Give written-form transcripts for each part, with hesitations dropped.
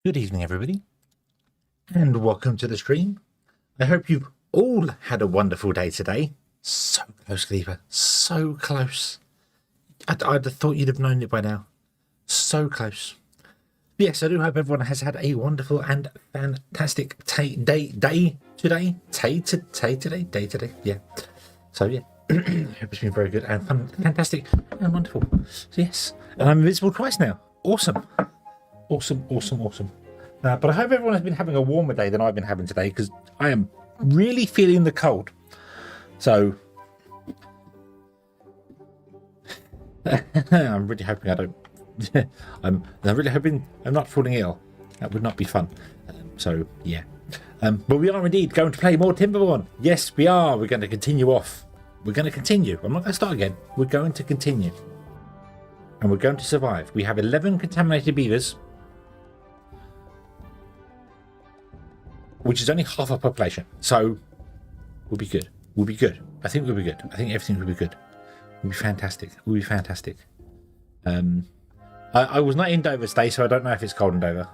Good evening, everybody, and welcome to the stream. I hope you've all had a wonderful day today. So close, Lever. So close. I'd have thought you'd have known it by now. So close. Yes, I do hope everyone has had a wonderful and fantastic day today. Yeah. So yeah, I hope it's been very good and fun, fantastic and wonderful. So yes, and I'm invisible twice now. Awesome. Awesome. But I hope everyone has been having a warmer day than I've been having today, because I am really feeling the cold. So I'm really hoping I don't. I'm really hoping I'm not falling ill. That would not be fun. So yeah. But we are indeed going to play more Timberborn. Yes, we are. We're going to continue off. We're going to continue. I'm not going to start again. We're going to continue. And we're going to survive. We have 11 contaminated beavers, which is only half our population. So we'll be good. We'll be good. I think we'll be good. I think everything will be good. We'll be fantastic. We'll be fantastic. I was not in Dover today, so I don't know if it's cold in Dover.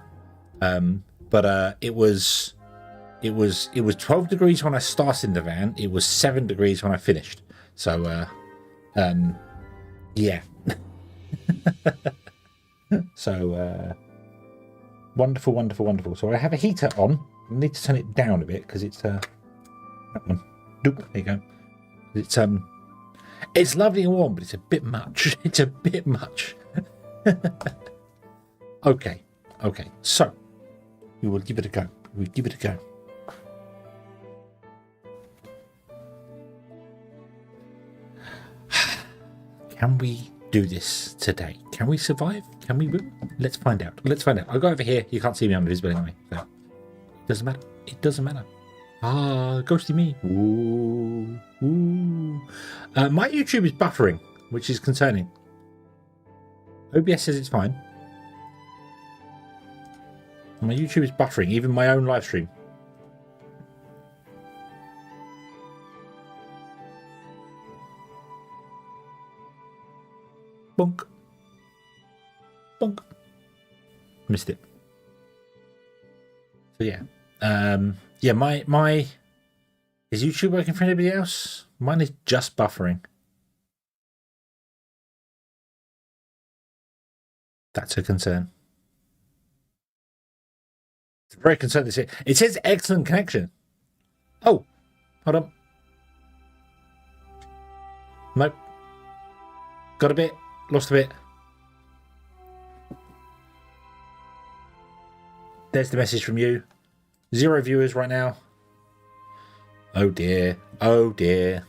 But it was 12 degrees when I started in the van. It was 7 degrees when I finished. So yeah. So wonderful. So I have a heater on. I need to turn it down a bit because it's that one. Doop, there you go. It's lovely and warm, but it's a bit much. It's a bit much. Okay. So we will give it a go. Can we do this today? Can we survive? Can we win? Let's find out. I'll go over here. You can't see me. I'm invisible anyway. So it doesn't matter. Ah, ghosty me. Ooh. My YouTube is buffering, which is concerning. OBS says it's fine. My YouTube is buffering, even my own live stream. Bonk. Missed it. So yeah. Yeah, my is YouTube working for anybody else? Mine is just buffering. That's a concern. It's very concerned. It says excellent connection. Oh, hold on. Nope. Got a bit. Lost a bit. There's the message from you. 0 viewers right now. Oh dear. It's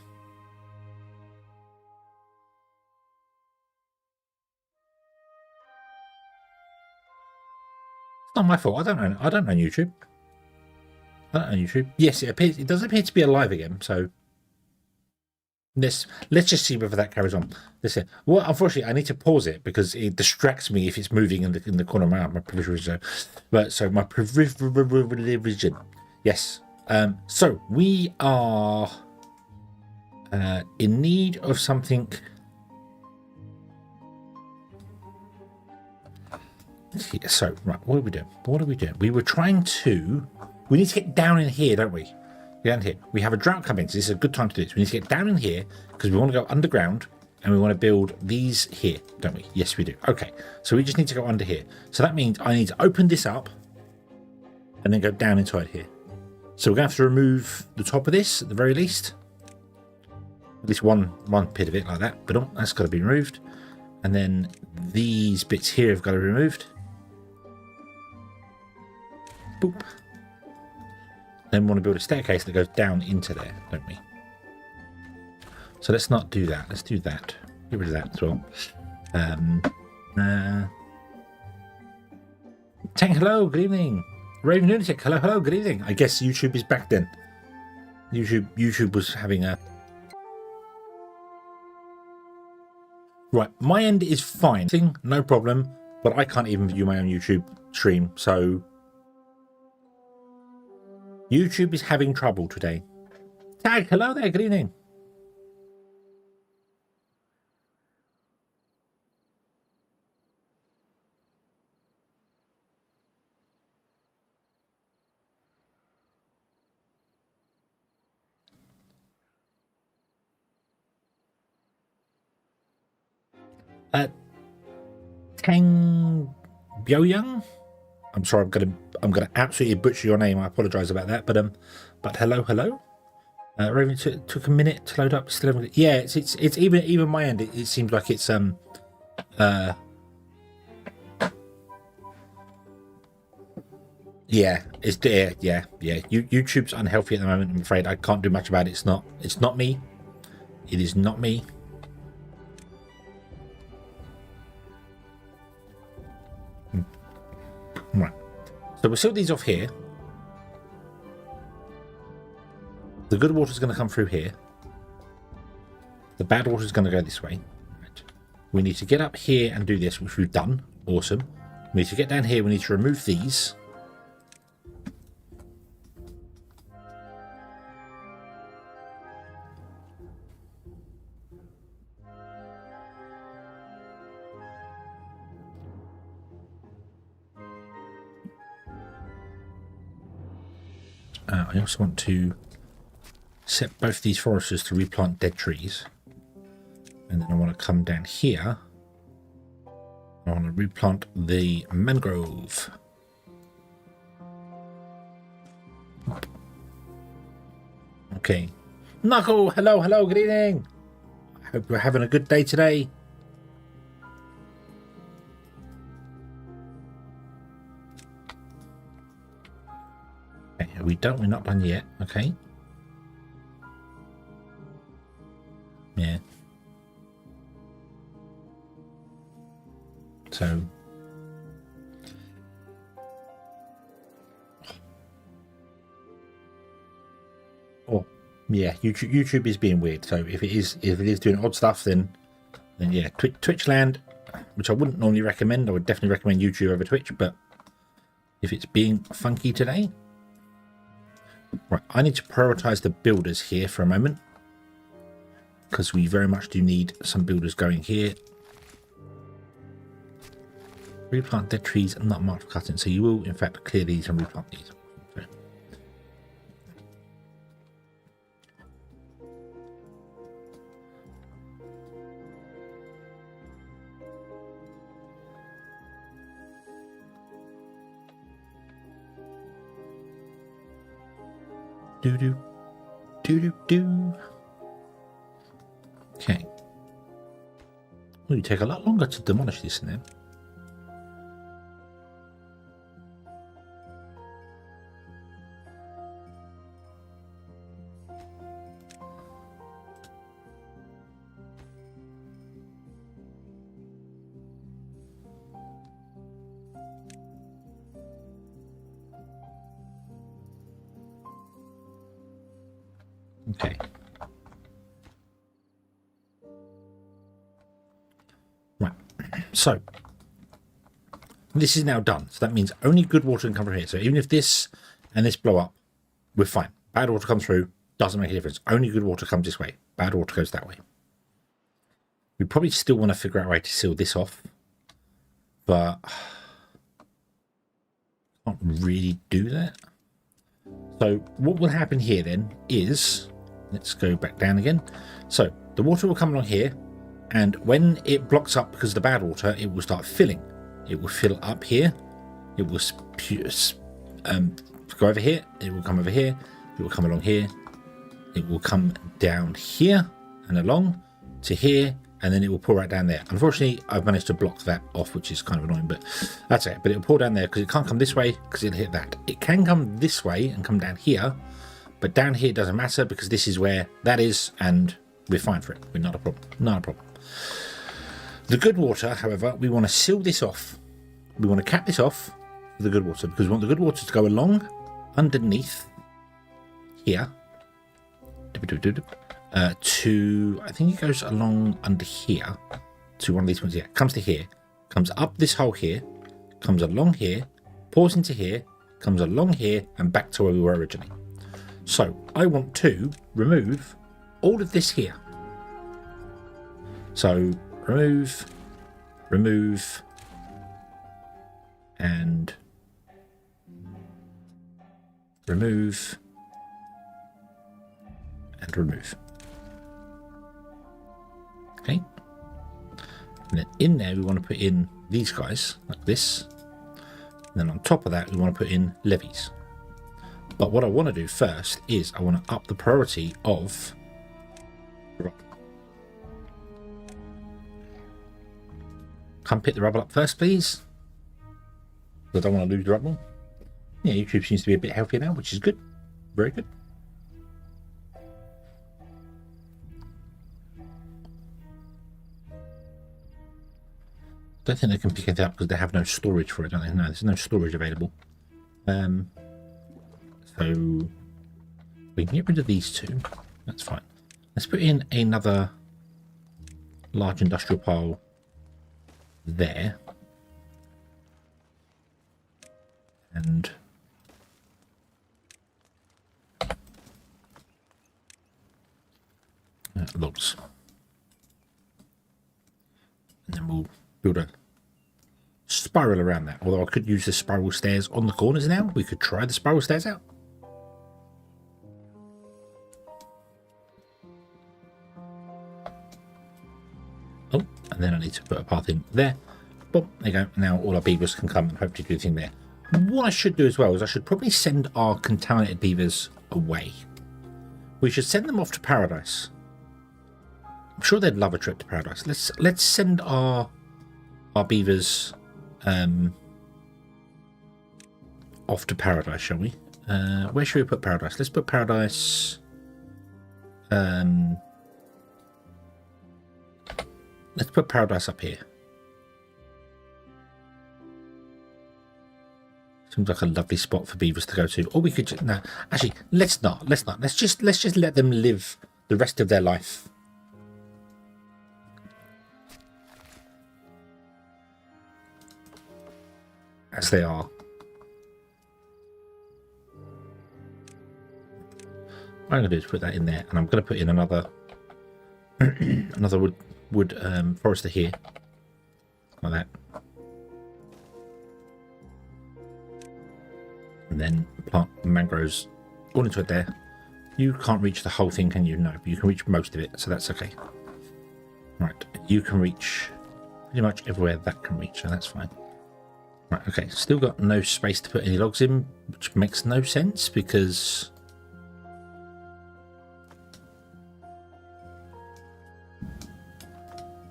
not my fault. I don't know YouTube. Yes, it does appear to be alive again, so let's just see whether that carries on. Listen. Well, unfortunately I need to pause it because it distracts me if it's moving in the corner of my peripheral vision. But so my peripheral vision. Yes. So we are in need of something. So right, what are we doing? We were trying to. We need to get down in here, don't we? Down here. We have a drought coming, so this is a good time to do this. We need to get down in here because we want to go underground and we want to build these here, don't we? Yes, we do. Okay, so we just need to go under here. So that means I need to open this up and then go down inside here. So we're going to have to remove the top of this at the very least. At least one pit of it like that. But that's got to be removed. And then these bits here have got to be removed. Boop. Then we want to build a staircase that goes down into there, don't we? So let's not do that. Let's do that. Get rid of that as well. Tank, hello, good evening. Raven Lunatic, hello, good evening. I guess YouTube is back then. YouTube was having a... Right, my end is fine. No problem, but I can't even view my own YouTube stream, so... YouTube is having trouble today. Tag, hello there, good evening. Tang Byoyoung. I'm sorry, I'm gonna absolutely butcher your name. I apologise about that, but hello. Raven took a minute to load up. Still haven't. Yeah, it's even my end. It seems like it's yeah, it's there. Yeah. YouTube's unhealthy at the moment. I'm afraid I can't do much about it. It's not me. It is not me. Right. So we'll seal these off here. The good water's going to come through here. The bad water's going to go this way. Right. We need to get up here and do this, which we've done. Awesome. We need to get down here. We need to remove these. I also want to set both these foresters to replant dead trees. And then I want to come down here. I want to replant the mangrove. Okay. Knuckle, hello, good evening. I hope you're having a good day today. Okay, are we done? We're not done yet. Okay. Yeah. So. Oh, yeah. YouTube is being weird. So if it is doing odd stuff, then yeah, Twitch land, which I wouldn't normally recommend. I would definitely recommend YouTube over Twitch, but if it's being funky today. Right, I need to prioritize the builders here for a moment, because we very much do need some builders going here. Replant dead trees and not marked for cutting, so you will in fact clear these and replant these. Do. Okay. Well, you take a lot longer to demolish this now. Okay. Right. So this is now done. So that means only good water can come from here. So even if this and this blow up, we're fine. Bad water comes through, doesn't make a difference. Only good water comes this way. Bad water goes that way. We probably still want to figure out a way to seal this off, but can't really do that. So what will happen here then is, let's go back down again. So the water will come along here, and when it blocks up because of the bad water, it will start filling. It will fill up here. It will go over here. It will come over here. It will come along here. It will come down here and along to here, and then it will pour right down there. Unfortunately, I've managed to block that off, which is kind of annoying, but that's it. But it'll pour down there because it can't come this way because it'll hit that. It can come this way and come down here, but down here doesn't matter because this is where that is, and we're fine for it. We're not a problem. Not a problem. The good water, however, we want to seal this off. We want to cap this off for the good water because we want the good water to go along underneath here to, I think it goes along under here to one of these ones here. Comes to here, comes up this hole here, comes along here, pours into here, comes along here, and back to where we were originally. So I want to remove all of this here. So remove, and remove, and remove. Okay. And then in there, we want to put in these guys, like this. And then on top of that, we want to put in levees. But what I want to do first is I want to up the priority of... Come pick the rubble up first, please. I don't want to lose the rubble. Yeah, YouTube seems to be a bit healthier now, which is good. Very good. Don't think they can pick it up because they have no storage for it, don't they? No, there's no storage available. So we can get rid of these two. That's fine. Let's put in another large industrial pile there. And logs. And then we'll build a spiral around that. Although I could use the spiral stairs on the corners now. We could try the spiral stairs out. Oh, and then I need to put a path in there. Boom, there you go. Now all our beavers can come and hopefully do the thing there. What I should do as well is I should probably send our contaminated beavers away. We should send them off to paradise. I'm sure they'd love a trip to paradise. Let's send our beavers off to paradise, shall we? Where should we put paradise? Let's put paradise. Let's put paradise up here. Seems like a lovely spot for beavers to go to. Or we could just, no, actually, let's not. Let's just let them live the rest of their life. As they are. What I'm going to do is put that in there, and I'm going to put in another another wood forester here, like that. And then plant mangroves all into it there. You can't reach the whole thing, can you? No, but you can reach most of it, so that's okay. Right, you can reach pretty much everywhere that can reach, so that's fine. Right, okay, still got no space to put any logs in, which makes no sense because...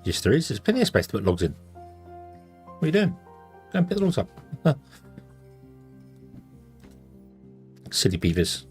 Yes, there is. There's plenty of space to put logs in. What are you doing? Go and pick the logs up. Silly beavers.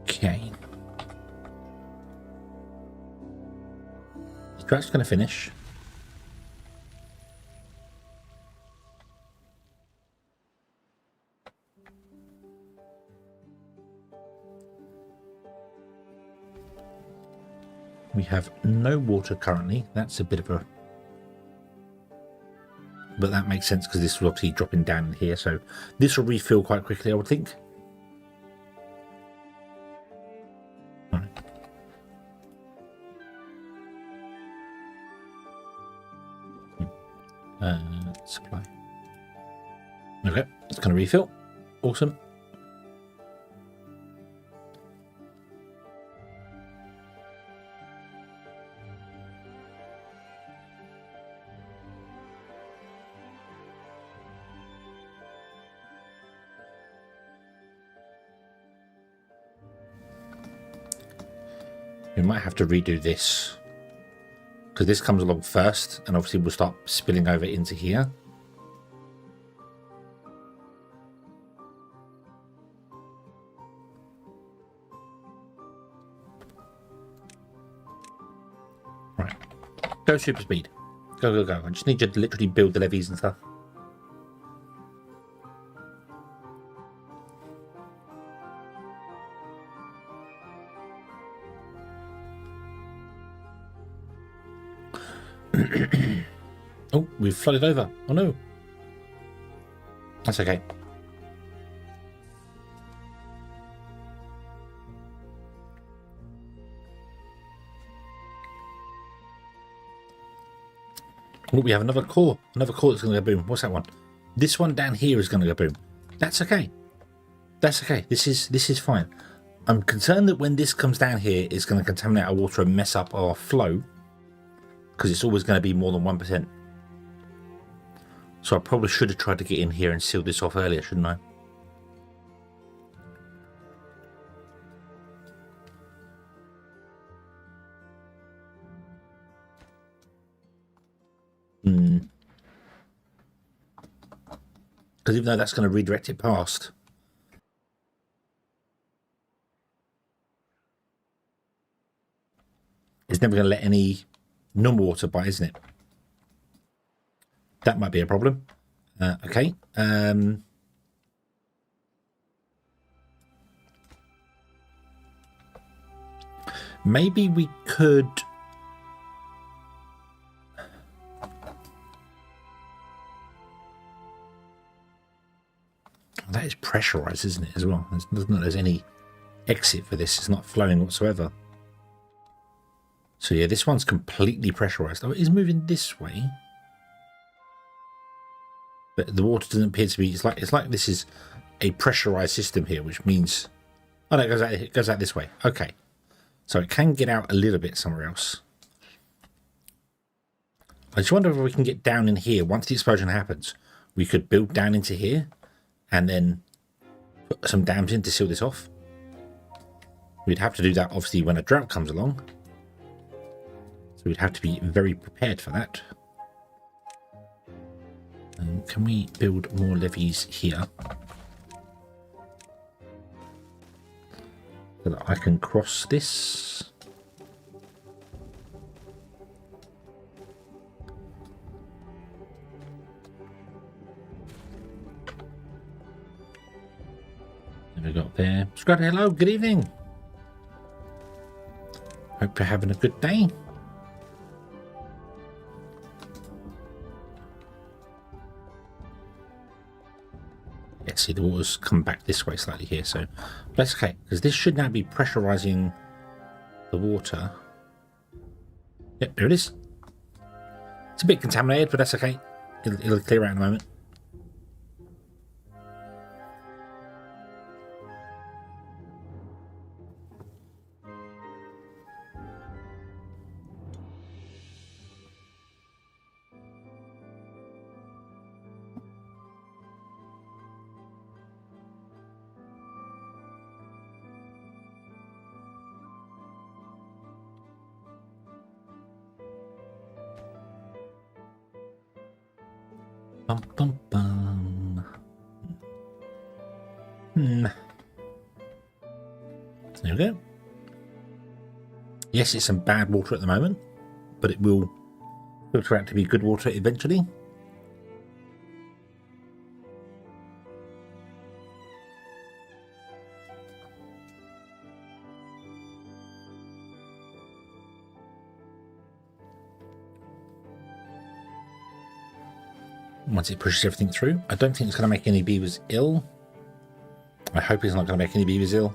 Okay. The track's going to finish. We have no water currently. That's a bit of a... But that makes sense because this will obviously dropping down here. So this will refill quite quickly, I would think. Supply. Okay, it's going to refill. Awesome. We might have to redo this because this comes along first and obviously we'll start spilling over into here. Right, go super speed, go. I just need you to literally build the levees and stuff. Oh, we've flooded over. Oh no. That's okay. Oh, we have another core. Another core that's going to go boom. What's that one? This one down here is going to go boom. That's okay. That's okay. This is fine. I'm concerned that when this comes down here, it's going to contaminate our water and mess up our flow, because it's always going to be more than 1%. So I probably should have tried to get in here and seal this off earlier, shouldn't I? Because even though that's going to redirect it past, it's never going to let any normal water by, isn't it? That might be a problem. Okay. Maybe we could... That is pressurized, isn't it, as well? There's any exit for this. It's not flowing whatsoever. So yeah, this one's completely pressurized. Oh, it is moving this way. But the water doesn't appear to be... It's like this is a pressurized system here, which means... Oh, no, it goes out this way. Okay. So it can get out a little bit somewhere else. I just wonder if we can get down in here. Once the explosion happens, we could build down into here and then put some dams in to seal this off. We'd have to do that, obviously, when a drought comes along. So we'd have to be very prepared for that. Can we build more levees here? So that I can cross this. There we got there. Scrad, hello, good evening. Hope you're having a good day. Yeah, see, the water's come back this way slightly here, so that's okay, because this should now be pressurizing the water. Yep, there it is. It's a bit contaminated, but that's okay. It'll clear out in a moment. Bum, bum, bum. There we go. Yes, it's some bad water at the moment, but it will filter out to be good water eventually. Once it pushes everything through. I don't think it's going to make any beavers ill. I hope it's not going to make any beavers ill.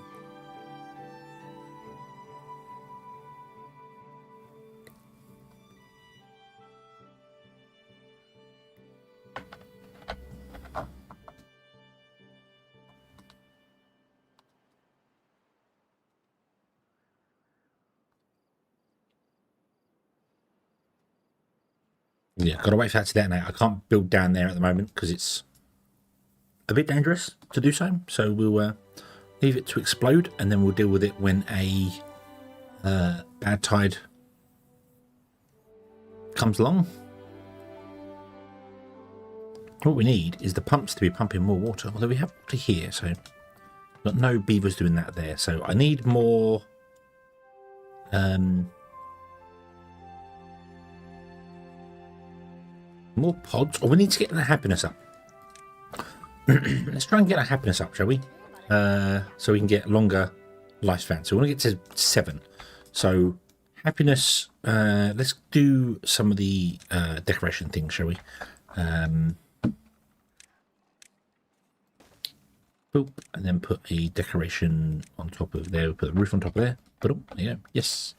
Yeah, got to wait for that to detonate. I can't build down there at the moment because it's a bit dangerous to do so. So we'll leave it to explode and then we'll deal with it when a bad tide comes along. What we need is the pumps to be pumping more water, although we have water here, so got no beavers doing that there. So I need more more pods. Oh, we need to get the happiness up. Let's try and get our happiness up, shall we? So we can get longer lifespan. So we want to get to 7. So happiness. Let's do some of the decoration things, shall we? Boop, and then put a decoration on top of there. We'll put the roof on top of there. Boom, there you go. Yes.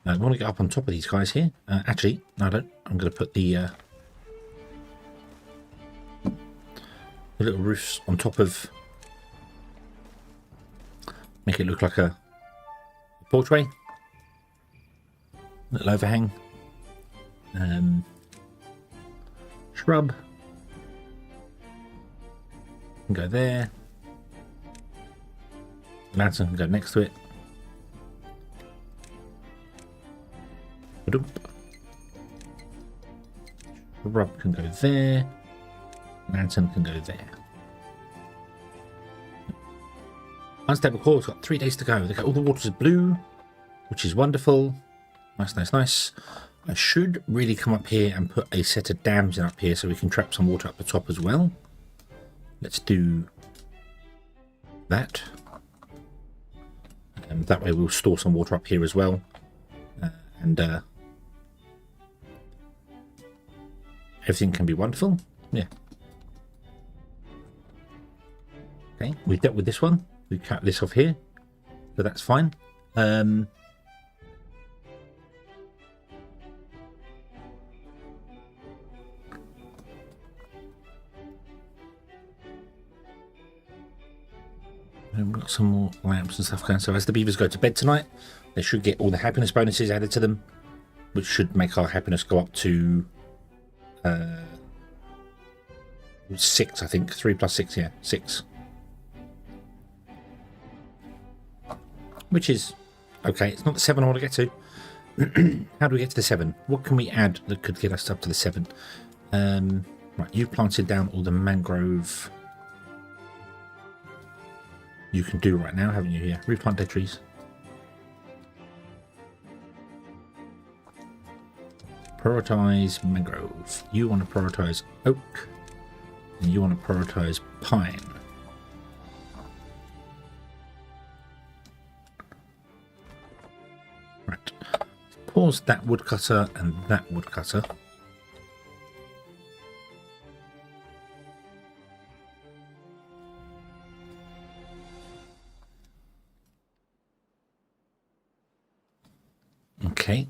I want to get up on top of these guys here. Actually, no, I don't. I'm going to put the little roofs on top of. Make it look like a porchway. Little overhang. Shrub. Can go there. Lantern can go next to it. Shrub can go there. Lantern can go there. Unstable core, it's got 3 days to go. They got all the waters blue, which is wonderful. Nice, nice, nice. I should really come up here and put a set of dams in up here so we can trap some water up the top as well. Let's do that. And that way we'll store some water up here as well. Everything can be wonderful. Yeah. Okay, we've dealt with this one. We cut this off here, so that's fine. And we've got some more lamps and stuff going. So as the beavers go to bed tonight, they should get all the happiness bonuses added to them, which should make our happiness go up to 6, I think. 3 plus 6, yeah, 6. Which is okay. It's not the 7 I want to get to. How do we get to the 7? What can we add that could get us up to the 7? Right, you've planted down all the mangrove you can do right now, haven't you? Here, replant dead trees. Prioritize mangrove. You want to prioritize oak, and you want to prioritize pine. Right. Pause that woodcutter and that woodcutter. Okay,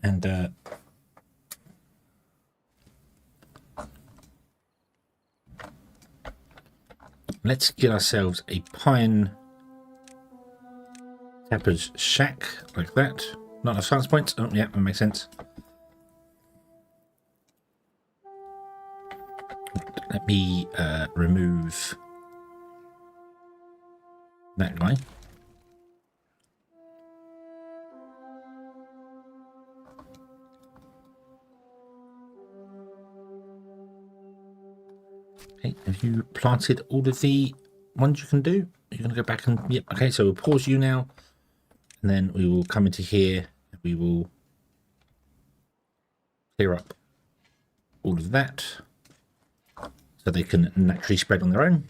and let's get ourselves a pine tapper's shack like that. Not enough science points. Oh, yeah, that makes sense. Let me remove that guy. Okay, have you planted all of the ones you can do? You're going to go back and... Yep, okay, so we'll pause you now. And then we will come into here. And we will clear up all of that. So they can naturally spread on their own.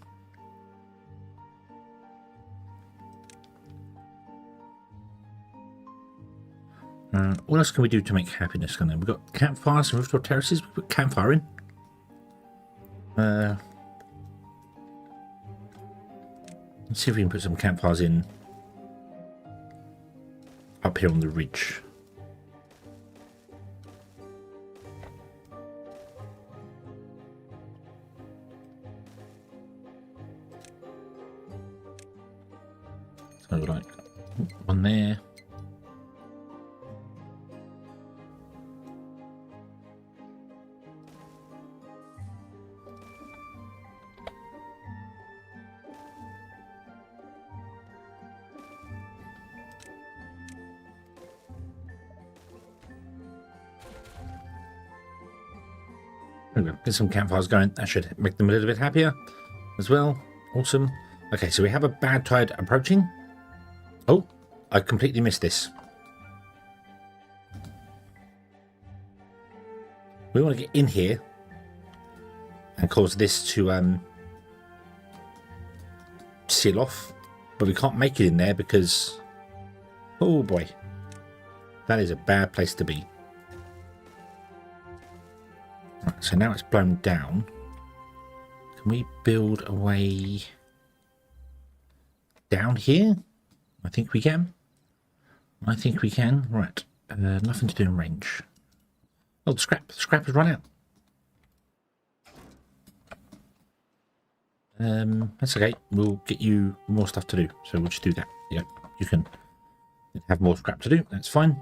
What else can we do to make happiness? We've got campfires and rooftop terraces. We put campfire in. Let's see if we can put some campfires in up here on the ridge. So like one there. Get some campfires going. That should make them a little bit happier as well. Awesome. Okay, so we have a bad tide approaching. Oh, I completely missed this. We want to get in here and cause this to seal off, but we can't make it in there because, oh boy, That is a bad place to be. Right, so now it's blown down. Can we build a way down here? I think we can. I think we can. Right. Nothing to do in range. Oh, the scrap. The scrap has run out. That's okay. We'll get you more stuff to do. So we'll just do that. Yeah, you can have more scrap to do. That's fine.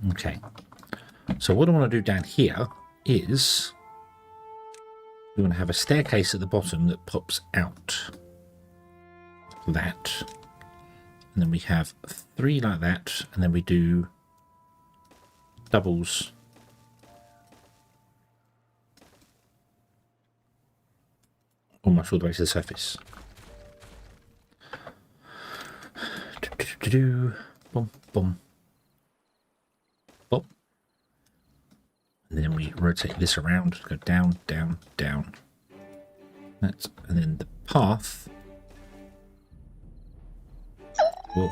Okay. So what I want to do down here is we want to have a staircase at the bottom that pops out. That. And then we have 3 like that. And then we do doubles. Almost all the way to the surface. Boom, boom. Boom. And then we rotate this around, go down, down, down. That's, and then the path. Whoa.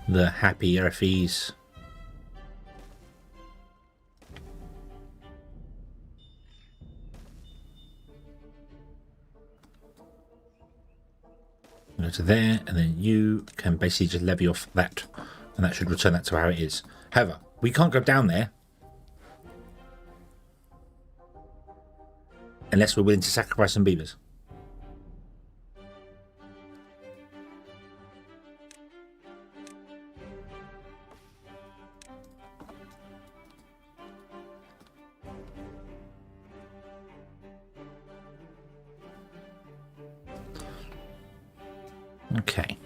The happy erfis. Go to there, and then you can basically just levy off that, and that should return that to how it is. However, we can't go down there unless we're willing to sacrifice some beavers. Okay.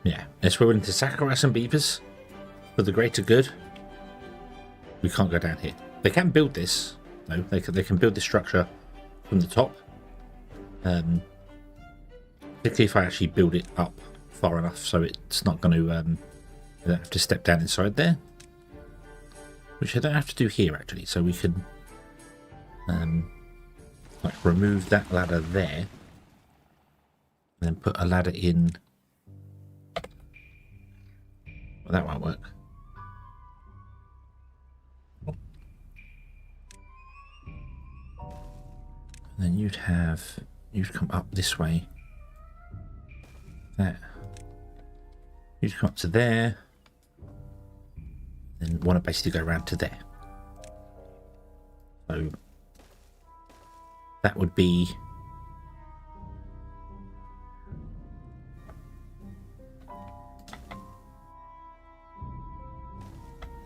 Yeah, unless we're willing to sacrifice some beavers for the greater good, we can't go down here. They can build this. No, they can build this structure from the top. Particularly if I actually build it up far enough so it's not going to they don't have to step down inside there. Which I don't have to do here actually, so we can like remove that ladder there. And then put a ladder in. Well, that won't work. And then you'd come up this way. That. You'd come up to there. Then want to basically go around to there. So that would be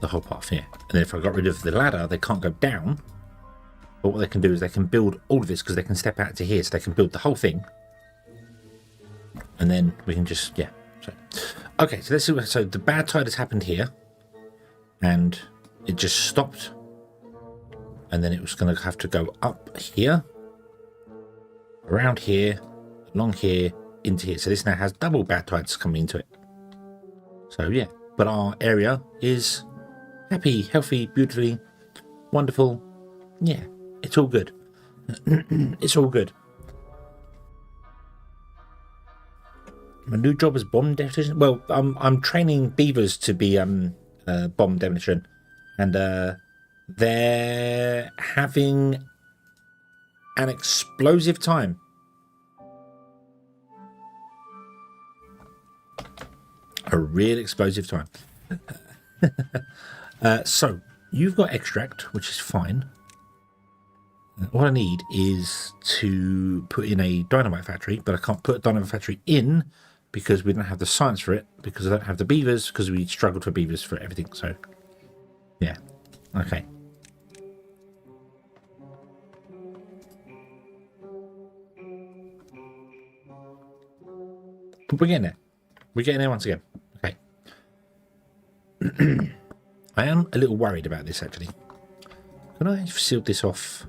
the whole path here. And then if I got rid of the ladder, they can't go down. But what they can do is they can build all of this because they can step out to here, so they can build the whole thing. And then we can just, yeah. So, okay, so let's see what, so the bad tide has happened here. And it just stopped. And then it was going to have to go up here. Around here. Along here. Into here. So this now has double bad tides coming into it. So yeah. But our area is happy, healthy, beautifully, wonderful. Yeah, it's all good. It's all good. My new job is bomb demolition. Well, I'm training beavers to be bomb demolition, and they're having an explosive time. A real explosive time. So you've got extract, which is fine. What I need is to put in a dynamite factory, but I can't put a dynamite factory in because we don't have the science for it, because I don't have the beavers, because we struggled for beavers for everything. So yeah, okay. But we're getting there. We're getting there once again. Okay. I am a little worried about this actually. Can I seal this off?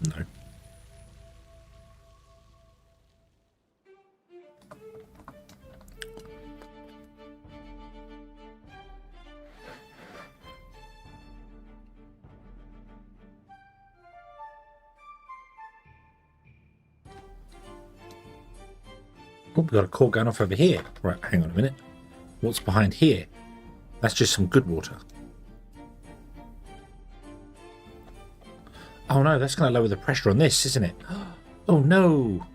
No. Oh, we've got a core going off over here. Right, hang on a minute. What's behind here? That's just some good water. Oh no, that's going to lower the pressure on this, isn't it? Oh no.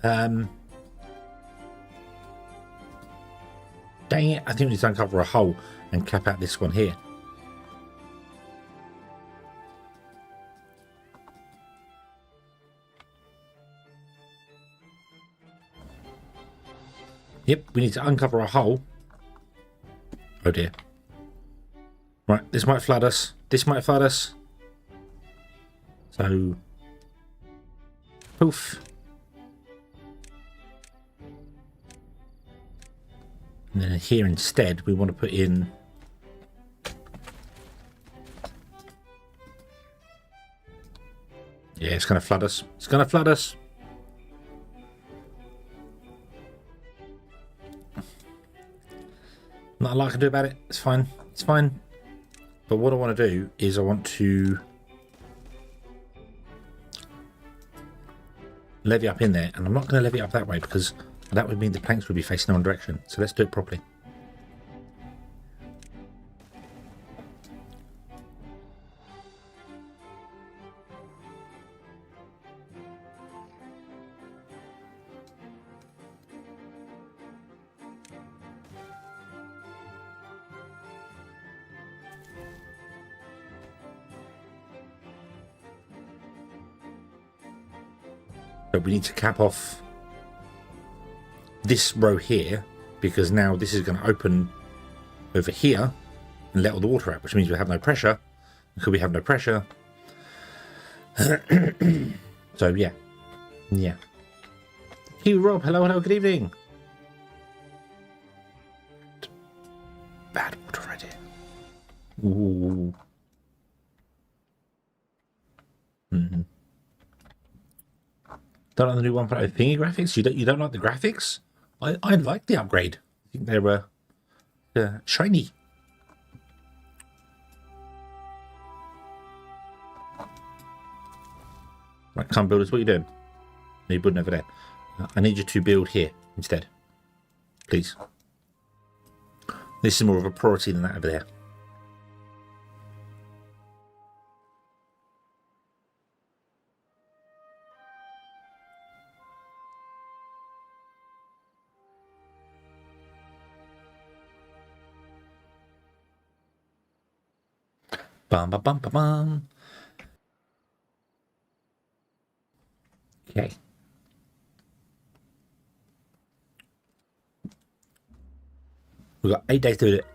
Dang it, I think we need to uncover a hole and cap out this one here. Yep, we need to uncover a hole. Oh dear. Right, this might flood us. This might flood us. So, poof. And then here instead, we want to put in yeah, it's going to flood us. It's going to flood us. Not a lot I can do about it. It's fine. It's fine. But what I want to do is I want to levy up in there, and I'm not going to levy up that way because that would mean the planks would be facing the wrong direction. So let's do it properly. But we need to cap off this row here because now this is going to open over here and let all the water out, which means we have no pressure. Because we have no pressure. So yeah. Yeah. Hugh Rob, hello, hello, good evening. Bad water right here. Ooh. Mm-hmm. Don't like the new 1.0 thingy graphics? You don't like the graphics? I like the upgrade. I think they're shiny. Right, come builders, what are you doing? No, you're building over there. I need you to build here instead. Please. This is more of a priority than that over there. Bum, bum, bum, bum, bum. Okay. We've got 8 days to do it.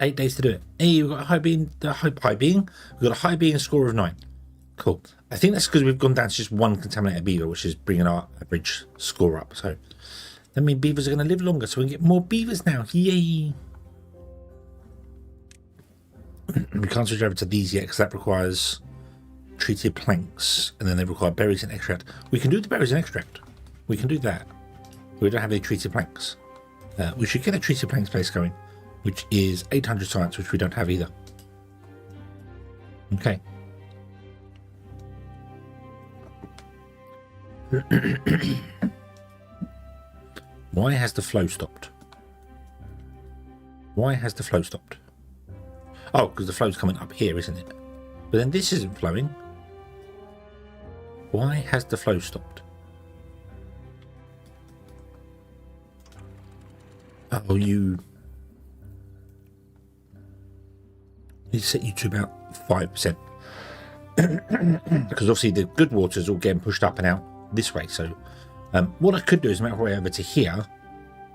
8 days to do it. Hey, we've got a high being. We've got a high being score of 9. Cool. I think that's because we've gone down to just one contaminated beaver, which is bringing our average score up. So that means beavers are going to live longer, so we can get more beavers now. Yay! We can't switch over to these yet because that requires treated planks, and then they require berries and extract. We can do the berries and extract. We can do that. We don't have any treated planks. We should get a treated planks place going, which is 800 science, which we don't have either. Okay. Why has the flow stopped? Why has the flow stopped? Oh, because the flow's coming up here, isn't it? But then this isn't flowing. Why has the flow stopped? Oh, you need to set you to about 5%. Because obviously the good water is all getting pushed up and out this way. So what I could do is make my way over to here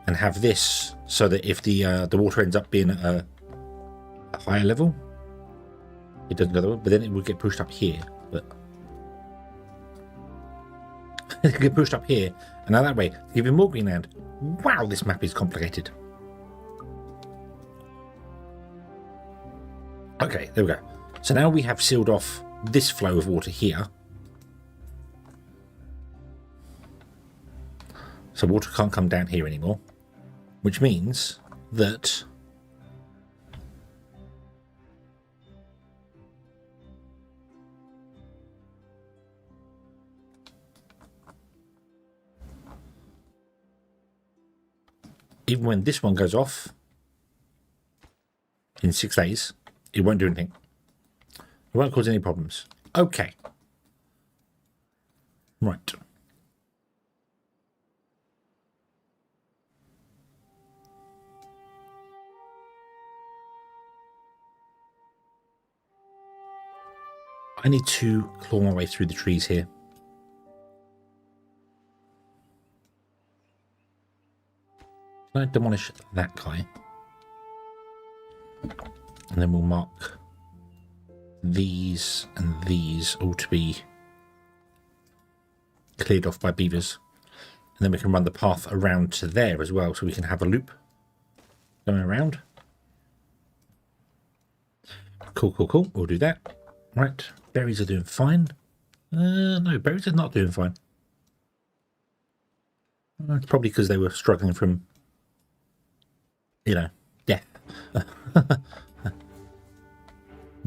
and have this so that if the water ends up being at a higher level, it doesn't go that way, but then it would get pushed up here. But it get pushed up here, and now that way, give you more greenland. Wow, this map is complicated. Okay, there we go. So now we have sealed off this flow of water here. So water can't come down here anymore, which means that even when this one goes off in 6 days, it won't do anything. It won't cause any problems. Okay. Right. I need to claw my way through the trees here. Can I demolish that guy? And then we'll mark these and these all to be cleared off by beavers. And then we can run the path around to there as well, so we can have a loop going around. Cool, cool, cool. We'll do that. Right. Berries are doing fine. No, berries are not doing fine. It's probably because they were struggling from, you know, death.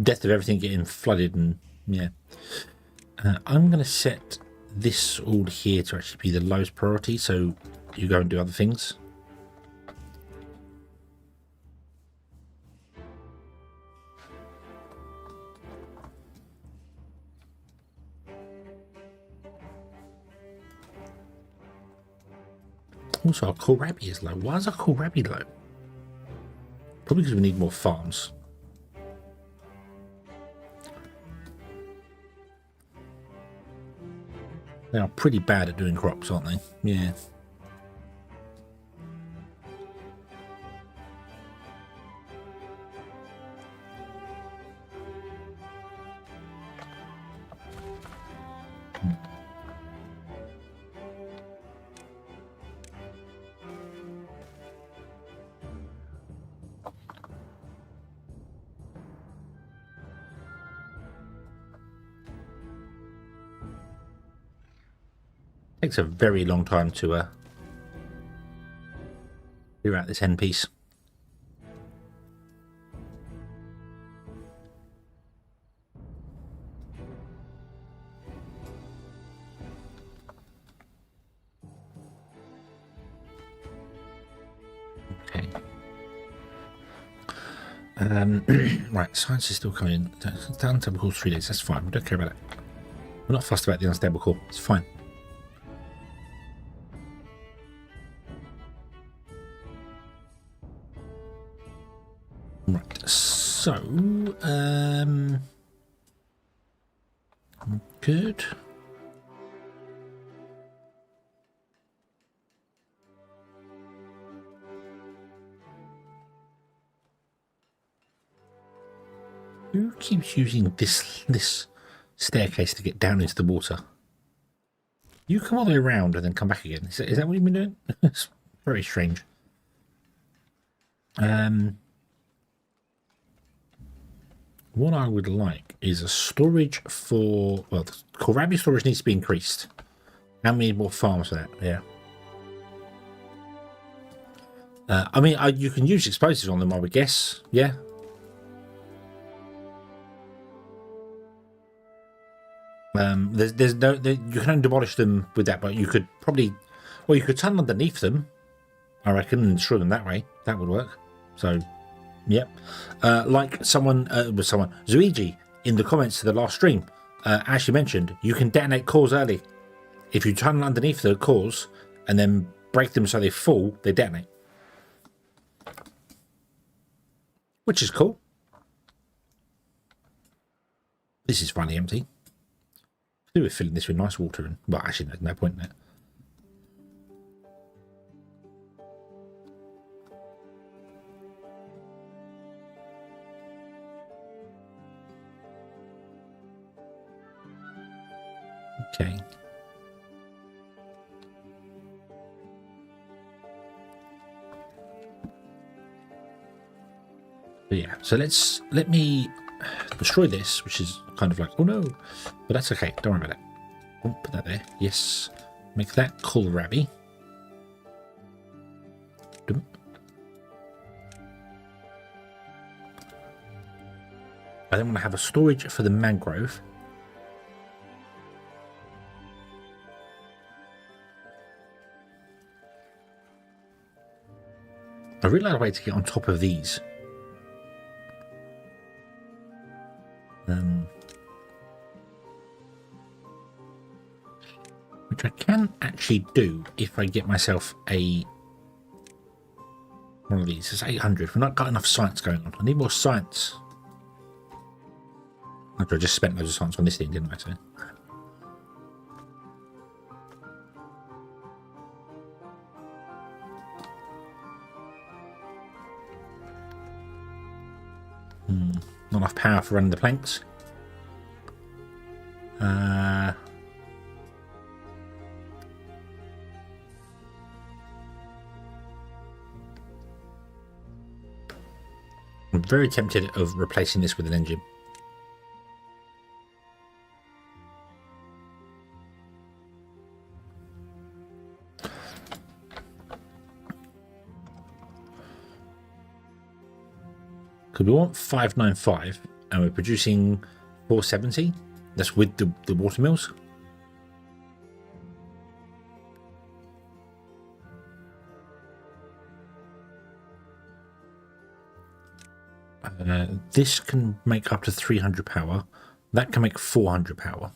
Death of everything getting flooded and, yeah. I'm going to set this all here to actually be the lowest priority, so you go and do other things. Also, our kohlrabi is low. Why is our kohlrabi low? Probably because we need more farms. They are pretty bad at doing crops, aren't they? Yeah. Takes a very long time to clear out this end piece. Okay. Right, science is still coming. The unstable core 3 days. That's fine. We don't care about it. We're not fussed about the unstable core. It's fine. Right, so good. Who keeps using this staircase to get down into the water? You come all the way around and then come back again. Is that what you've been doing? It's very strange. What I would like is a storage for, well, the kohlrabi storage needs to be increased. How many more farms for that? Yeah. I mean, you can use explosives on them, I would guess. Yeah. There's no, you can only demolish them with that, but you could probably, well, you could tunnel underneath them, I reckon, and destroy them that way. That would work. So, yep. Like Zuigi in the comments to the last stream actually mentioned, you can detonate cores early. If you tunnel underneath the cores and then break them so they fall, they detonate. Which is cool. This is finally empty. We're filling this with nice water, and well, actually, there's no point in that. Okay. But yeah, so let me destroy this, which is kind of like, oh no, but that's okay, don't worry about it. We'll put that there. Yes, make that kohlrabi. I then want to have a storage for the mangrove. I really like a way to get on top of these. Which I can actually do if I get myself one of these. It's 800. We've not got enough science going on. I need more science. After I just spent loads of science on this thing, didn't I? So. Not enough power for running the planks. I'm very tempted of replacing this with an engine. Because we want 595 and we're producing 470. That's with the water mills. This can make up to 300 power. That can make 400 power.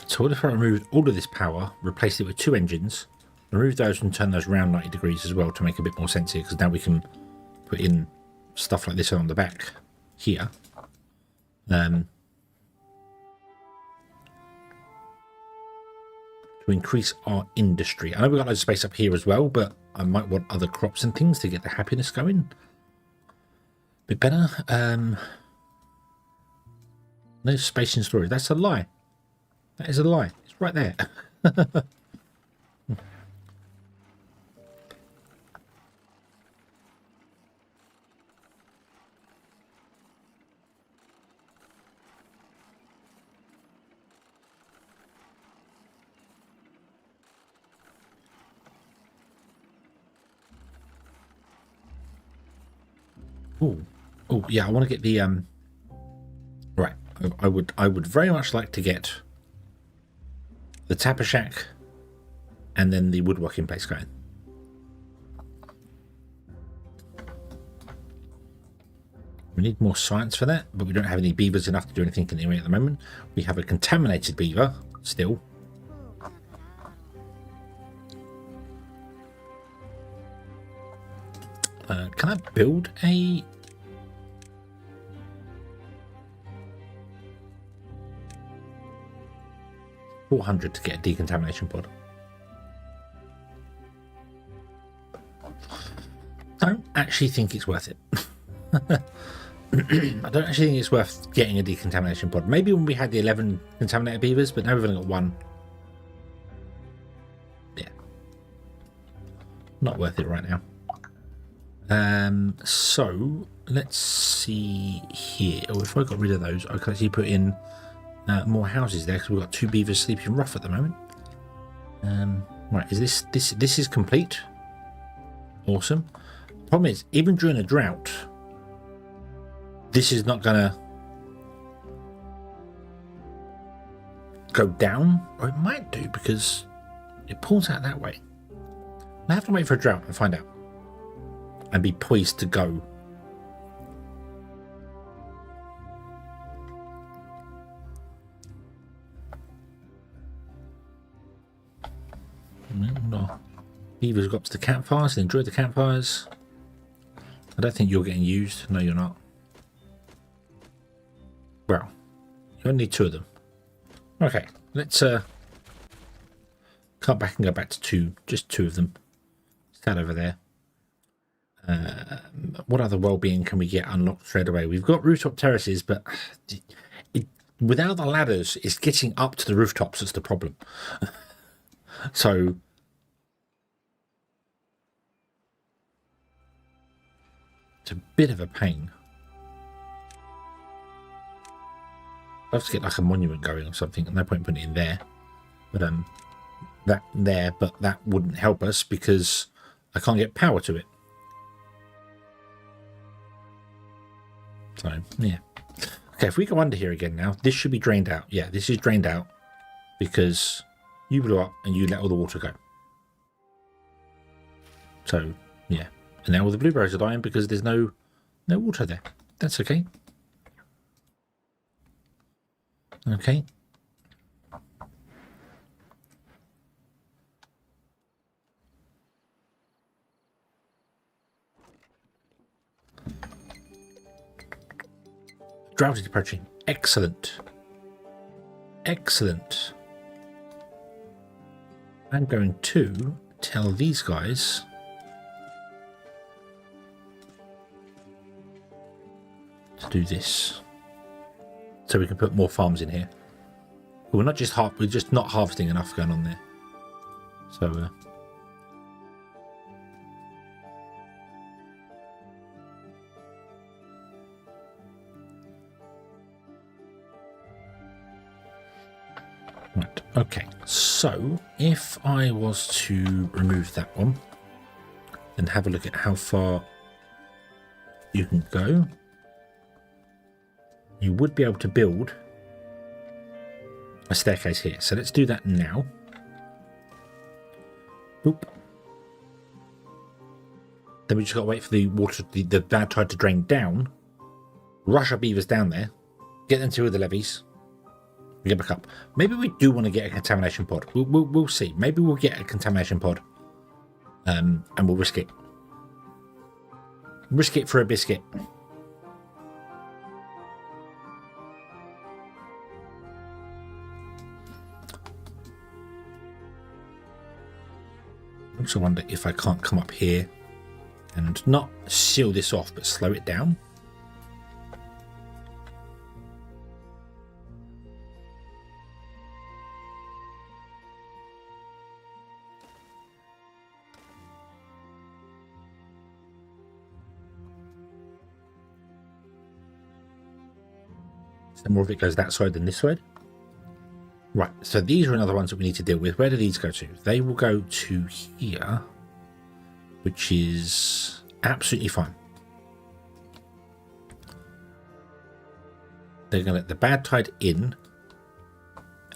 So what if I removed all of this power, replaced it with 2 engines, remove those and turn those around 90 degrees as well to make a bit more sense here, because now we can put in stuff like this on the back here. To increase our industry. I know we've got loads of space up here as well, but I might want other crops and things to get the happiness going. Bit better. No space in storage. That's a lie. That is a lie. It's right there. Oh, yeah. I want to get the right. I would very much like to get the tapper shack and then the woodworking place going. We need more science for that, but we don't have any beavers enough to do anything anyway at the moment. We have a contaminated beaver still. Can I build a... $400 to get a decontamination pod? I don't actually think it's worth it. I don't actually think it's worth getting a decontamination pod. Maybe when we had the 11 contaminated beavers, but now we've only got 1. Yeah. Not worth it right now. So let's see here. Oh, if I got rid of those, I can actually put in more houses there because we've got 2 beavers sleeping rough at the moment. Right, is this is complete? Awesome. Problem is, even during a drought, this is not gonna go down, or it might do because it pulls out that way. I have to wait for a drought and find out, and be poised to go. No. Beavers got up to the campfires and enjoyed the campfires. I don't think you're getting used. No, you're not. Well, you only need 2 of them. Okay, let's cut back and go back to 2. Just 2 of them. Stand over there. What other well-being can we get unlocked straight away? We've got rooftop terraces, but without the ladders, it's getting up to the rooftops that's the problem. So it's a bit of a pain. I'd love to get like a monument going or something. No point putting it in there, but that wouldn't help us because I can't get power to it. So, yeah. Okay, if we go under here again now, this should be drained out. Yeah, this is drained out because you blew up and you let all the water go. So, yeah. And now all the blueberries are dying because there's no water there. That's okay. Okay. Drought is approaching. Excellent. Excellent. I'm going to tell these guys to do this, so we can put more farms in here. We're just not harvesting enough going on there. So right, okay. So if I was to remove that one and have a look at how far you can go, you would be able to build a staircase here. So let's do that now. Oop. Then we just got to wait for the water, the bad tide to drain down, rush our beavers down there, get them through the levees, and get back up. Maybe we do want to get a contamination pod. We'll see. Maybe we'll get a contamination pod, and we'll risk it. Risk it for a biscuit. I also wonder if I can't come up here and not seal this off, but slow it down. So more of it goes that side than this side. Right, so these are another ones that we need to deal with. Where do these go to? They will go to here, which is absolutely fine. They're going to let the bad tide in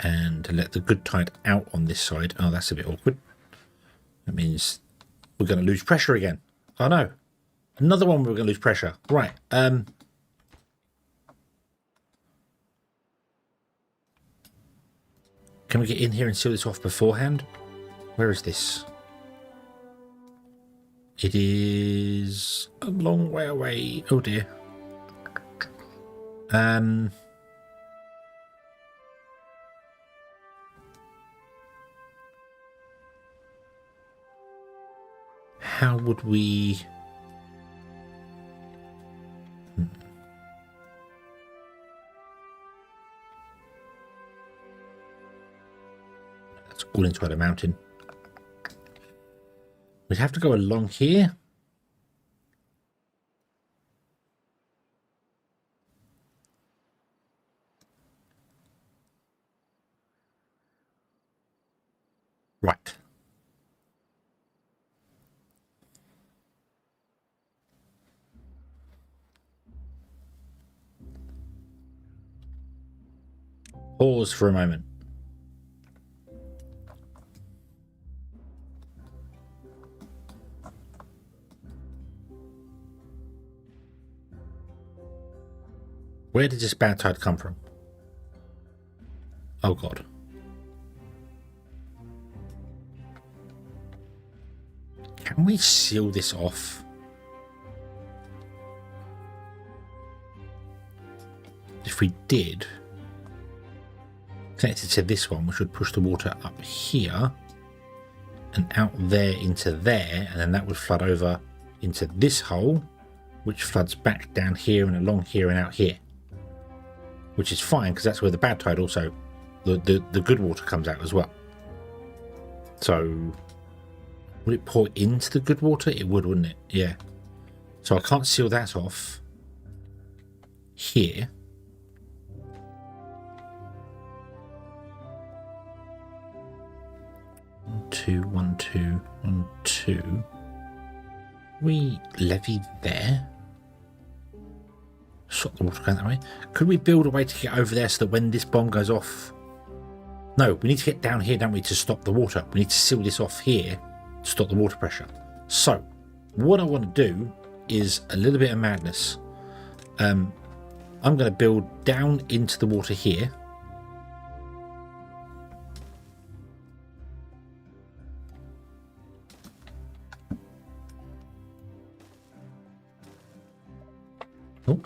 and let the good tide out on this side. Oh, that's a bit awkward. That means we're going to lose pressure again. Oh no, another one we're going to lose pressure. Right, can we get in here and seal this off beforehand? Where is this? It is a long way away. Oh dear. How would we... That's all inside a mountain. We'd have to go along here. Right. Pause for a moment. Where did this bad tide come from? Oh god. Can we seal this off? If we did, connected to this one, which would push the water up here and out there into there, and then that would flood over into this hole, which floods back down here and along here and out here. Which is fine, because that's where the bad tide also, the good water comes out as well. So, would it pour into the good water? It would, wouldn't it? Yeah. So I can't seal that off here. One, two. We levy there. stop the water going that way. Could we build a way to get over there so that when this bomb goes off... No, we need to get down here, don't we, to stop the water. We need to seal this off here to stop the water pressure. So, what I want to do is a little bit of madness. I'm going to build down into the water here. Oh.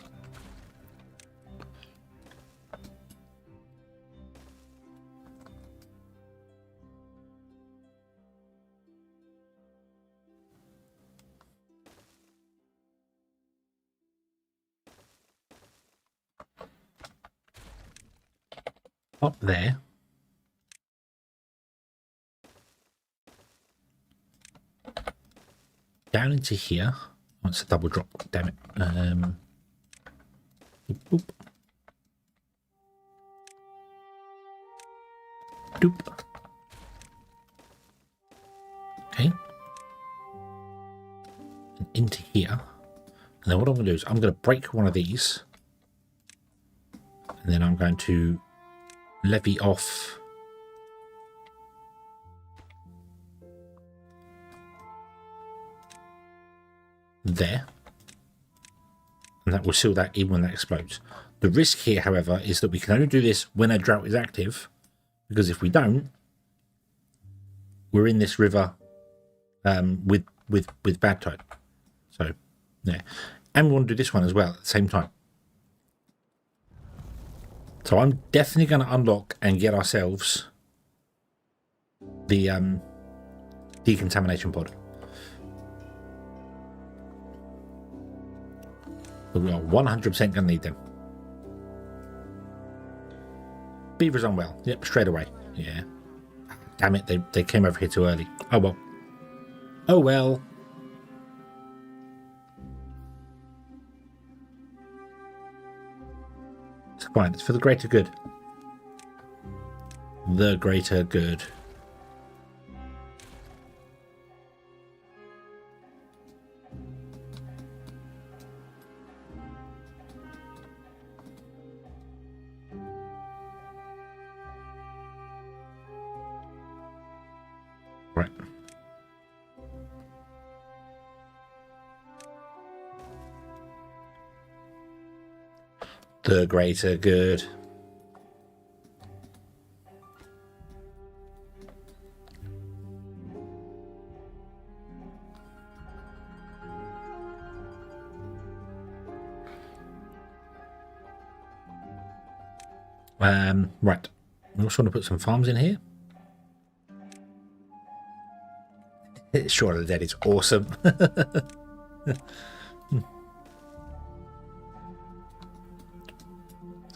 Up there. Down into here. Oh, it's a double drop, damn it. Boop. Doop. Okay. And into here. And then what I'm going to do is I'm going to break one of these. And then I'm going to levy off there, and that will seal that even when that explodes. The risk here, however, is that we can only do this when a drought is active, because if we don't, we're in this river with bad tide. So yeah, and we want to do this one as well at the same time. So I'm definitely going to unlock and get ourselves the decontamination pod. But we are 100% going to need them. Beavers unwell. Yep, straight away. Yeah. Damn it, they came over here too early. Oh well. Oh well. It's fine. It's for the greater good. The greater good. Right. The greater good. Right. We also want to put some farms in here. Shaun of the Dead is awesome.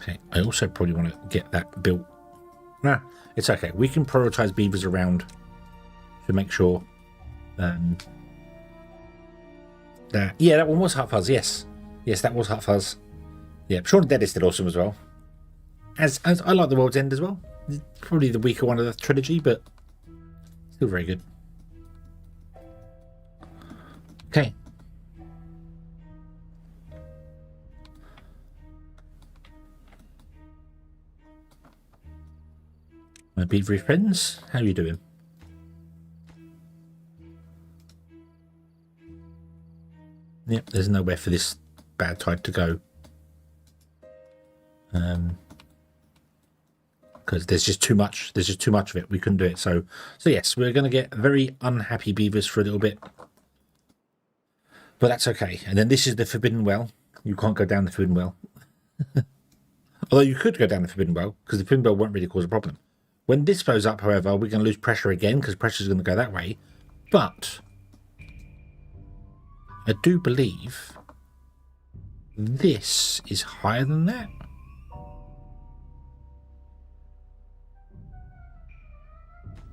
Okay, I also probably want to get that built. Nah, it's okay. We can prioritize beavers around to make sure. Yeah, that one was Hut Fuzz. Yes, that was Hut Fuzz. Yeah, Shaun of the Dead is still awesome as well. As I like The World's End as well. Probably the weaker one of the trilogy, but still very good. Okay. My beavery friends, how are you doing? Yep, there's nowhere for this bad tide to go. Because there's just too much. There's just too much of it. We couldn't do it. So yes, we're going to get very unhappy beavers for a little bit. But that's okay. And then this is the Forbidden Well. You can't go down the Forbidden Well. Although you could go down the Forbidden Well, because the Forbidden Well won't really cause a problem. When this blows up, however, we're going to lose pressure again, because pressure is going to go that way. But I do believe this is higher than that.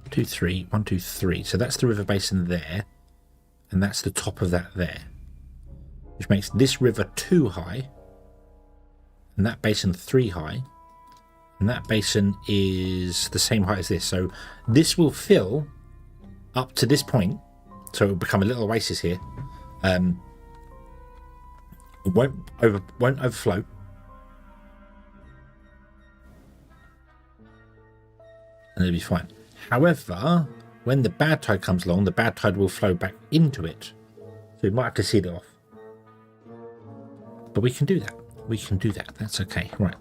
Two, three, 1, 2, 3. So that's the river basin there, and that's the top of that there, which makes this river 2 high, and that basin 3 high, and that basin is the same height as this. So this will fill up to this point, so it will become a little oasis here. It won't overflow. And it'll be fine. However, when the bad tide comes along, the bad tide will flow back into it. So we might have to seal it off. But we can do that. We can do that. That's okay. Right.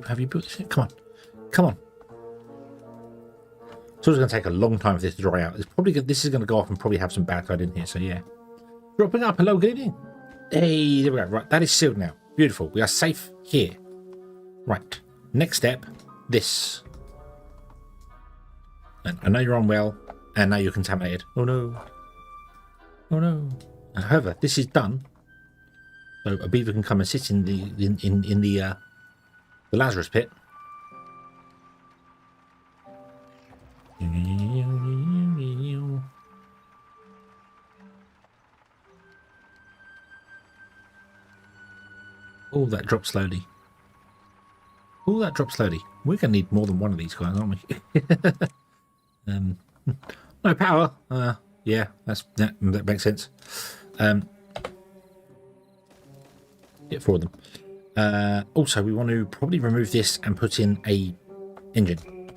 Have you built this yet? Come on. Come on. So it's going to take a long time for this to dry out. This is going to go off and probably have some bad tide in here. So yeah. Dropping up. Hello, good evening. Hey, there we go. Right. That is sealed now. Beautiful. We are safe here. Right. Next step. This. And I know you're unwell. And now you're contaminated. Oh no. Oh no. However, this is done. So a beaver can come and sit in the Lazarus pit. Oh, that drops slowly. Oh, that drops slowly. We're going to need more than one of these guys, aren't we? No power. Yeah, that makes sense. Get for them. Also, we want to probably remove this and put in a engine.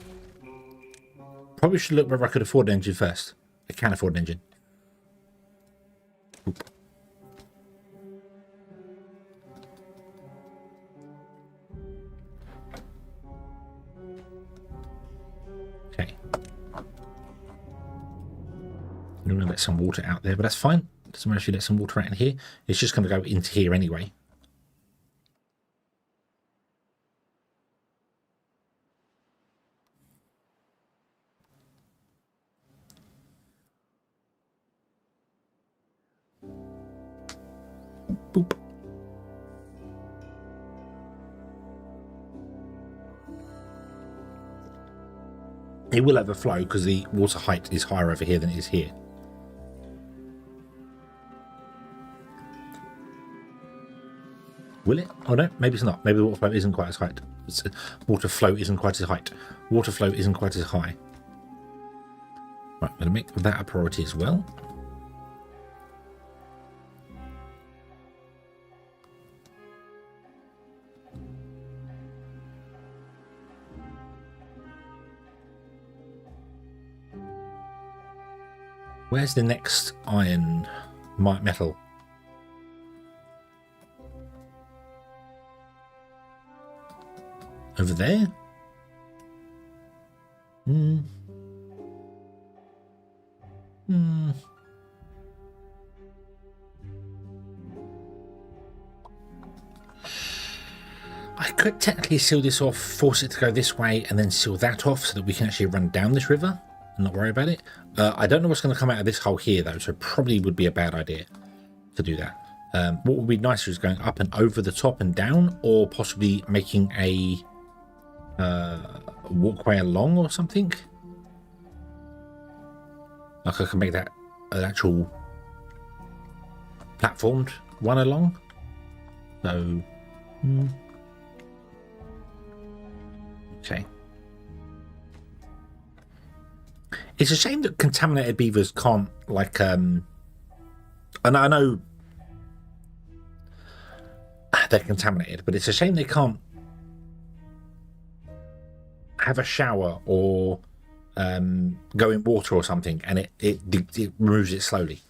Probably should look whether I could afford an engine first. I can afford an engine. Oop. Okay. I'm going to let some water out there, but that's fine. Doesn't matter if you let some water out in here. It's just going to go into here anyway. Boop. It will overflow because the water height is higher over here than it is here. Will it? Oh no, maybe it's not. Maybe the water flow isn't quite as high. Water flow isn't quite as high. Water flow isn't quite as high. Right, I'm going to make that a priority as well. Where's the next iron metal? Over there? I could technically seal this off, force it to go this way, and then seal that off so that we can actually run down this river and not worry about it. I don't know what's going to come out of this hole here, though, so probably would be a bad idea to do that. What would be nicer is going up and over the top and down, or possibly making a walkway along or something. Like I can make that an actual platformed one along. So, okay. It's a shame that contaminated beavers can't, like, and I know they're contaminated, but it's a shame they can't have a shower or go in water or something, and it removes it slowly.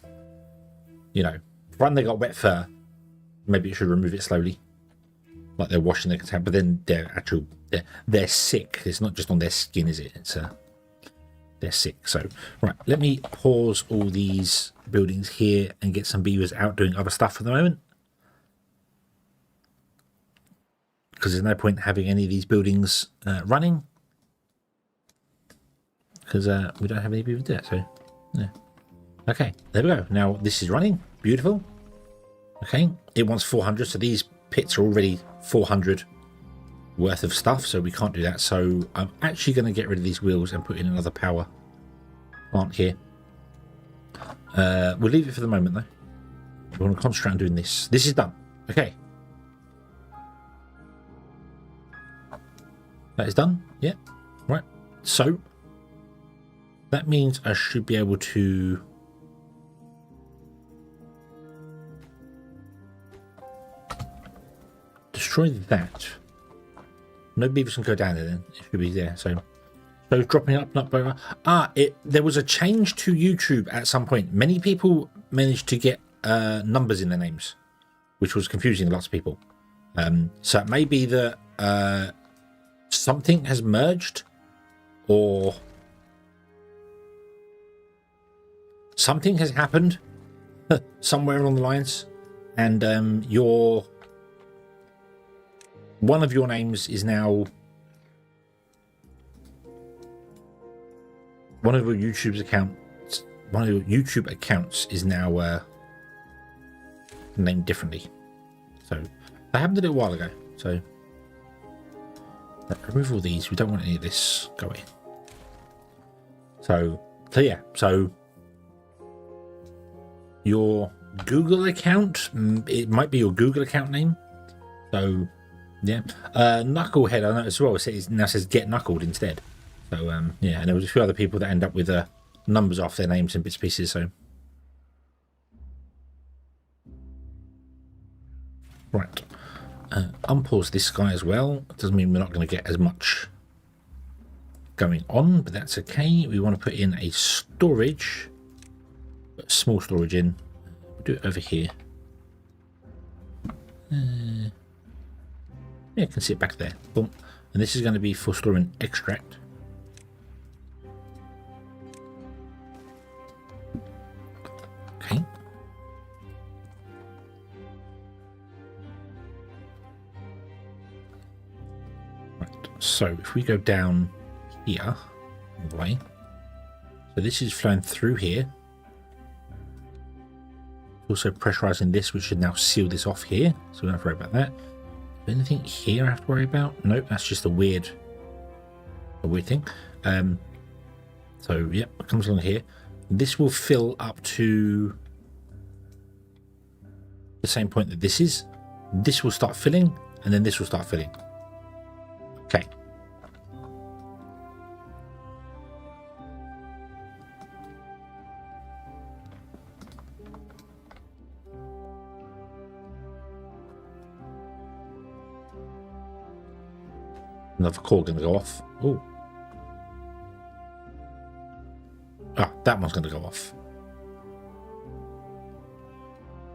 You know, when they got wet fur, maybe it should remove it slowly, like they're washing their contaminant. But then they're sick. It's not just on their skin, is it? It's they're sick. So right, let me pause all these buildings here and get some beavers out doing other stuff for the moment, because there's no point having any of these buildings running, because we don't have any beavers to do that. So yeah. Okay, there we go. Now this is running. Beautiful. Okay, it wants 400, so these pits are already 400 worth of stuff, so we can't do that. So I'm actually going to get rid of these wheels and put in another power plant here. We'll leave it for the moment, though. We want to concentrate on doing this. This is done. Okay. That is done. Yeah. Right. So that means I should be able to destroy that. No beavers can go down there then. It should be there. So dropping up, not over. There was a change to YouTube at some point. Many people managed to get numbers in their names, which was confusing lots of people. So it may be that something has merged, or something has happened somewhere along the lines, and one of your names is now one of your YouTube accounts is now named differently. So that happened a little while ago. So remove all these. We don't want any of this going. So yeah. So your Google account, it might be your Google account name. So yeah, Knucklehead, I noticed as well. It now says get knuckled instead. So yeah, and there was a few other people that end up with numbers off their names and bits and pieces. So right, unpause this guy as well. Doesn't mean we're not going to get as much going on, but that's okay. We want to put in a storage, put a small storage in. We'll do it over here. Yeah, I can see it back there. Boom. And this is going to be for storing extract. Okay. Right. So if we go down here, all the way. So this is flowing through here. Also pressurizing this, which should now seal this off here. So we don't have to worry about that. Anything here I have to worry about? Nope, that's just a weird thing. So yep, it comes along here. This will fill up to the same point that this is. This will start filling, and then this will start filling. Okay. Another core going to go off. Oh. That one's going to go off.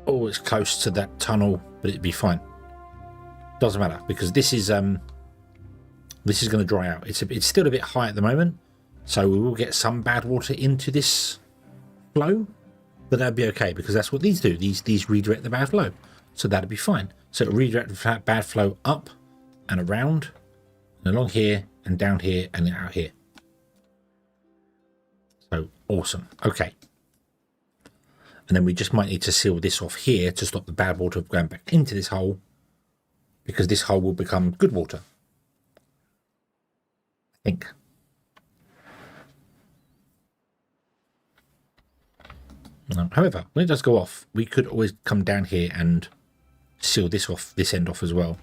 Oh, it's close to that tunnel, but it'd be fine. Doesn't matter, because this is going to dry out. It's still a bit high at the moment, so we will get some bad water into this flow, but that'd be okay, because that's what these do. These redirect the bad flow, so that'd be fine. So it'll redirect the bad flow up and around, and along here, and down here, and out here. So, awesome. Okay. And then we just might need to seal this off here to stop the bad water going back into this hole, because this hole will become good water. I think. However, when it does go off, we could always come down here and seal this off, this end off as well,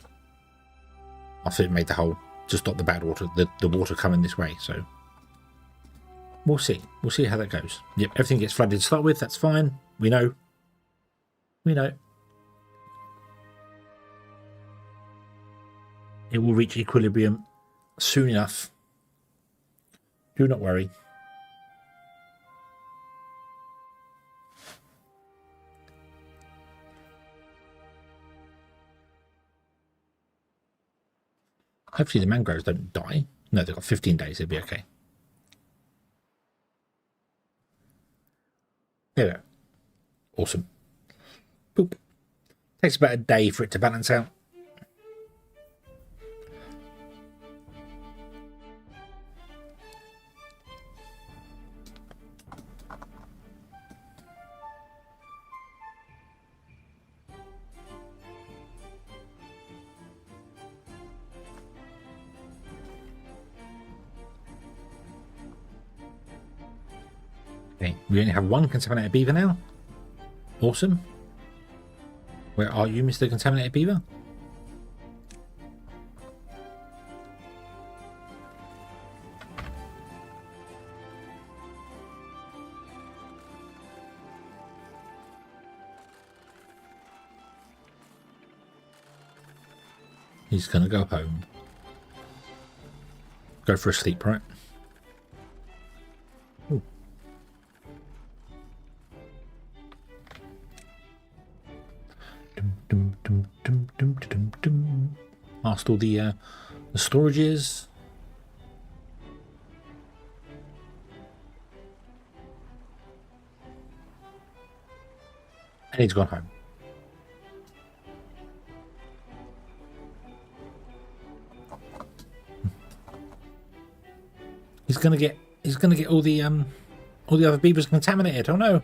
after it made the hole, to stop the bad water, the water coming this way. So we'll see how that goes. Yep, everything gets flooded to start with. That's fine. We know. It will reach equilibrium soon enough. Do not worry. Hopefully the mangroves don't die. No, they've got 15 days. They'll be okay. There we go. Awesome. Boop. Takes about a day for it to balance out. Okay, we only have one contaminated beaver now. Awesome. Where are you, Mr. Contaminated Beaver? He's going to go home. Go for a sleep, right? Ooh. Past all the storages. And he's gone home. He's gonna get all the other beavers contaminated. Oh no.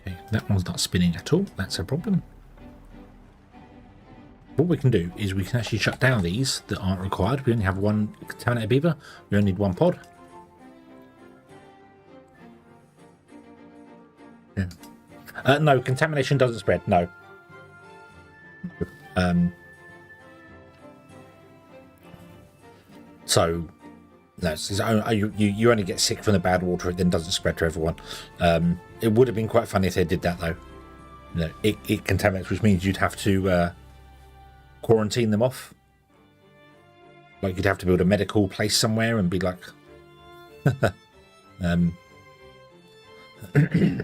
Okay, that one's not spinning at all. That's a problem. What we can do is we can actually shut down these that aren't required. We only have one contaminated beaver. We only need one pod. Yeah. No, contamination doesn't spread. No. So, no, you only get sick from the bad water. It then doesn't spread to everyone. It would have been quite funny if they did that, though. You know, it contaminates, which means you'd have to quarantine them off. Like you'd have to build a medical place somewhere and be like,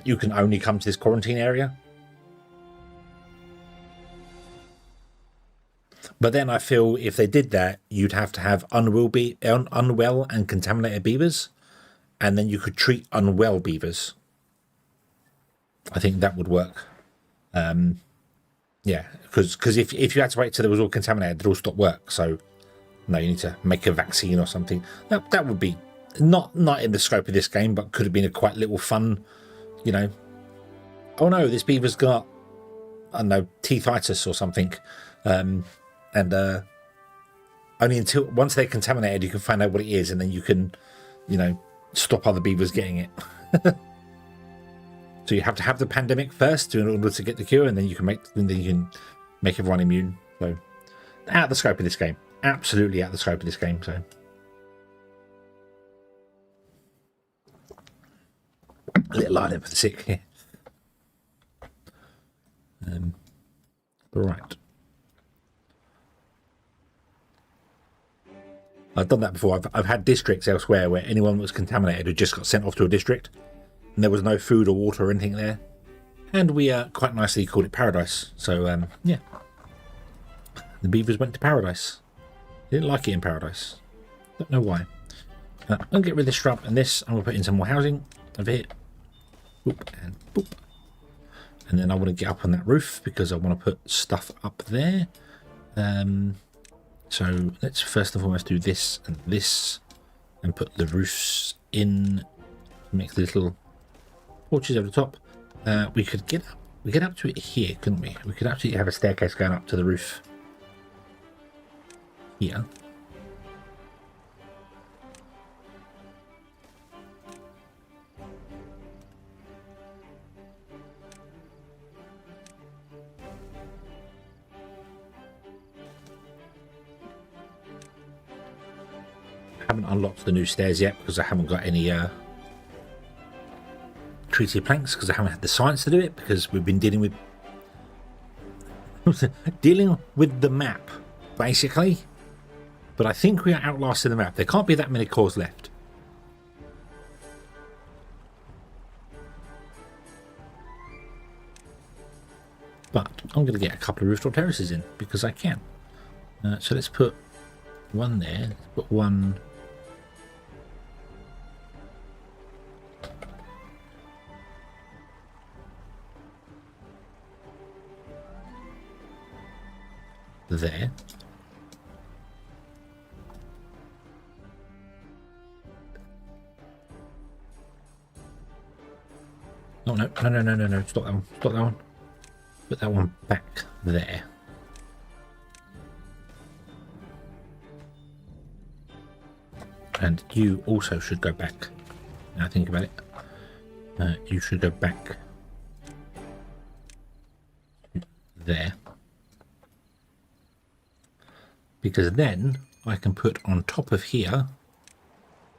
you can only come to this quarantine area. But then I feel if they did that, you'd have to have unwell and contaminated beavers, and then you could treat unwell beavers. I think that would work. Yeah, because if you had to wait till they was all contaminated, they'd all stop work. So no, you need to make a vaccine or something. That would be not in the scope of this game, but could have been a quite little fun, you know. Oh no, this beaver's got, I don't know, teethitis or something. And only until once they're contaminated, you can find out what it is, and then you can, you know, stop other beavers getting it. So you have to have the pandemic first in order to get the cure, and then you can make everyone immune. So out of the scope of this game, absolutely out of the scope of this game. So a little island for the sick here. Right. I've done that before. I've had districts elsewhere where anyone that was contaminated had just got sent off to a district, and there was no food or water or anything there. And we quite nicely called it paradise. So, yeah. The beavers went to paradise. They didn't like it in paradise. Don't know why. I'll get rid of this shrub and this. I'm going to put in some more housing over here. Boop and boop. And then I want to get up on that roof because I want to put stuff up there. So let's first and foremost do this and put the roofs in. Make the little porches over the top. We could get up to it here, couldn't we? We could actually have a staircase going up to the roof here. I haven't unlocked the new stairs yet because I haven't got any treated planks, because I haven't had the science to do it, because we've been dealing with the map basically. But I think we are outlasting the map. There can't be that many cores left. But I'm going to get a couple of rooftop terraces in because I can. So let's put one there. Let's put one. There. Oh no, no. Stop that one. Stop that one. Put that one back there. And you also should go back. Now I think about it. You should go back there. Because then I can put on top of here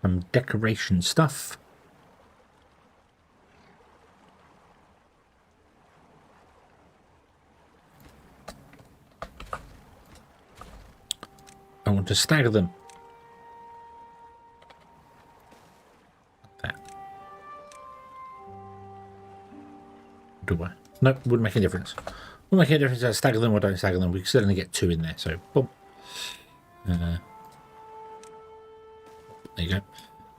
some decoration stuff I want to stagger them. That. Do I? No, wouldn't make any difference. Wouldn't make any difference if I stagger them or don't stagger them. We can still only get 2 in there, so boom. There you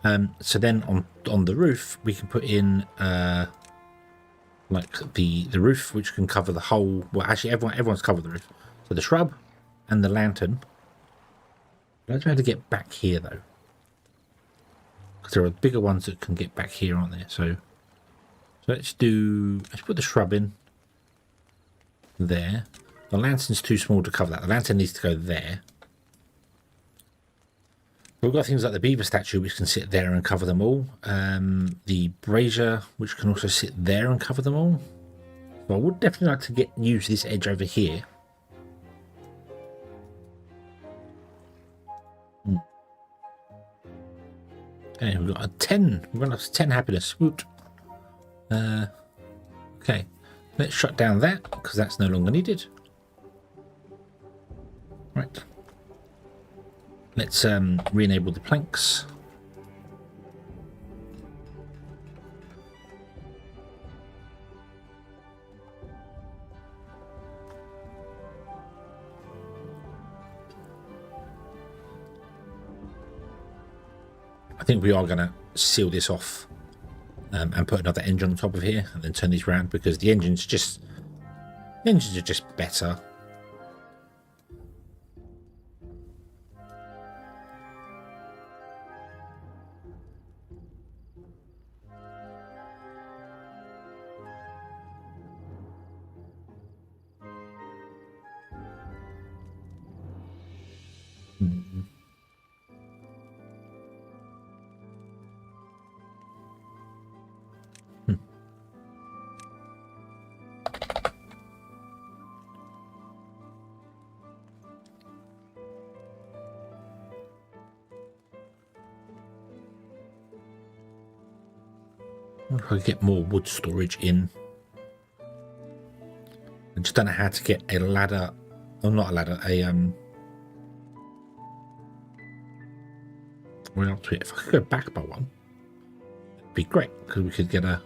go. So then on the roof we can put in like the roof, which can cover the whole. Well, actually, everyone's covered the roof. So the shrub and the lantern. I don't know how to get back here though, because there are bigger ones that can get back here, aren't there? So let's put the shrub in there. The lantern's too small to cover that. The lantern needs to go there. We've got things like the beaver statue, which can sit there and cover them all. The brazier, which can also sit there and cover them all. So I would definitely like to use this edge over here. Okay, we've got a 10. We've got up to 10 happiness. Woot. Okay, let's shut down that because that's no longer needed. Right. Let's re-enable the planks. I think we are going to seal this off and put another engine on top of here and then turn these around, because the engines are just better. If I get more wood storage in. I just don't know how to get a ladder, or not a ladder, way up to it. If I could go back by one, it'd be great, because we could get a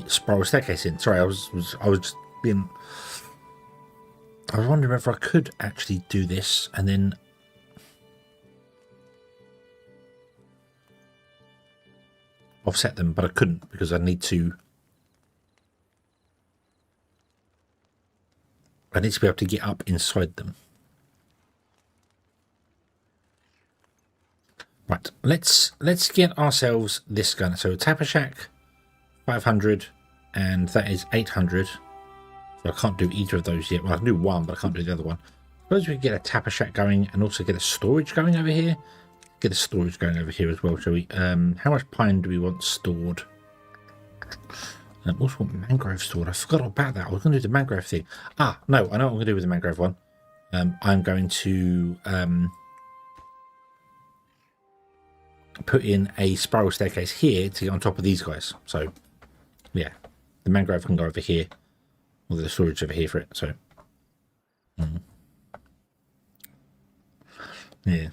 spiral staircase in. Sorry, I was just being. I was wondering if I could actually do this and then offset them, but I couldn't because I need to be able to get up inside them. Right, let's get ourselves this gun. So Tapper Shack 500, and that is 800. So I can't do either of those yet. Well, I can do one, but I can't do the other one. Suppose we can get a Tapper Shack going and also get a storage going over here. Get a storage going over here as well, shall we? How much pine do we want stored? Also want mangrove stored. I forgot about that. I was going to do the mangrove thing. Ah, no, I know what I'm going to do with the mangrove one. I'm going to put in a spiral staircase here to get on top of these guys. So, yeah, the mangrove can go over here, or the storage over here for it. So, yeah.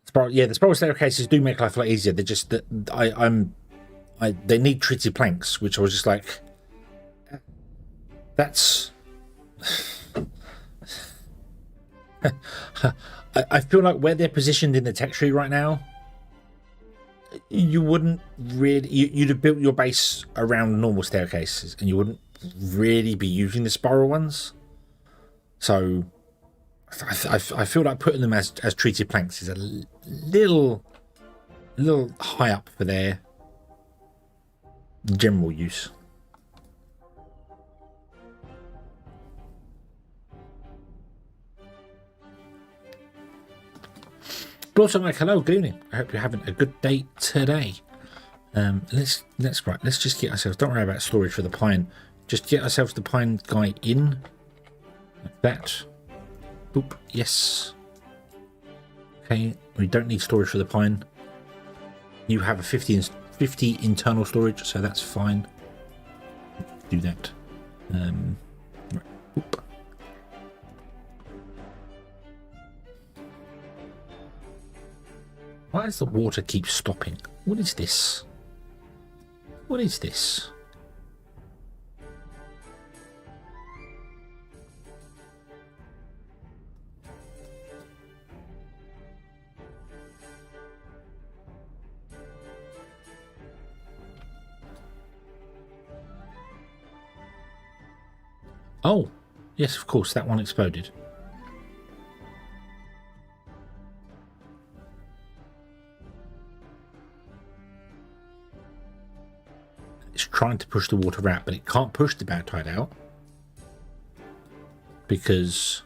The spiral staircases do make life a lot easier. They're just that they need treated planks, which I was just like, that's. I feel like where they're positioned in the tech tree right now, you wouldn't really. You'd have built your base around normal staircases, and you wouldn't really be using the spiral ones. So, I feel like putting them as treated planks is a little high up for their general use. Also, like, hello, good evening. I hope you're having a good day today. Let's just get ourselves. Don't worry about storage for the pine. Just get ourselves the pine guy in like that. Boop. Yes. Okay, we don't need storage for the pine. You have a 50 internal storage, so that's fine. Do that. Right. Boop. Why does the water keep stopping? What is this? What is this? Oh, yes, of course, that one exploded. It's trying to push the water out, but it can't push the bad tide out because...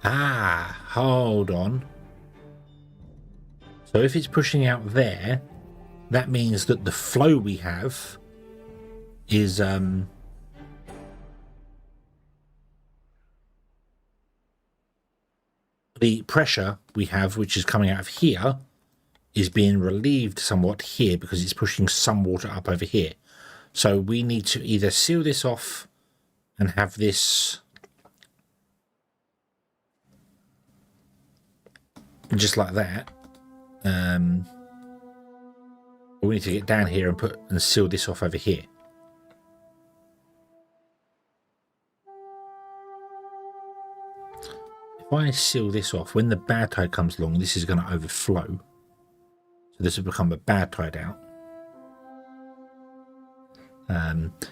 Ah, hold on. So if it's pushing out there, that means that the flow we have is... the pressure we have, which is coming out of here, is being relieved somewhat here because it's pushing some water up over here. So we need to either seal this off and have this just like that. Or we need to get down here and seal this off over here. If I seal this off, when the bad tide comes along, this is going to overflow. So this will become a bad tide out.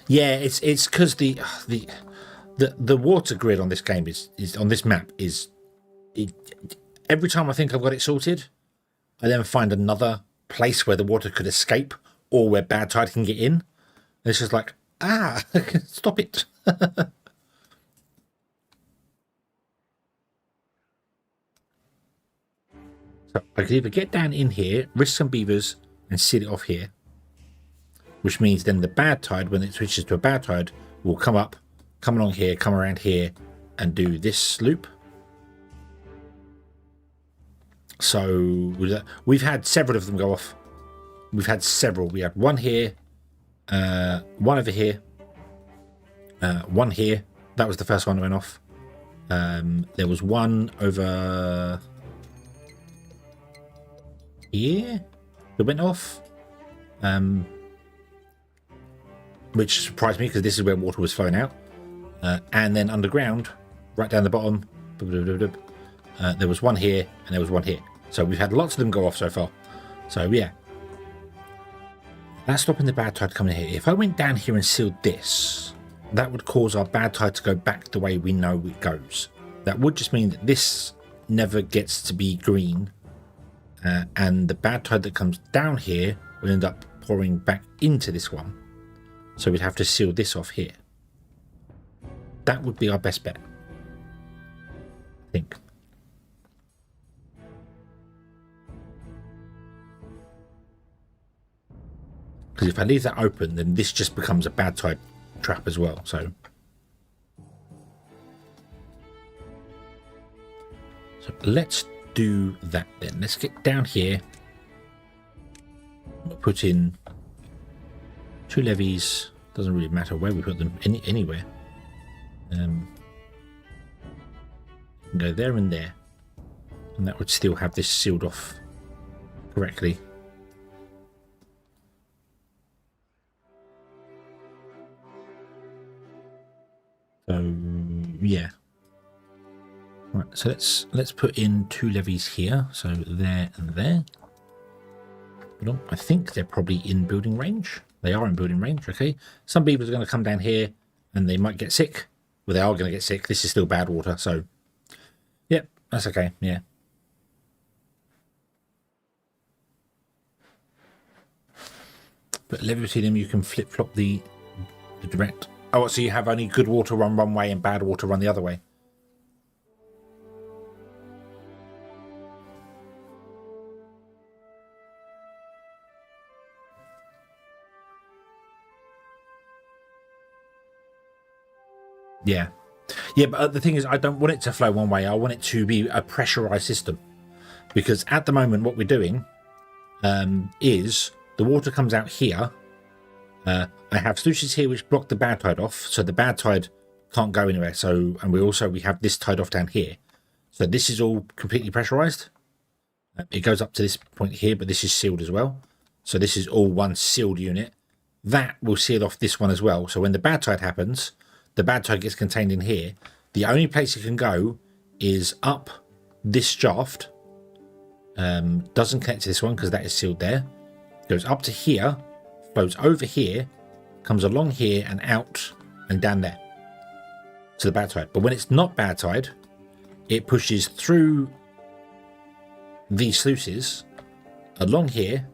Yeah, it's because the water grid on this game is on this map is every time I think I've got it sorted, I then find another place where the water could escape or where bad tide can get in. And it's just like, stop it. So I could either get down in here, risk some beavers, and seal it off here. Which means then the bad tide, when it switches to a bad tide, will come up, come along here, come around here, and do this loop. So we've had several of them go off. We've had several. We had one here, one over here, one here. That was the first one that went off. There was one over here that went off, which surprised me because this is where water was flowing out. And then underground, right down the bottom, there was one here and there was one here. So we've had lots of them go off so far. So yeah, that's stopping the bad tide coming here. If I went down here and sealed this, that would cause our bad tide to go back the way we know it goes. That would just mean that this never gets to be green. And the bad tide that comes down here will end up pouring back into this one. So we'd have to seal this off here. That would be our best bet, I think. Because if I leave that open, then this just becomes a bad tide trap as well. So let's do that then. Let's get down here. We'll put in 2 levees. Doesn't really matter where we put them, anywhere. Go there and there, and that would still have this sealed off correctly. So yeah. Right, so let's put in 2 levees here, so there and there. But I think they're probably in building range. They are in building range, okay. Some beavers are going to come down here and they might get sick. Well, they are going to get sick. This is still bad water, so yep, that's okay, yeah. But level between them, you can flip-flop the direct. Oh, so you have only good water run one way and bad water run the other way. Yeah, Yeah, but the thing is, I don't want it to flow one way. I want it to be a pressurized system, because at the moment what we're doing is the water comes out here. I have sluices here which block the bad tide off, so the bad tide can't go anywhere. So, and we have this tide off down here. So this is all completely pressurized. It goes up to this point here, but this is sealed as well. So this is all one sealed unit. That will seal off this one as well. So when the bad tide happens, the bad tide gets contained in here. The only place it can go is up this shaft. Doesn't connect to this one because that is sealed there. Goes up to here, flows over here, comes along here and out and down there to the bad tide. But when it's not bad tide, it pushes through these sluices along here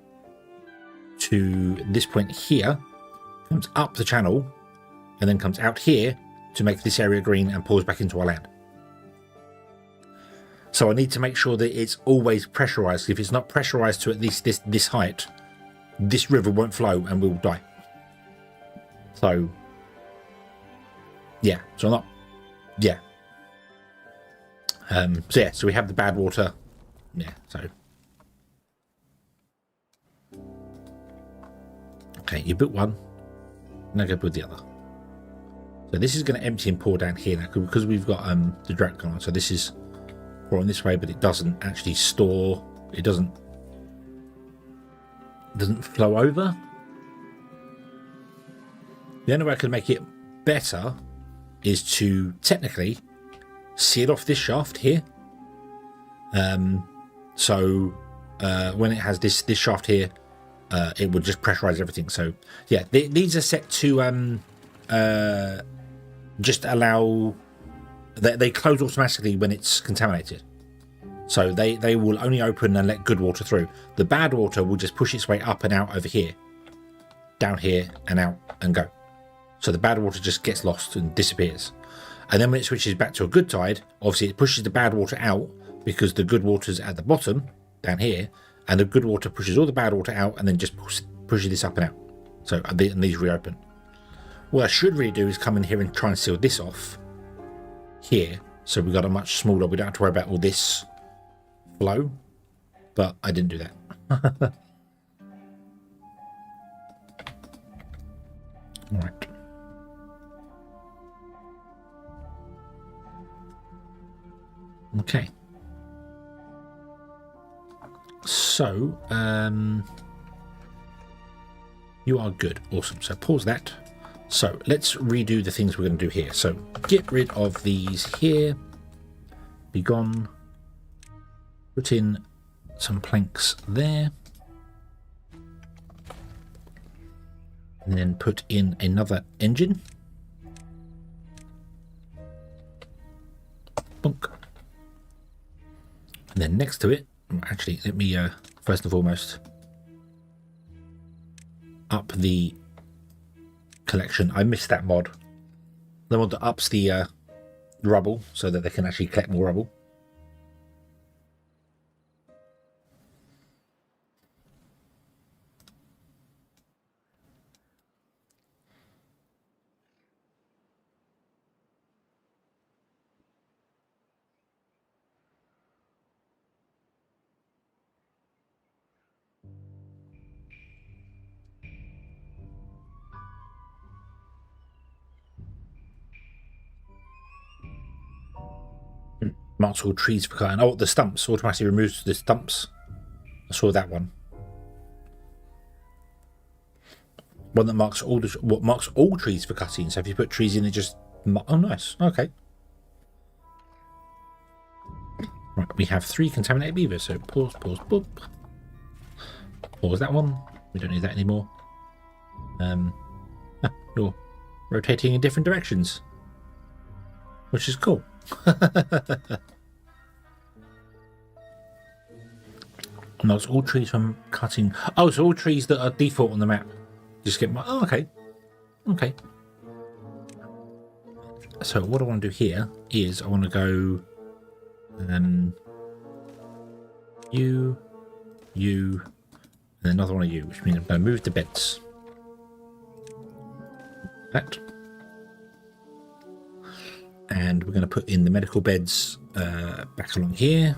to this point here, comes up the channel, and then comes out here to make this area green and pours back into our land. So I need to make sure that it's always pressurized. If it's not pressurized to at least this height, this river won't flow and we'll die. So yeah, so I'm not, yeah. So yeah, so we have the bad water. Yeah, so okay, you built one, now go build the other. So this is going to empty and pour down here now because we've got the drought going on. So this is pouring this way, but it doesn't actually store. It doesn't flow over. The only way I can make it better is to technically seal off this shaft here. So when it has this shaft here, it would just pressurize everything. So yeah, these are set to just allow, they close automatically when it's contaminated. So they will only open and let good water through. The bad water will just push its way up and out over here, down here and out and go. So the bad water just gets lost and disappears. And then when it switches back to a good tide, obviously it pushes the bad water out because the good water's at the bottom down here, and the good water pushes all the bad water out and then just pushes this up and out. So and these reopen. What I should really do is come in here and try and seal this off here, so we've got a much smaller, we don't have to worry about all this flow, but I didn't do that. All right. Okay. So, you are good. Awesome. So pause that. So let's redo the things we're going to do here. So get rid of these here. Be gone. Put in some planks there. And then put in another engine. Bonk. And then next to it, actually, let me first and foremost up the collection. I missed that mod. The mod that ups the rubble so that they can actually collect more rubble. Marks all trees for cutting. Oh, the stumps automatically removes the stumps. I saw that one. One that marks all marks all trees for cutting. So if you put trees in, it just oh, nice. Okay. Right, we have 3 contaminated beavers. So pause, boop. Pause that one. We don't need that anymore. You're rotating in different directions, which is cool. No, it's all trees from cutting. Oh, so all trees that are default on the map just get. Oh, okay. Okay. So what I want to do here is I want to go. You, and another one of you, which means I'm going to move the beds. That. And we're going to put in the medical beds back along here.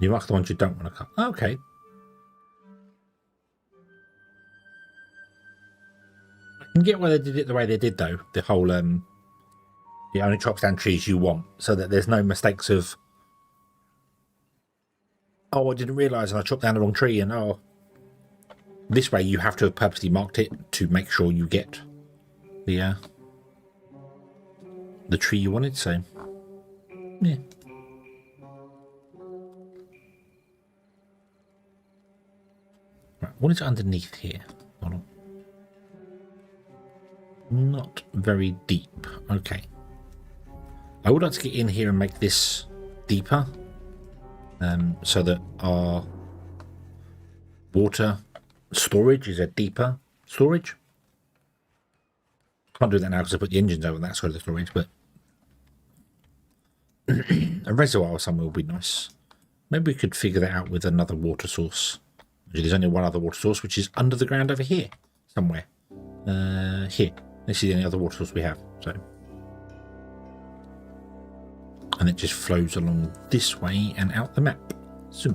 You mark the ones you don't want to cut. Okay. I can get why they did it the way they did, though. The whole, it only chops down trees you want, so that there's no mistakes of, oh, I didn't realise and I chopped down the wrong tree, and oh. This way you have to have purposely marked it to make sure you get the tree you wanted, so, yeah. Right, what is underneath here? Hold on. Not very deep. Okay. I would like to get in here and make this deeper, so that our water storage is a deeper storage. Can't do that now because I put the engines over that side of the storage, but a reservoir somewhere would be nice. Maybe we could figure that out with another water source. There's only one other water source, which is under the ground over here somewhere. Here. This is the only other water source we have. So, and it just flows along this way and out the map. So,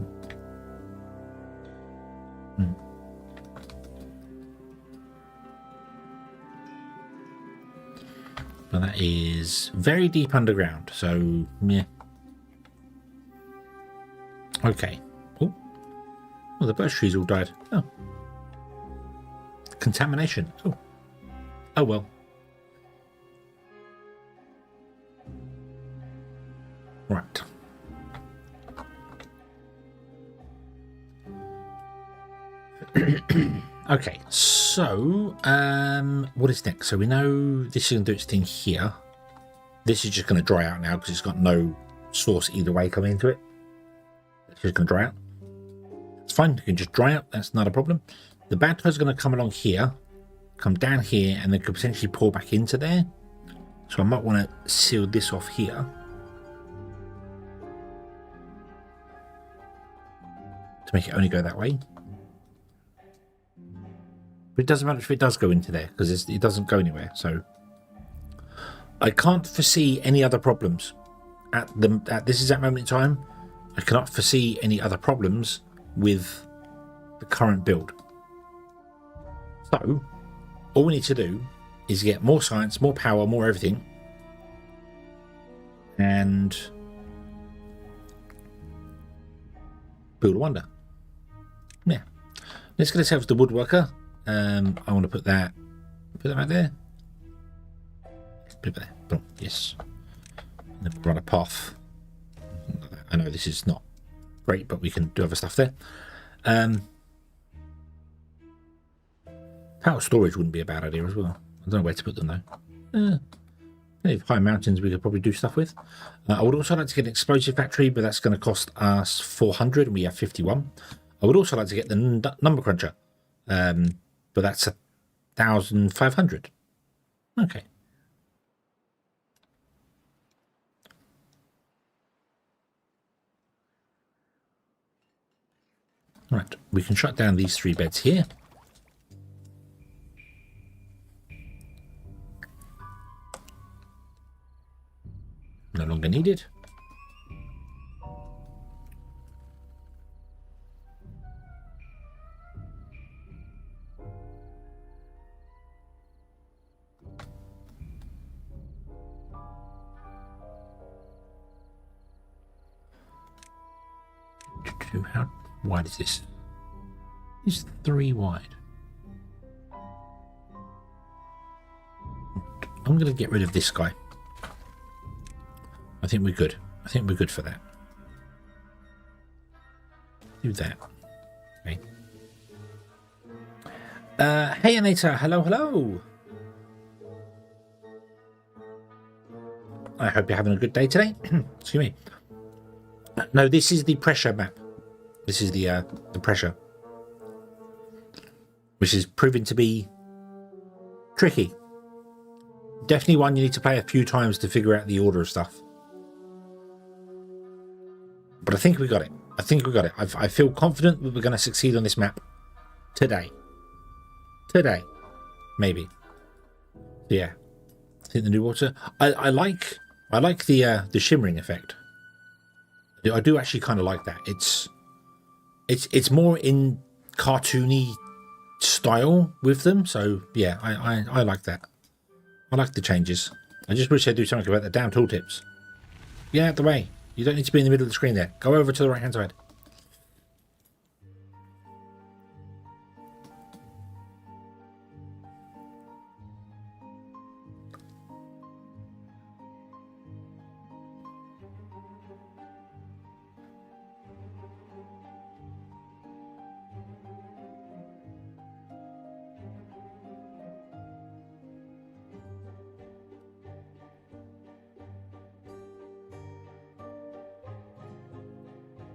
But that is very deep underground. So, yeah. Okay. Oh. Well, the birch trees all died. Oh. Contamination. Oh. Oh, well. Right. Okay, so, what is next? So we know this is going to do its thing here. This is just going to dry out now because it's got no source either way coming into it. It's just going to dry out. It's fine, it can just dry out, that's not a problem. The bad is going to come along here, come down here, and then could potentially pour back into there. So I might want to seal this off here. To make it only go that way. But it doesn't matter if it does go into there, because it doesn't go anywhere. So I can't foresee any other problems at this exact moment in time. I cannot foresee any other problems with the current build. So all we need to do is get more science, more power, more everything, and build a wonder. Yeah, let's get ourselves the woodworker. I want to put that right there. Put it there. Boom. Yes. And then run a path. I know this is not great, but we can do other stuff there. Power storage wouldn't be a bad idea as well. I don't know where to put them though. If high mountains we could probably do stuff with. I would also like to get an explosive factory, but that's going to cost us 400 and we have 51. I would also like to get the number cruncher, but that's 1,500. Okay. Right, we can shut down these 3 beds here. No longer needed. How wide is this? It's 3 wide. I'm going to get rid of this guy. I think we're good. I think we're good for that. Do that. Okay. Hey Anita, hello, hello. I hope you're having a good day today. Excuse me. No, this is the pressure map. This is the pressure, which is proving to be tricky. Definitely one you need to play a few times to figure out the order of stuff. But I think we got it. I think we got it. I feel confident that we're going to succeed on this map today. Today, maybe. Yeah, I think the new water. I like the shimmering effect. I do actually kind of like that. It's more in cartoony style with them. So yeah, I like that. I like the changes. I just wish they'd do something about the damn tooltips. Get out the way. You don't need to be in the middle of the screen there. Go over to the right hand side.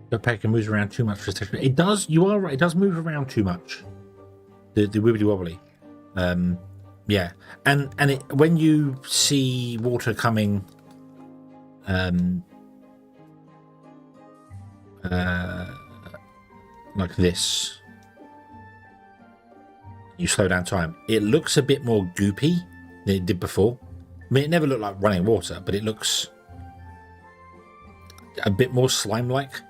The packer moves around too much for a It does. You are right. It does move around too much. The wibbly wobbly. Yeah, and it, when you see water coming, like this, you slow down time. It looks a bit more goopy than it did before. I mean, it never looked like running water, but it looks a bit more slime-like.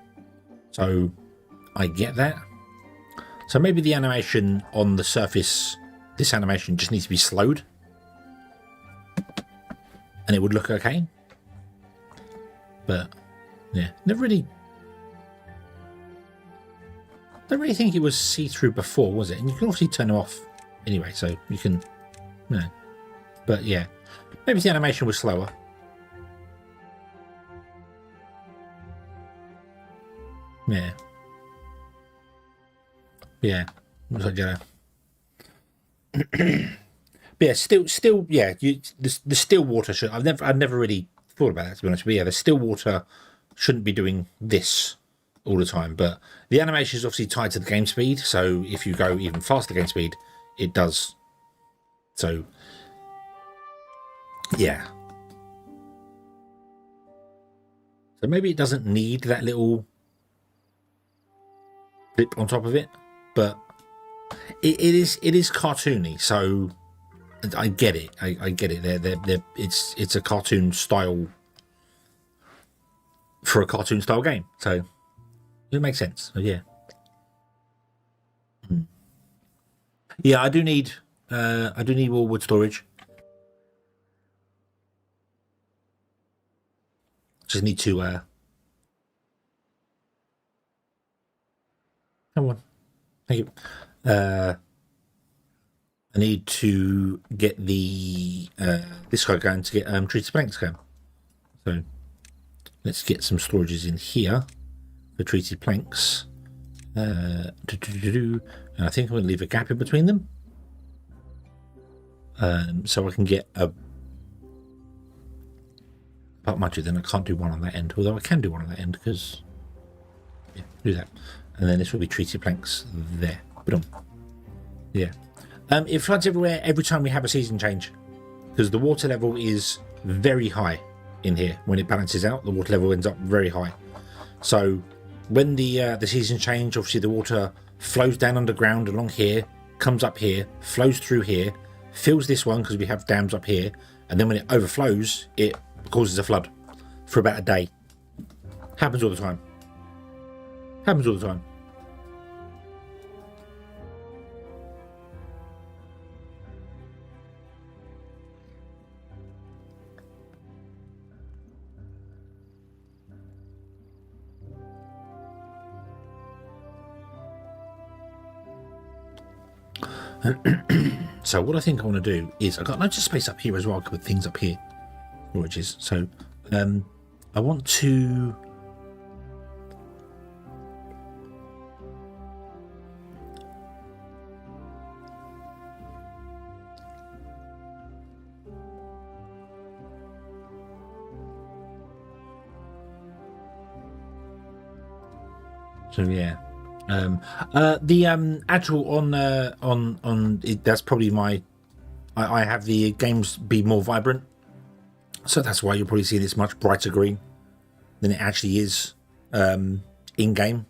So I get that. So maybe the animation on the surface, this animation just needs to be slowed, and it would look okay. But yeah, never really. Don't really think it was see-through before, was it? And you can obviously turn them off anyway, so you can, you know. But yeah, maybe the animation was slower. Yeah. Yeah. Looks like yellow. But yeah, still, yeah. The still water should. I've never really thought about that, to be honest. But yeah, the still water shouldn't be doing this all the time. But the animation is obviously tied to the game speed. So if you go even faster game speed, it does. So yeah. So maybe it doesn't need that little flip on top of it, but it is cartoony, so I get it. I get it. It's a cartoon style for a cartoon style game, so it makes sense. So, yeah, yeah. I do need more wood storage. Just need to come on. Thank you. I need to get the this guy going to get treated planks going. So let's get some storages in here for treated planks. And I think I'm going to leave a gap in between them, so I can get a. But much then I can't do one on that end, although I can do one on that end because yeah, do that. And then this will be treated planks there. Boom. Yeah. It floods everywhere every time we have a season change because the water level is very high in here. When it balances out, the water level ends up very high. So when the season change, obviously the water flows down underground along here, comes up here, flows through here, fills this one because we have dams up here, and then when it overflows, it causes a flood for about a day. Happens all the time. Happens all the time. So what I think I want to do is I've got loads of space up here as well. I can put things up here, storages. So I want to so yeah. The actual on it, that's probably my I have the games be more vibrant, so that's why you'll probably see this much brighter green than it actually is in game.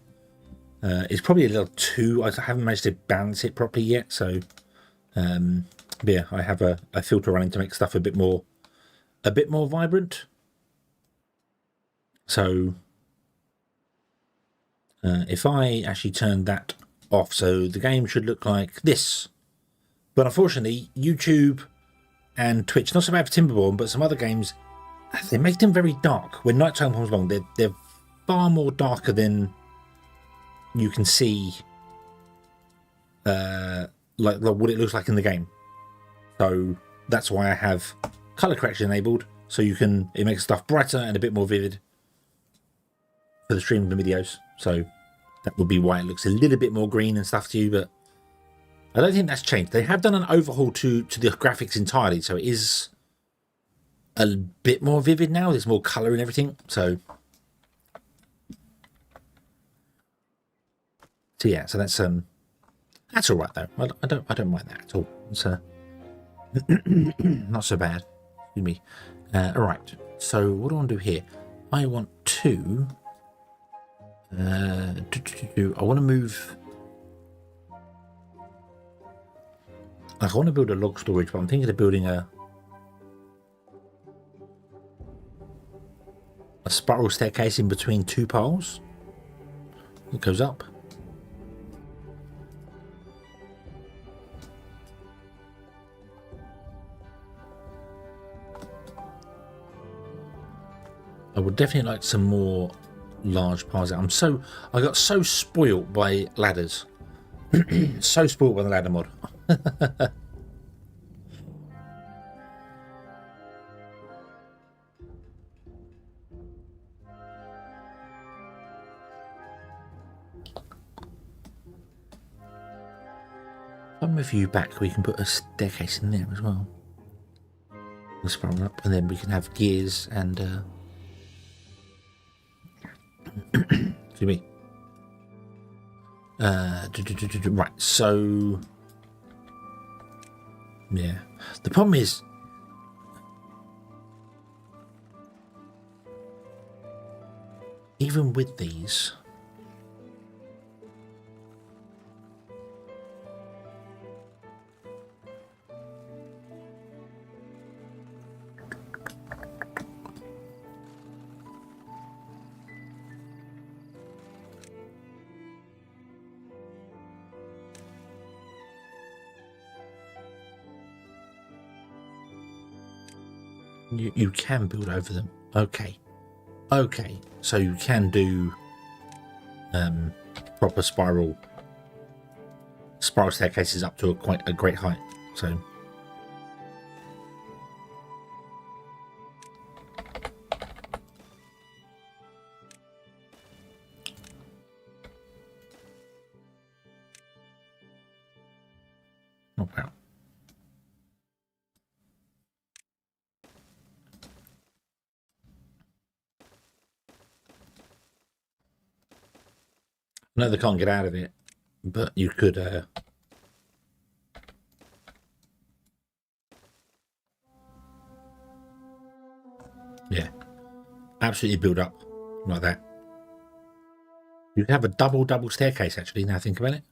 It's probably a little too. I haven't managed to balance it properly yet, so yeah, I have a filter running to make stuff a bit more vibrant. So if I actually turn that off, so the game should look like this. But unfortunately, YouTube and Twitch, not so bad for Timberborn, but some other games, they make them very dark. When nighttime comes along, they're far more darker than you can see, like what it looks like in the game. So that's why I have color correction enabled, so it makes stuff brighter and a bit more vivid for the streaming videos. So that would be why it looks a little bit more green and stuff to you, but I don't think that's changed. They have done an overhaul to the graphics entirely, so it is a bit more vivid now. There's more color and everything. So yeah, so that's all right though. I don't mind that at all. It's not so bad. Excuse me. All right. So what do I want to do here? I want to I want to move. Like, I want to build a log storage, but I'm thinking of building a spiral staircase in between two piles. It goes up. I would definitely like some more large piles. I got so spoilt by ladders. So spoilt by the ladder mod. I'll move you back. We can put a staircase in there as well. We'll spiral up, and then we can have gears and excuse me. Right, so yeah, the problem is even with these, you can build over them. Okay, so you can do proper spiral staircases up to quite a great height. So oh wow. No, they can't get out of it, but you could yeah, absolutely build up like that. You could have a double staircase actually, now think about it.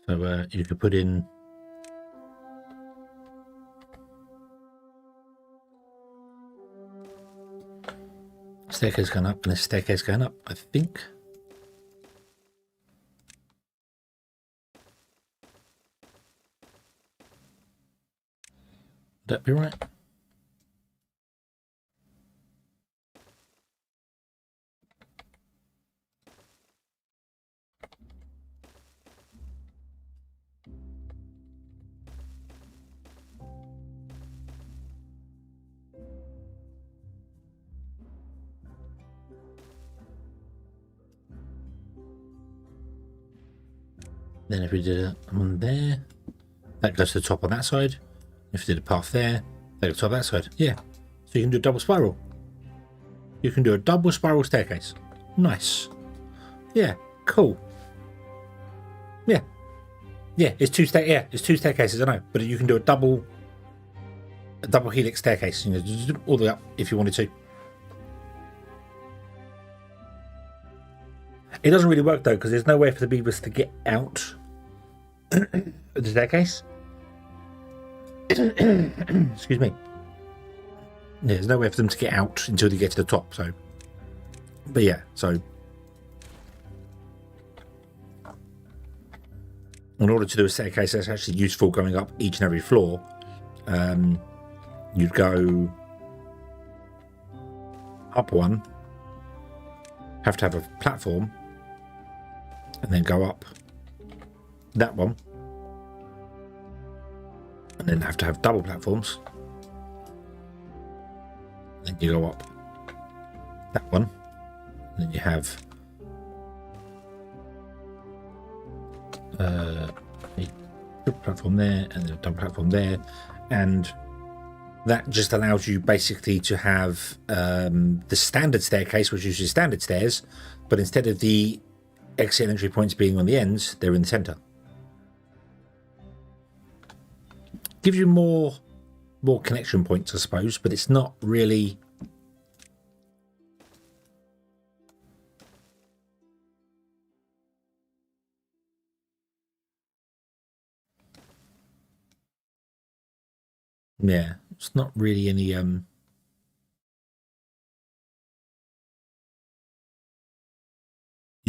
So you could put in staircase going up and a staircase going up, I think. Would that be right? Then if we did one there, that goes to the top on that side. If you did a path there, that goes to that side. Yeah. So you can do a double spiral. You can do a double spiral staircase. Nice. Yeah, cool. Yeah. Yeah, it's two staircases, I know. But you can do a double helix staircase, you know, all the way up if you wanted to. It doesn't really work though, because there's no way for the beavers to get out of the staircase. Excuse me. Yeah, there's no way for them to get out until they get to the top. So, but yeah, so in order to do a staircase that's actually useful going up each and every floor, you'd go up one, have to have a platform, and then go up that one, and then have to have double platforms. Then you go up that one, and then you have a platform there and then a double platform there, and that just allows you basically to have the standard staircase, which uses standard stairs, but instead of the exit and entry points being on the ends, they're in the center. Gives you more connection points, I suppose, but it's not really. Yeah, it's not really any you're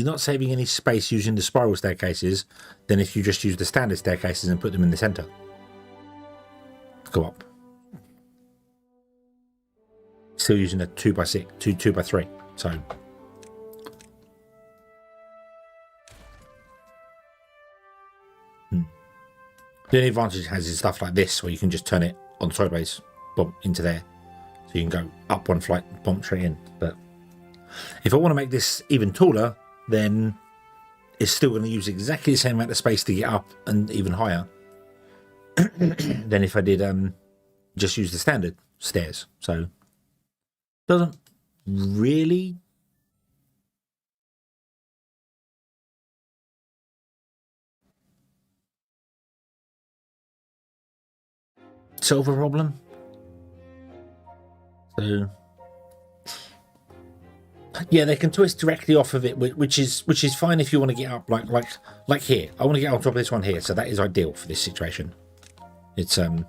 not saving any space using the spiral staircases than if you just use the standard staircases and put them in the center. Go up. Still using a 2x6, 2x3. So the only advantage it has is stuff like this, where you can just turn it on sideways, bump into there, so you can go up one flight, bump straight in. But if I want to make this even taller, then it's still going to use exactly the same amount of space to get up and even higher than if I did just use the standard stairs. So doesn't really solve a problem. So yeah, they can twist directly off of it, which is fine if you want to get up like here. I want to get on top of this one here, so that is ideal for this situation. It's you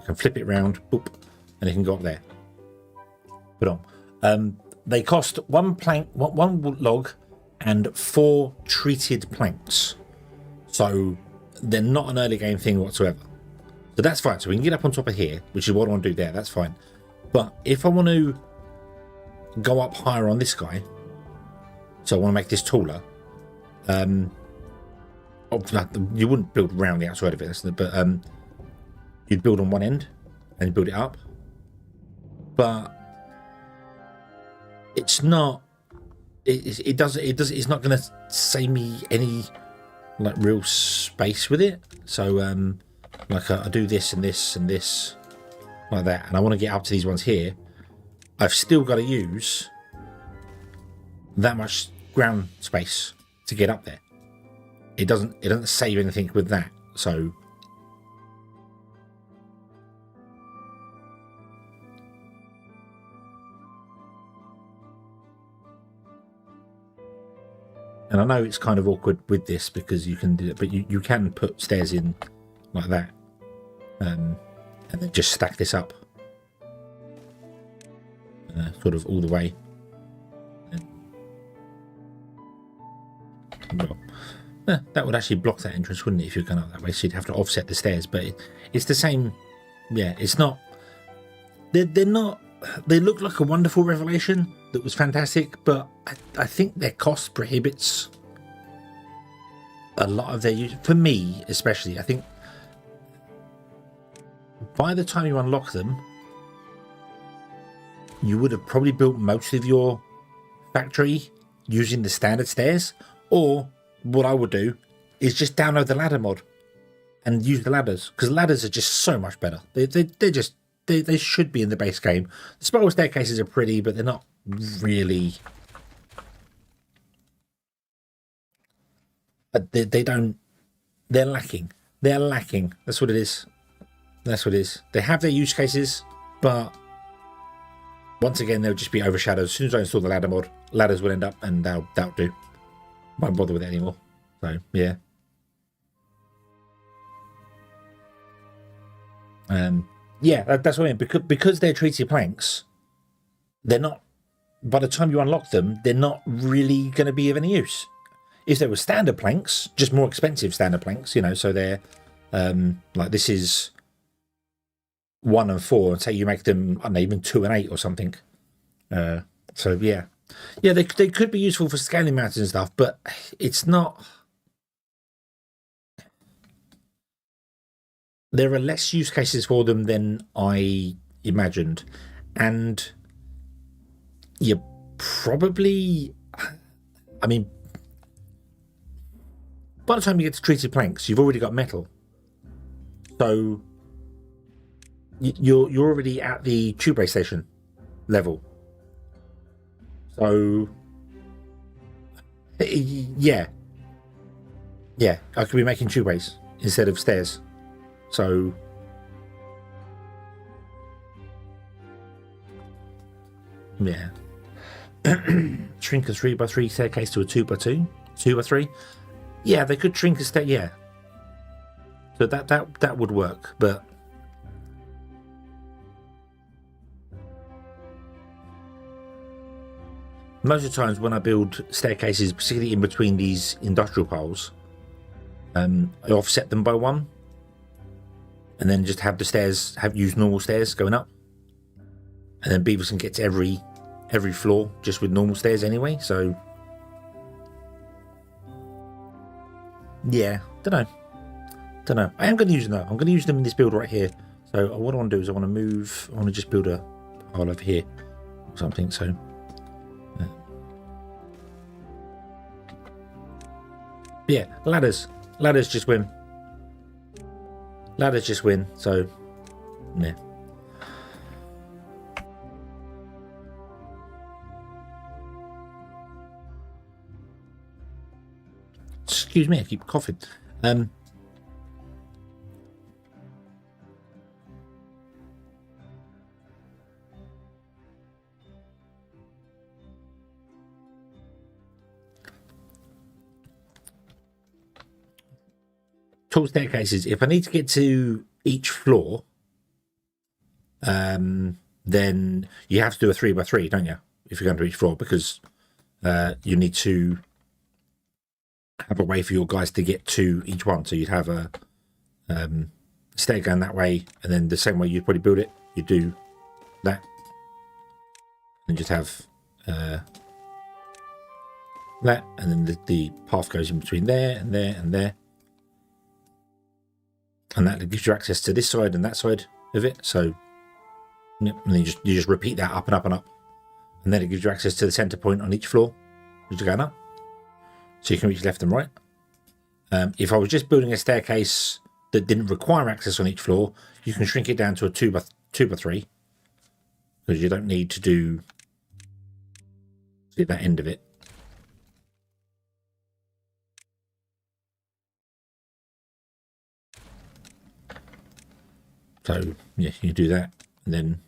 can flip it round, boop, and it can go up there. Put on. They cost one log and 4 treated planks, so they're not an early game thing whatsoever. So that's fine. So we can get up on top of here, which is what I want to do there. That's fine. But if I want to go up higher on this guy, so I want to make this taller, you wouldn't build around the outside of it, but you'd build on one end and build it up. But it's not. It's not going to save me any like real space with it. So I do this and this and this like that, and I want to get up to these ones here. I've still got to use that much ground space to get up there. It doesn't save anything with that. So and I know it's kind of awkward with this because you can do it, but you can put stairs in like that, and then just stack this up. Sort of all the way. Well, that would actually block that entrance, wouldn't it, if you're going up that way? So you'd have to offset the stairs, but it's the same. Yeah, it's not. They're not. They look like a wonderful revelation that was fantastic, but I think their cost prohibits a lot of their use. For me, especially, I think by the time you unlock them, you would have probably built most of your factory using the standard stairs, or what I would do is just download the ladder mod and use the ladders, because ladders are just so much better. They should be in the base game. The spiral staircases are pretty, but they're not really They don't. They're lacking. They're lacking. That's what it is. That's what it is. They have their use cases, but once again, they'll just be overshadowed. As soon as I install the ladder mod, ladders will end up, and that'll do. Won't bother with it anymore. So yeah. Yeah, that's what I mean. Because they're treated planks, they're not. By the time you unlock them, they're not really going to be of any use. If they were standard planks, just more expensive standard planks, you know, so they're like this is 1 and 4, and say you make them, I don't know, even 2 and 8 or something. So yeah, they could be useful for scaling mountains and stuff, but it's not. There are less use cases for them than I imagined, and you probably, I mean, by the time you get to treated planks, you've already got metal, so you're already at the tube race station level. So yeah, I could be making tube race instead of stairs. So yeah. Shrink a 3x3 staircase to a 2x2, 2x3. Yeah, they could shrink a stair. Yeah, so that would work, but most of the times when I build staircases, particularly in between these industrial piles, I offset them by 1. And then just have the stairs, use normal stairs going up, and then beavers can get to every floor just with normal stairs anyway. So yeah, don't know. I am going to use them though. I'm going to use them in this build right here. So what I want to do is I want to just build a pile over here or something. So yeah, ladders just win. Ladders just win, so yeah. Excuse me, I keep coughing. Tall staircases. If I need to get to each floor, then you have to do a 3x3, don't you? If you're going to each floor, because you need to have a way for your guys to get to each one. So you'd have a stair going that way, and then the same way you'd probably build it, you do that, and just have that, and then the path goes in between there and there and there. And that gives you access to this side and that side of it. So, and then you just repeat that up and up and up, and then it gives you access to the center point on each floor, which is going up, so you can reach left and right. If I was just building a staircase that didn't require access on each floor, you can shrink it down to a 2x3, because you don't need to do that end of it. So yeah, you do that, and then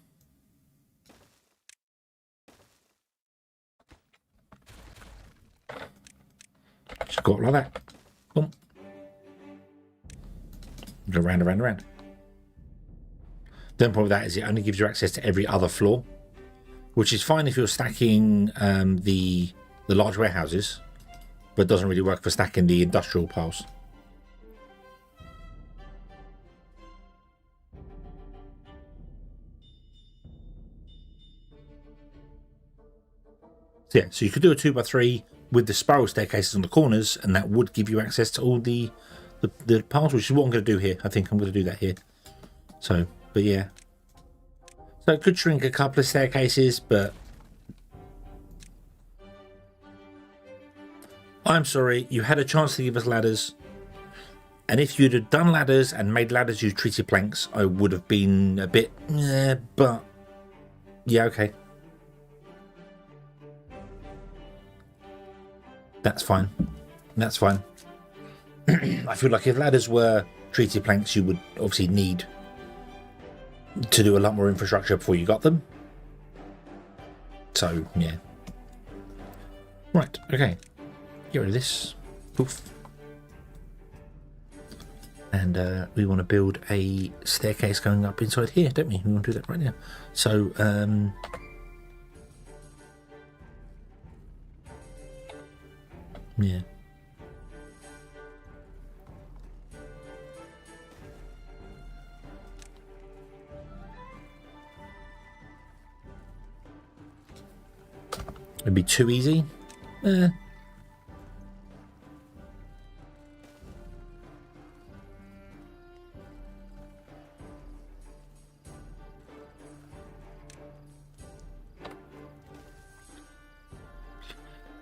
just go up like that. Boom. Go round and round and round. The problem with that is it only gives you access to every other floor, which is fine if you're stacking the large warehouses, but doesn't really work for stacking the industrial piles. So yeah, so you could do a 2x3 with the spiral staircases on the corners, and that would give you access to all the piles, which is what I'm going to do here. I think I'm going to do that here. So, but yeah. So it could shrink a couple of staircases, but I'm sorry, you had a chance to give us ladders. And if you'd have done ladders and made ladders use treated planks, I would have been a bit, but yeah, okay. That's fine. That's fine. I feel like if ladders were treated planks, you would obviously need to do a lot more infrastructure before you got them. So, yeah. Right, okay. Get rid of this. Poof. And we want to build a staircase going up inside here, don't we? We want to do that right now. So, yeah. It'd be too easy. I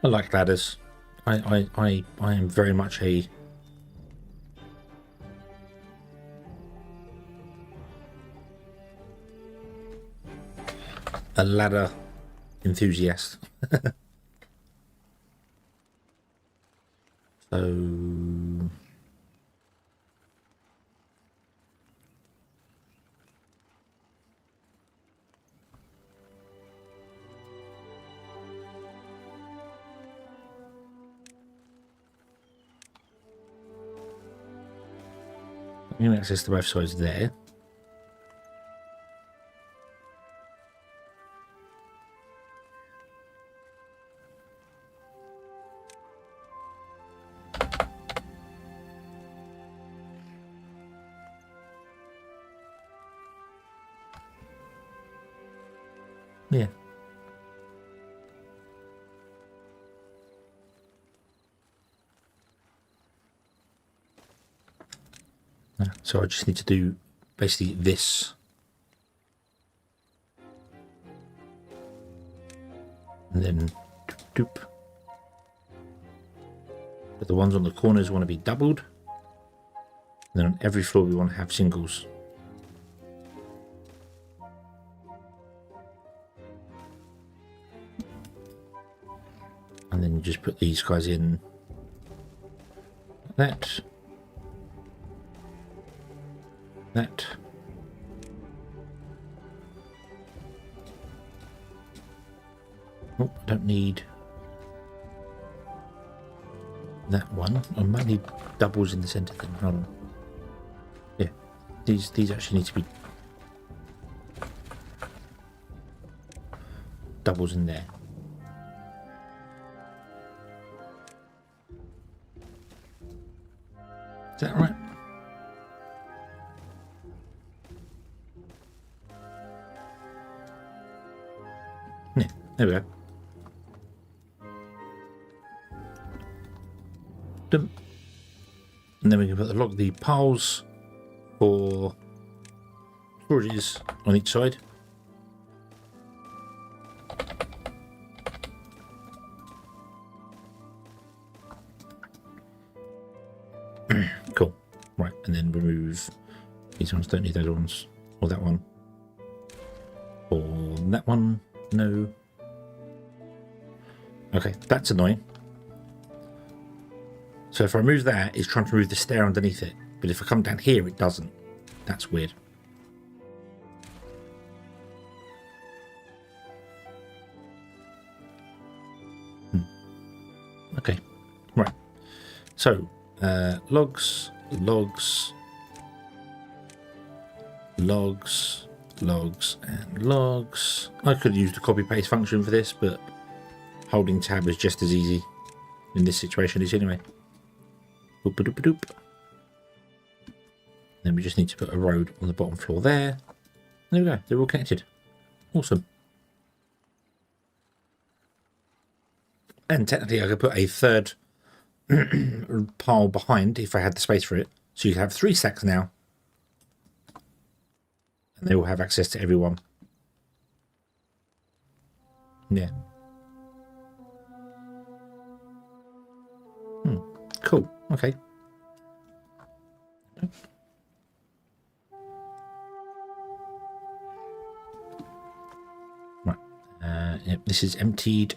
like ladders. I am very much a ladder enthusiast. So you can access to both sides there. Yeah. So I just need to do basically this. And then doop. But the ones on the corners want to be doubled. And then on every floor we want to have singles. And then you just put these guys in like that. That. Oh, I don't need that one. I might need doubles in the center thing. Hold on. Yeah, these actually need to be doubles in there. Is that right? Yeah, there we go. Dum. And then we can put the piles for storages on each side. Cool. Right, and then remove these ones. Don't need those ones. Or that one. Or that one. No. Okay, that's annoying. So if I remove that, it's trying to remove the stair underneath it. But if I come down here, it doesn't. That's weird. Okay, right. So, logs, logs, logs, logs, and logs. I could use the copy-paste function for this, but holding tab is just as easy in this situation as anyway. Boop, doop, doop. Then we just need to put a road on the bottom floor there. There we go. They're all connected. Awesome. And technically I could put a third pile behind if I had the space for it. So you can have 3 stacks now. And they all have access to everyone. Yeah. Cool. Okay. Right. Yep, this is emptied.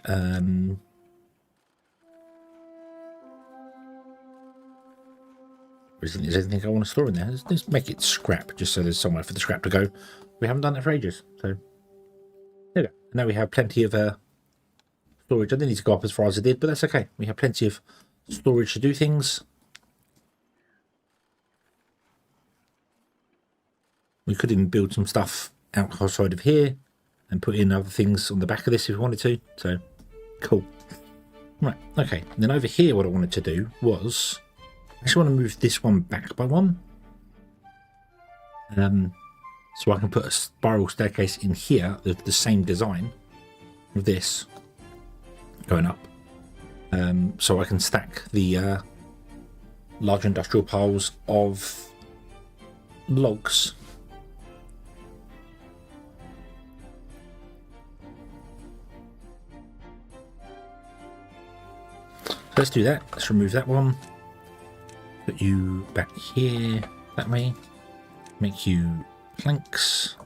There's anything I want to store in there. Let's make it scrap, just so there's somewhere for the scrap to go. We haven't done that for ages, so there we go. Now we have plenty of storage. I didn't need to go up as far as I did, but that's okay. We have plenty of storage to do things. We could even build some stuff outside of here and put in other things on the back of this if we wanted to. So cool. Right, okay. And then over here, what I wanted to do was I actually want to move this one back by one. So I can put a spiral staircase in here of the same design of this going up. So I can stack the large industrial piles of logs. So let's do that. Let's remove that one. Put you back here that way. Make you planks.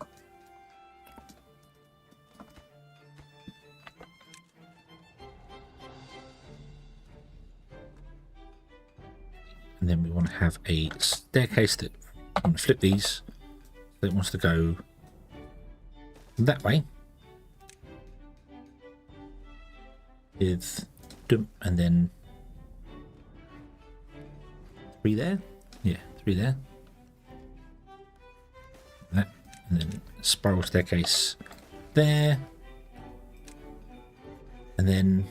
And then we want to have a staircase that I want to flip these. So it wants to go that way. With and then 3 there. Yeah, 3 there. That, and then spiral staircase there. And then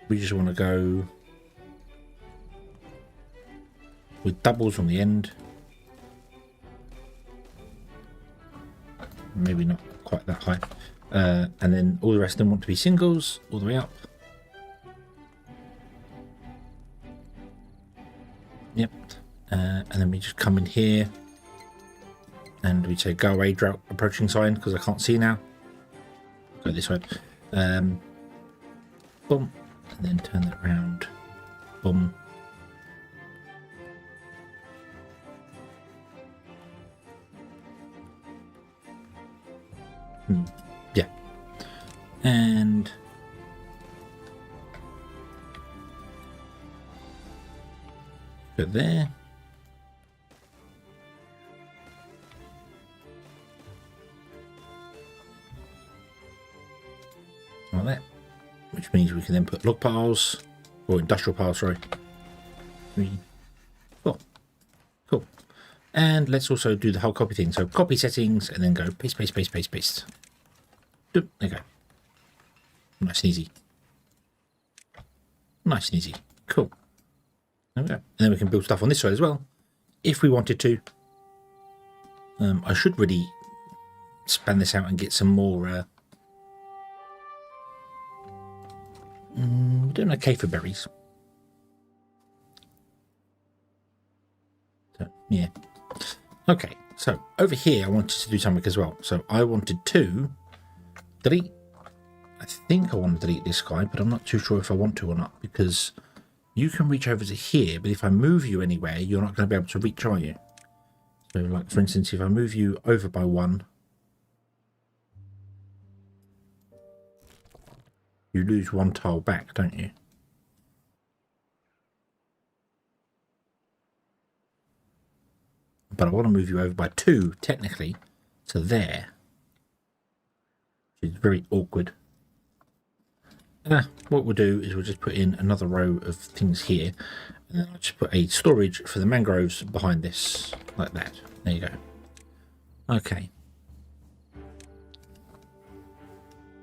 we just want to go with doubles on the end. Maybe not quite that high. And then all the rest of them want to be singles all the way up. Yep. And then we just come in here and we say go away drought approaching sign because I can't see now. Go this way. Boom. And then turn that around. Boom. Yeah. And go there. Like that. Which means we can then put log piles, or industrial piles, sorry. 3, 4. Cool. And let's also do the whole copy thing. So copy settings and then go paste, paste, paste, paste, paste. There you go. Nice and easy. Nice and easy. Cool. There we go. And then we can build stuff on this side as well, if we wanted to. I should really span this out and get some more. We're doing okay for berries. So, yeah. Okay, so over here I wanted to do something as well. So I wanted to delete. I think I want to delete this guy, but I'm not too sure if I want to or not, because you can reach over to here, but if I move you anywhere, you're not going to be able to reach, are you? So, like, for instance, if I move you over by 1, you lose 1 tile back, don't you? But I want to move you over by 2, technically, to there. Which is very awkward. What we'll do is we'll just put in another row of things here. And then I'll just put a storage for the mangroves behind this, like that. There you go. Okay.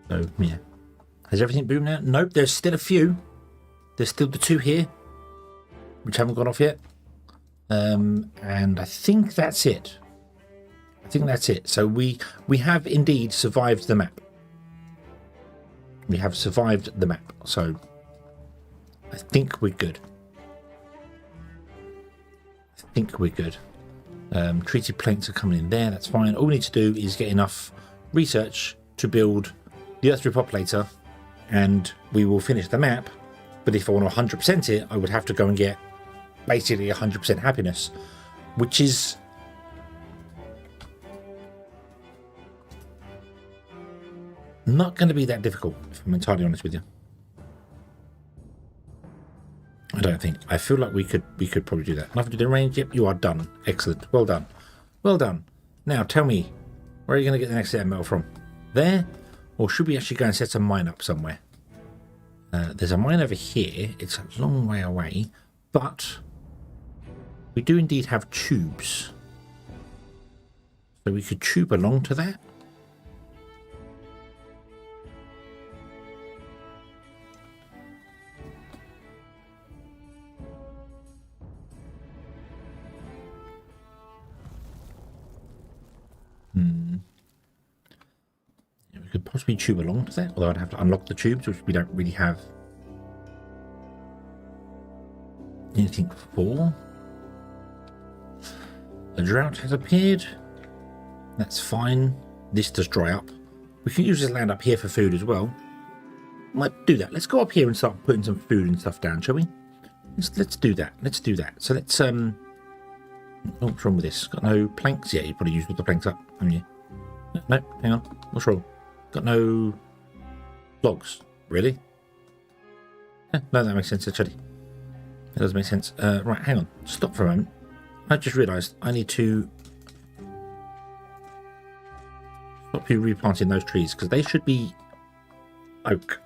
So, yeah. Has everything boomed now? Nope, there's still a few. There's still the 2 here, which haven't gone off yet. And I think that's it. I think that's it. So we have indeed survived the map. We have survived the map. So I think we're good. I think we're good. Treated planks are coming in there. That's fine. All we need to do is get enough research to build the Earth repopulator, and we will finish the map. But if I want to 100% it, I would have to go and get basically 100% happiness, which is not going to be that difficult, if I'm entirely honest with you. I don't think. I feel like we could probably do that. Nothing to do range. Yep, you are done. Excellent. Well done. Well done. Now tell me, where are you going to get the next set of metal from? There? Or should we actually go and set a mine up somewhere? There's a mine over here. It's a long way away, but we do indeed have tubes. So we could tube along to that. We could possibly tube along to that, although I'd have to unlock the tubes, which we don't really have anything for. A drought has appeared. That's fine. This does dry up. We can use this land up here for food as well. Might do that. Let's go up here and start putting some food and stuff down, shall we? Let's do that. Let's do that. So let's oh, what's wrong with this? Got no planks? Yeah, you probably used all the planks up, haven't you? No, hang on. What's wrong? Got no logs. Really? Yeah, no, that makes sense actually. That does make sense. Right, hang on. Stop for a moment. I just realised I need to stop you replanting those trees because they should be oak.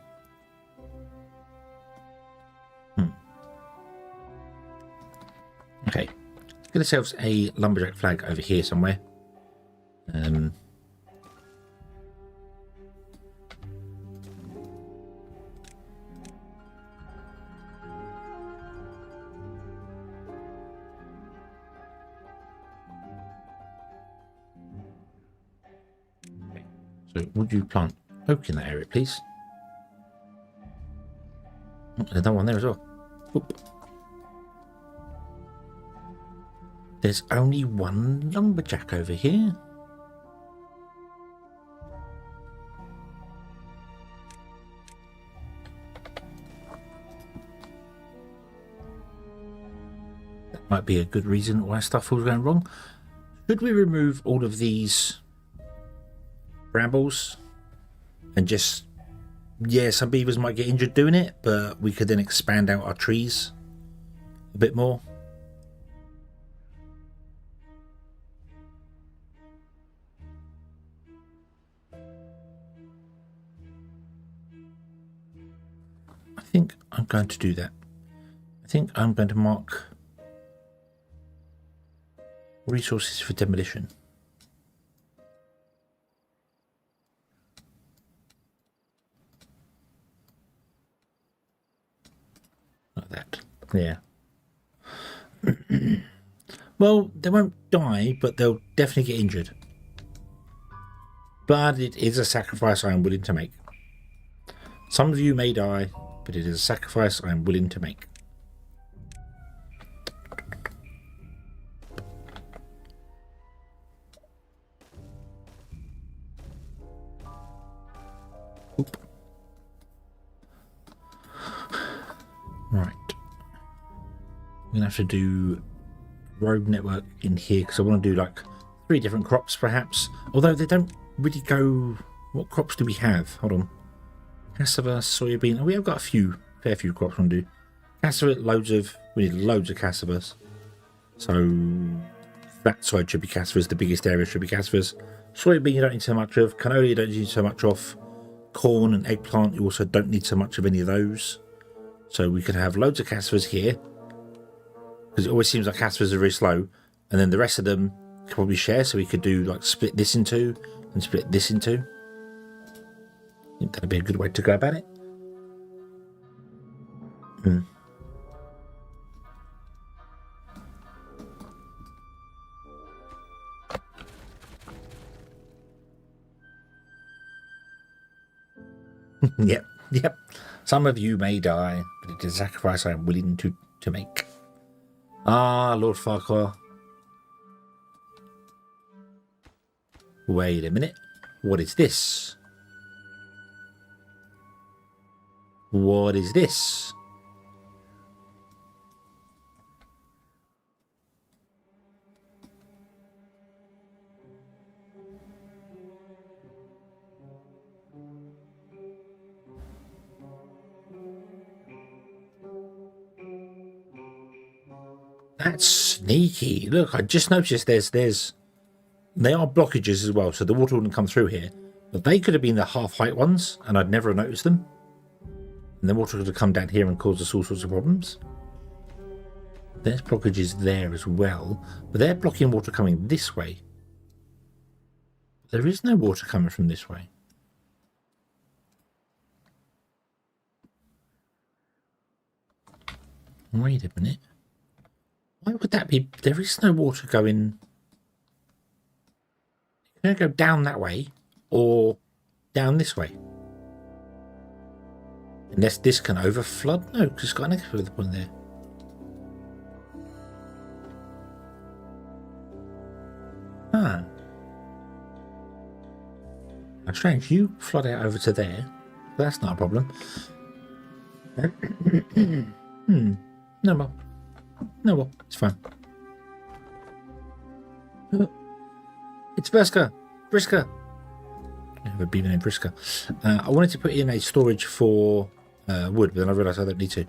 Okay. Let's get ourselves a lumberjack flag over here somewhere. So would you plant oak in that area, please? Oh, there's another one there as well. Oop. There's only one lumberjack over here. That might be a good reason why stuff was going wrong. Should we remove all of these brambles and just, yeah, some beavers might get injured doing it, but we could then expand out our trees a bit more. I think I'm going to do that. I think I'm going to mark resources for demolition. Like that. Yeah. Well, they won't die, but they'll definitely get injured. But it is a sacrifice I am willing to make. Some of you may die, but it is a sacrifice I am willing to make. Oop. Right. I'm going to have to do road network in here because I want to do like 3 different crops perhaps. Although they don't really go... What crops do we have? Hold on. Cassava, soybean. Oh, we have got fair few crops on do. Cassava, we need loads of cassavas. So that side should be cassavas. The biggest area should be cassavas. Soybean you don't need so much of. Canola you don't need so much of. Corn and eggplant you also don't need so much of any of those. So we could have loads of cassavas here. Because it always seems like cassavas are very slow. And then the rest of them can probably share. So we could do like split this in 2 and split this in 2. I think that'd be a good way to go about it. Yep. Some of you may die, but it is a sacrifice I am willing to make. Ah, Lord Farquhar. Wait a minute. What is this? What is this? That's sneaky. Look, I just noticed they are blockages as well, so the water wouldn't come through here. But they could have been the half-height ones, and I'd never have noticed them. And the water could have come down here and caused us all sorts of problems. There's blockages there as well, but they're blocking water coming this way. There is no water coming from this way. Wait a minute. Why would that be? There is no water going. It's going to go down that way or down this way. Unless this can overflood. No, because it's got an extra one there. Ah. Now, strange, you flood out over to there. That's not a problem. No more. No more. It's fine. It's Briska. Briska. I have a beaver named Briska. I wanted to put in a storage for wood, but then I realised I don't need to.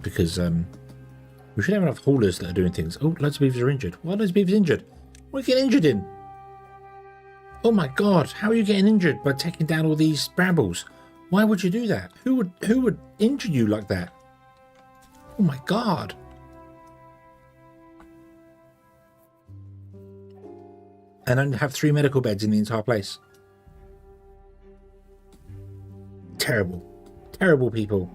Because we should have enough haulers that are doing things. Oh, loads of beavers are injured. Why are those beavers injured? What are you getting injured in? Oh my god, how are you getting injured by taking down all these brambles? Why would you do that? Who would injure you like that? Oh my god. And only have 3 medical beds in the entire place. Terrible. Terrible people.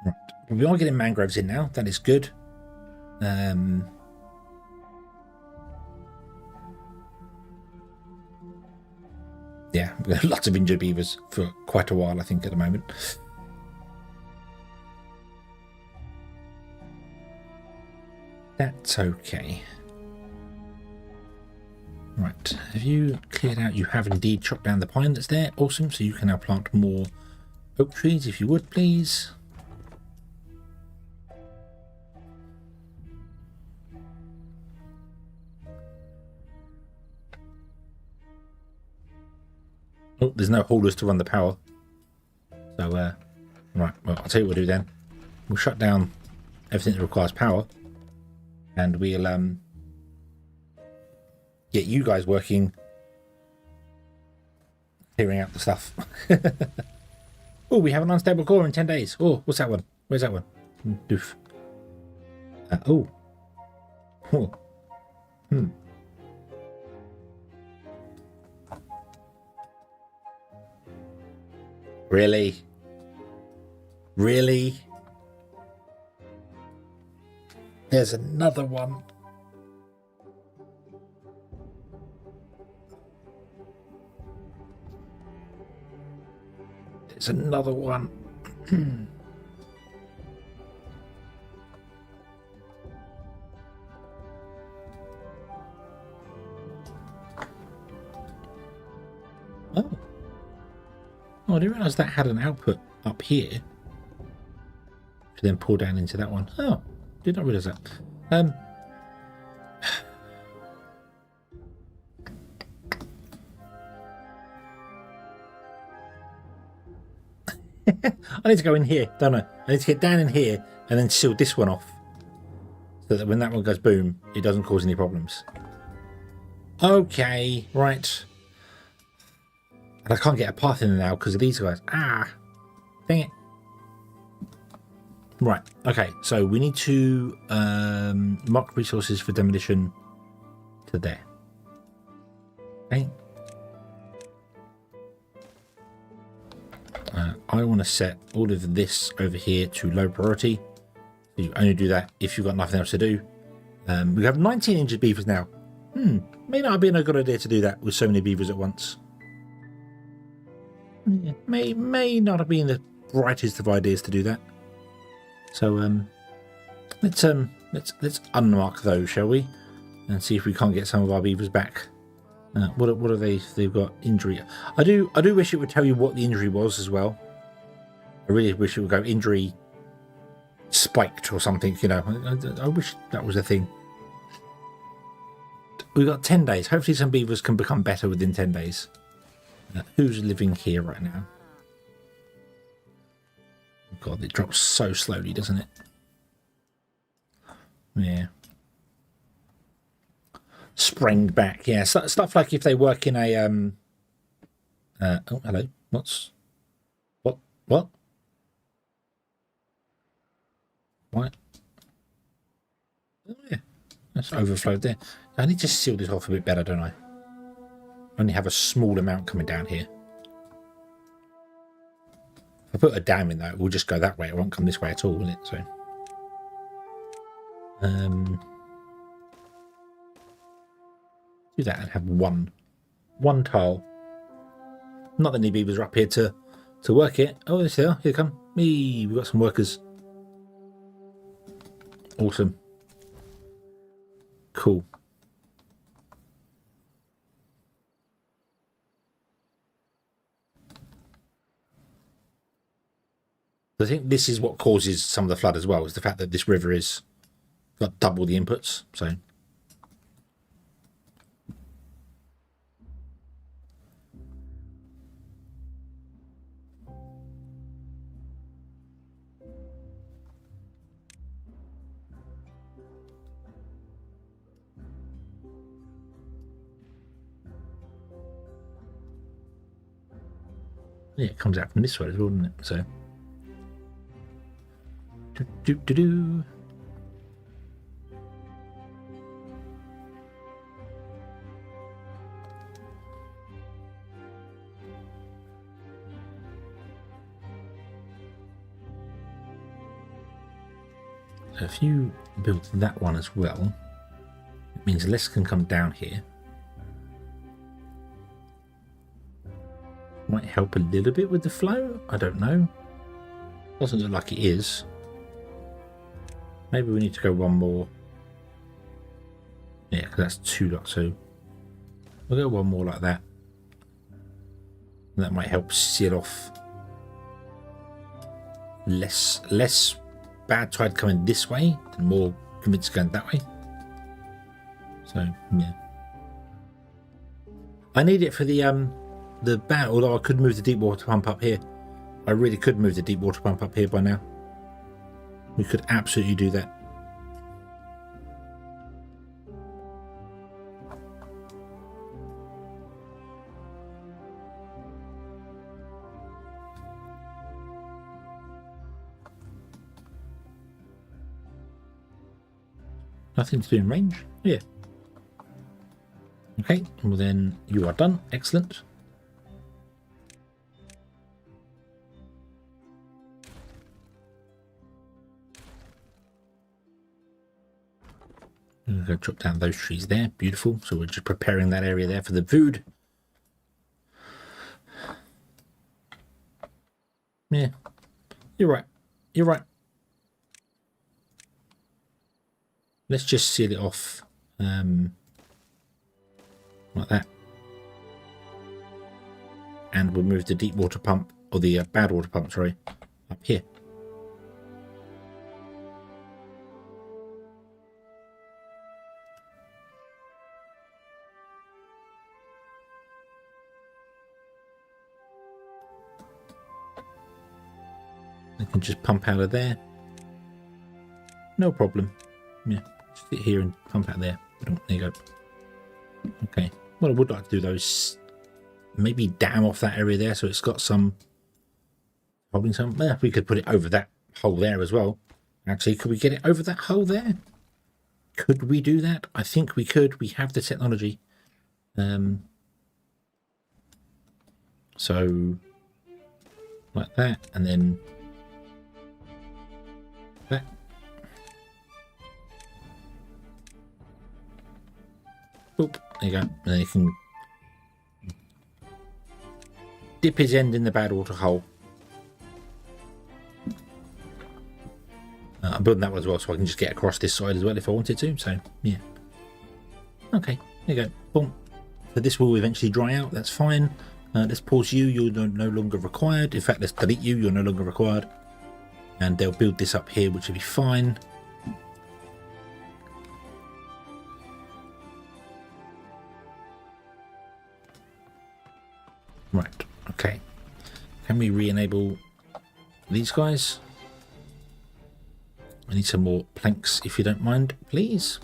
Right. We are getting mangroves in now. That is good. Yeah, we have lots of injured beavers for quite a while, I think, at the moment. That's okay. Right, have you cleared out? You have indeed chopped down the pine that's there. Awesome, so you can now plant more oak trees, if you would, please. Oh, there's no haulers to run the power. So, right, well, I'll tell you what we'll do then. We'll shut down everything that requires power. And we'll, get you guys working, clearing out the stuff. Oh, we have an unstable core in 10 days. Oh, what's that one? Where's that one? Doof. Oh. Oh. Really? Really? There's another one. There's another one. Oh. Oh, I didn't realise that had an output up here to then pour down into that one. Oh, did not realise that. I need to go in here, don't I? I need to get down in here and then seal this one off so that when that one goes boom, it doesn't cause any problems. Okay, right. And I can't get a path in there now because of these guys. Ah, dang it. Right, okay, so we need to mark resources for demolition to there. Okay. I want to set all of this over here to low priority. So you only do that if you've got nothing else to do. We have 19 injured beavers now. May not have been a good idea to do that with so many beavers at once. Yeah, may not have been the brightest of ideas to do that. So let's unmark those, shall we? And see if we can't get some of our beavers back. What are they? They've got injury. I do wish it would tell you what the injury was as well. I really wish it would go injury spiked or something. You know, I wish that was a thing. we've got 10 days. Hopefully some beavers can become better within 10 days. Who's living here right now? God, it drops so slowly, doesn't it? Yeah. Spring back. Yeah, stuff like if they work in a... oh, hello. What? What? What? Oh, yeah. That's overflowed there. I need to seal this off a bit better, don't I? Only have a small amount coming down here. If I put a dam in though, it will just go that way. It won't come this way at all, will it? So, do that and have one tile. Not that any beavers are up here to work it. Oh, yes, they are. Here come me. We've got some workers. Awesome. Cool. I think this is what causes some of the flood as well, is the fact that this river is got double the inputs. So yeah, it comes out from this way as well, doesn't it? So do. So if you build that one as well, it means less can come down here. Might help a little bit with the flow. I don't know. Doesn't look like it is. Maybe we need to go one more. Yeah, because that's 2 lots. So we'll go one more like that. And that might help seal off less bad tide coming this way and more convinced going that way. So yeah, I need it for the bat. Although I could move the deep water pump up here. I really could move the deep water pump up here by now. We could absolutely do that. Nothing to do in range? Yeah. Okay, well then you are done. Excellent. I'm going to go chop down those trees there. Beautiful. So we're just preparing that area there for the food. Yeah. You're right. You're right. Let's just seal it off like that. And we'll move the deep water pump, or the bad water pump, sorry, up here. I can just pump out of there. No problem. Yeah. Sit here and pump out there. There you go. Okay. What I would like to do though is maybe dam off that area there so it's got some holding some. Well, we could put it over that hole there as well. Actually, could we get it over that hole there? Could we do that? I think we could. We have the technology. So like that, and then that. Oop, there you go. And then you can dip his end in the bad water hole. I'm building that one as well, so I can just get across this side as well if I wanted to. So, yeah. Okay, there you go. Boom. So this will eventually dry out. That's fine. Let's pause you. You're no longer required. In fact, let's delete you. You're no longer required. And they'll build this up here, which will be fine. Right, okay. Can we re-enable these guys? I need some more planks, if you don't mind, please.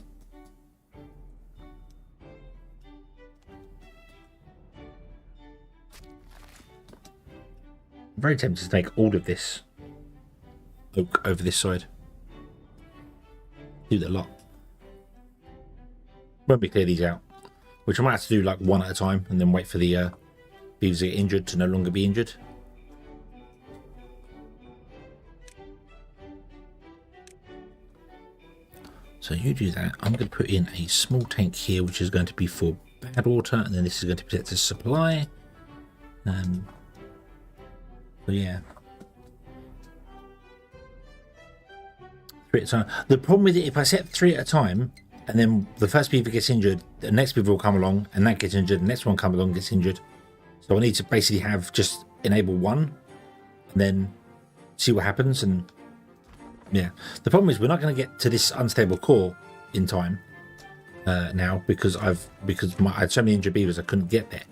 I'm very tempted to take all of this oak over this side. Do the lot. Won't be clear these out, which I might have to do like one at a time and then wait for the beavers to get injured to no longer be injured. So you do that. I'm going to put in a small tank here, which is going to be for bad water, and then this is going to protect the supply. So yeah. 3 at a time. The problem with it, if I set 3 at a time, and then the first beaver gets injured, the next beaver will come along, and that gets injured, the next one comes along and gets injured. So I need to basically have just enable one, and then see what happens, and yeah. The problem is we're not going to get to this unstable core in time now because I had so many injured beavers I couldn't get there.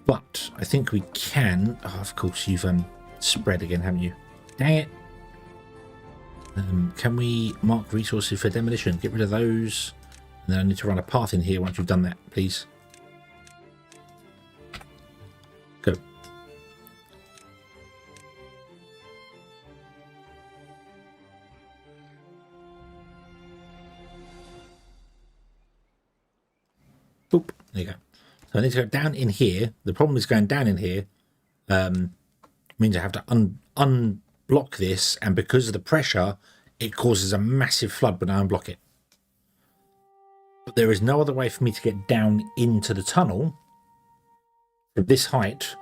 But I think we can. Oh, of course, you've spread again, haven't you? Dang it. Can we mark resources for demolition? Get rid of those. And then I need to run a path in here once you've done that, please. Go. Boop. There you go. So I need to go down in here. The problem is going down in here means I have to unblock this, and because of the pressure, it causes a massive flood when I unblock it. But there is no other way for me to get down into the tunnel from this height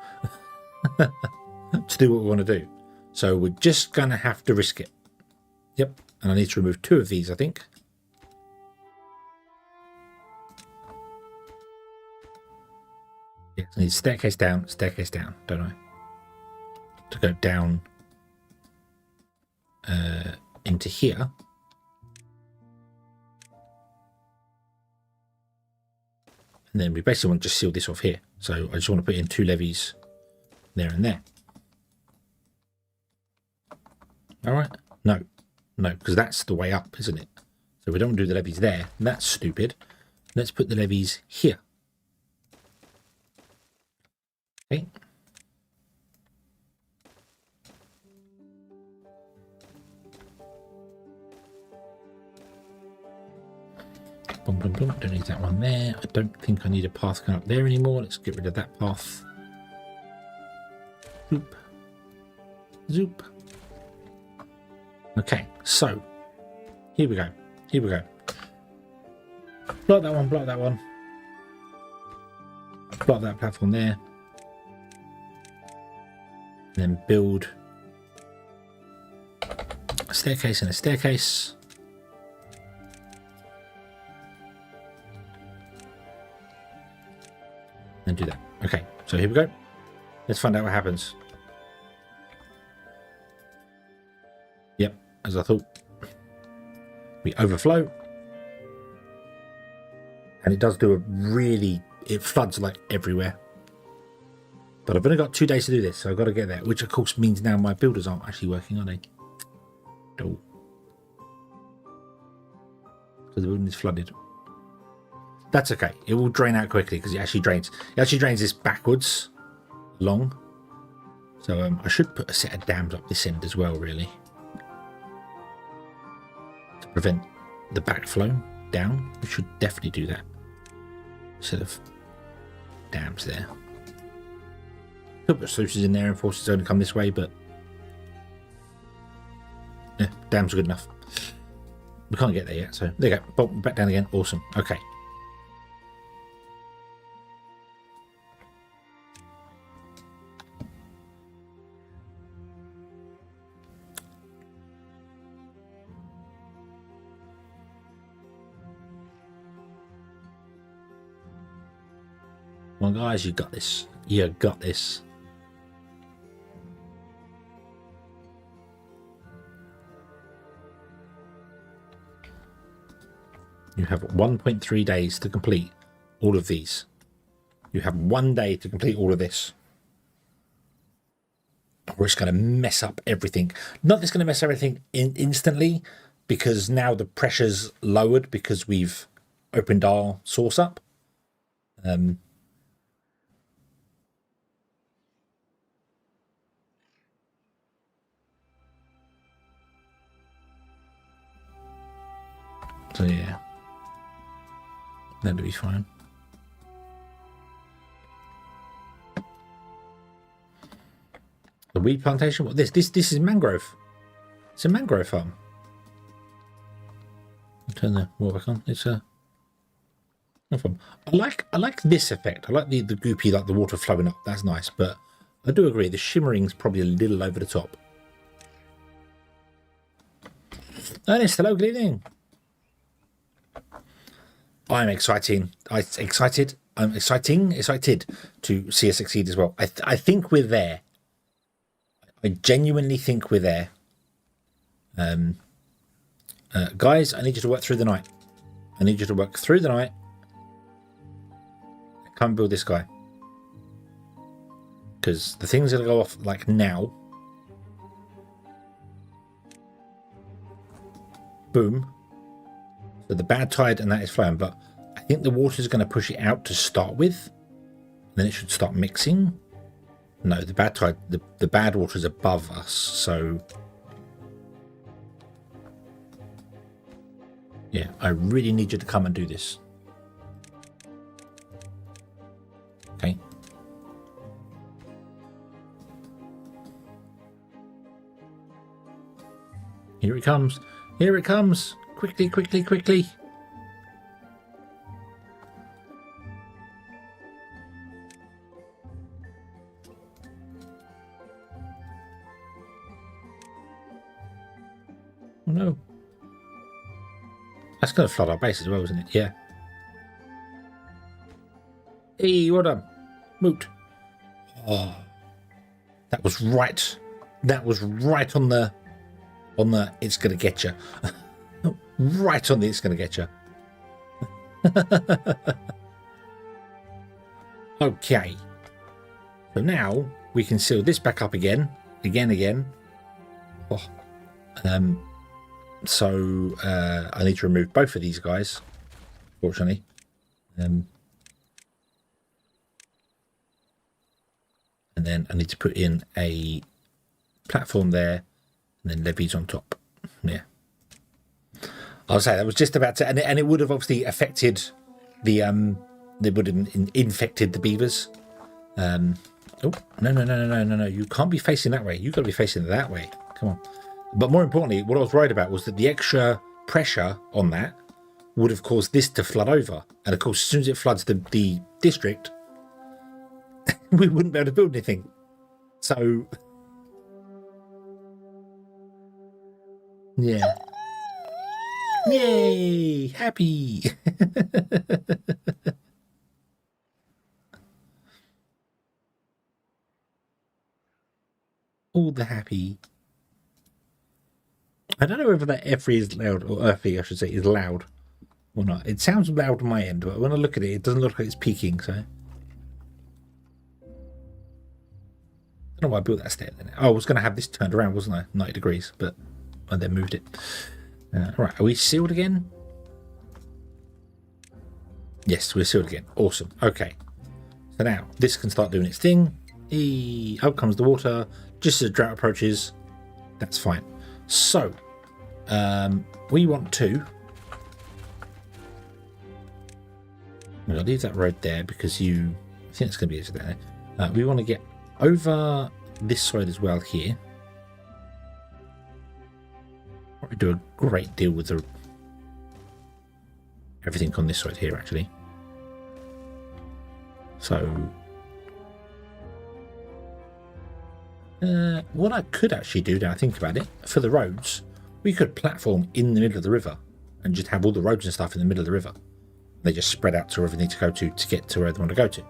to do what we want to do. So we're just going to have to risk it. Yep. And I need to remove 2 of these, I think. I need staircase down, don't I? To go down into here. And then we basically want to just seal this off here. So I just want to put in 2 levees there and there. All right? No, because that's the way up, isn't it? So we don't do the levees there. That's stupid. Let's put the levees here. Okay. Boom, boom, boom. Don't need that one there. I don't think I need a path going up there anymore. Let's get rid of that path. Zoop. Zoop. Okay, so here we go. Here we go. Block that one, block that one. Block that platform there. And then build a staircase and a staircase. And do that. Okay, so here we go. Let's find out what happens. Yep, as I thought. We overflow. And it does do a really, it floods like everywhere. But I've only got 2 days to do this, so I've got to get there, which of course means now my builders aren't actually working, are they? No. Because the building is flooded. That's okay. It will drain out quickly because it actually drains. It actually drains this backwards, long. So I should put a set of dams up this end as well, really, to prevent the backflow down. We should definitely do that instead of dams there. Could put sluices in there and force it to only come this way, but yeah, dams are good enough. We can't get there yet, so there you go. Boom, back down again. Awesome. Okay. Well, guys, you got this. You got this. You have 1.3 days to complete all of these. You have 1 day to complete all of this. or it's going to mess up everything. Not that it's going to mess everything instantly, because now the pressure's lowered because we've opened our source up. So yeah, that'll be fine. The weed plantation. What this is mangrove. It's a mangrove farm. I'll turn the water back on. It's a no problem. I like this effect. I like the goopy, like the water flowing up. That's nice. But I do agree the shimmering's probably a little over the top. Ernest, hello, good evening. I'm excited. I'm excited to see us succeed as well. I think we're there. I genuinely think we're there. Guys, I need you to work through the night. I need you to work through the night. Come build this guy. Because the thing's going to go off like now. Boom. So the bad tide and that is flowing, but I think the water is going to push it out to start with. Then it should start mixing. No, the bad tide, the bad water is above us, so yeah, I really need you to come and do this. Okay. Here it comes. Here it comes. Quickly, quickly, quickly. Oh no. That's going to flood our base as well, isn't it? Yeah. Hey, well done. Moot. Oh. That was right. That was right on the it's going to get you. Right on the it's going to get you. Okay. So now we can seal this back up again. Oh. So I need to remove both of these guys, fortunately. And then I need to put in a platform there, and then levees on top. Yeah. I'll say that was just about to, and it would have obviously affected the they would have infected the beavers. Oh no! You can't be facing that way. You've got to be facing that way. Come on. But more importantly, what I was worried about was that the extra pressure on that would have caused this to flood over, and of course, as soon as it floods the district, we wouldn't be able to build anything. So yeah. Yay! Happy! All the happy. I don't know whether that erfi is loud, or erfi, I should say, is loud or not. It sounds loud on my end, but when I look at it, it doesn't look like it's peaking, so. I don't know why I built that stair then. Oh, I was going to have this turned around, wasn't I? 90 degrees, but I then moved it. Right, are we sealed again? Yes, we're sealed again. Awesome. Okay. So now this can start doing its thing. Out comes the water. Just as drought approaches, that's fine. So, we want to. I'm going to leave that road there because I think it's going to be easy there. We want to get over this side as well here. We do a great deal with everything on this side here, actually. So, what I could actually do, now I think about it, for the roads, we could platform in the middle of the river and just have all the roads and stuff in the middle of the river. They just spread out to wherever they need to go to get to where they want to go to.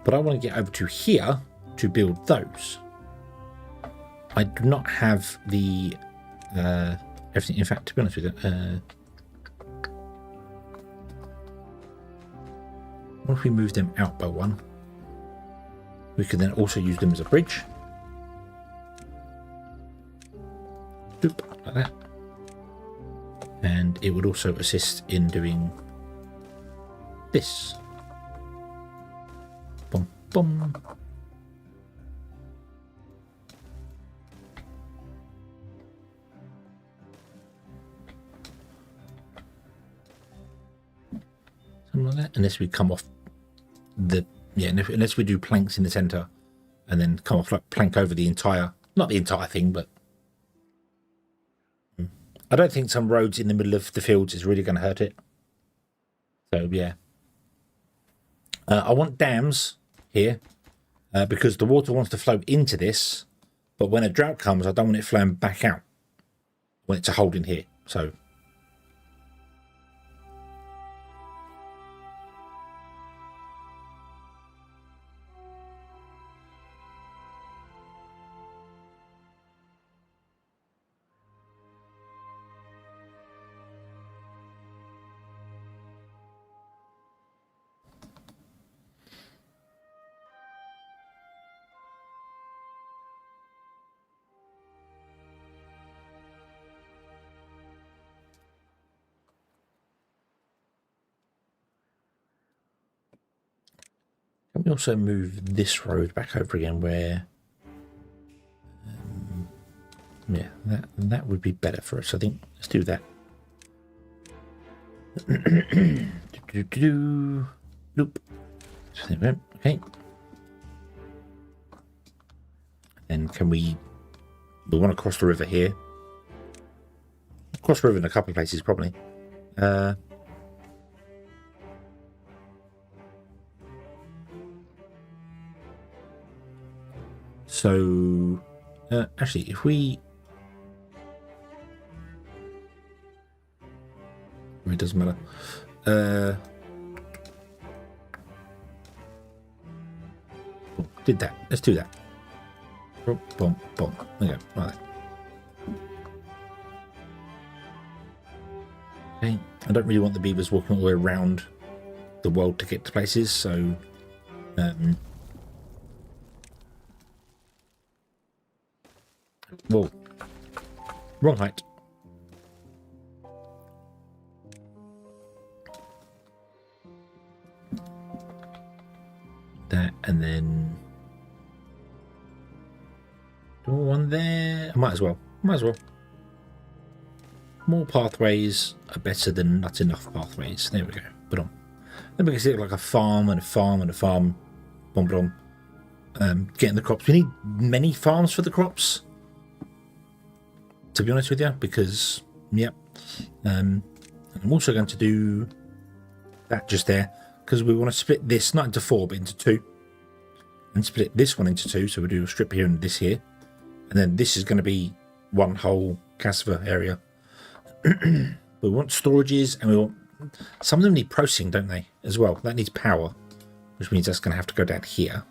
But I want to get over to here to build those. I do not have the everything. In fact, to be honest with you, what if we move them out by one? We could then also use them as a bridge. And it would also assist in doing this. Boom, boom. Something like that. Unless we come off the, yeah, unless we do planks in the center and then come off like plank over the entire, not the entire thing, but I don't think some roads in the middle of the fields is really going to hurt it. So yeah, I want dams here because the water wants to flow into this, but when a drought comes, I don't want it flowing back out. I want it to hold in here. So let me also move this road back over again where, yeah, that would be better for us. I think let's do that. Nope. Okay. And can we want to cross the river here. Cross the river in a couple of places probably. So, actually, if we... It doesn't matter. Did that. Let's do that. Boom, boom, boom. There you go. Right. Okay. I don't really want the beavers walking all the way around the world to get to places, so... Whoa. Wrong height. That, and then... Do one there? I might as well. Might as well. More pathways are better than not enough pathways. There we go. Put on. Then we can see it like a farm and a farm and a farm. Boom, boom. Getting the crops. We need many farms for the crops, to be honest with you, because, yep. I'm also going to do that just there, because we want to split this, not into 4, but into 2. And split this one into 2, so we'll do a strip here and this here. And then this is going to be one whole cassava area. We want storages, and we want... Some of them need processing, don't they, as well? That needs power, which means that's going to have to go down here.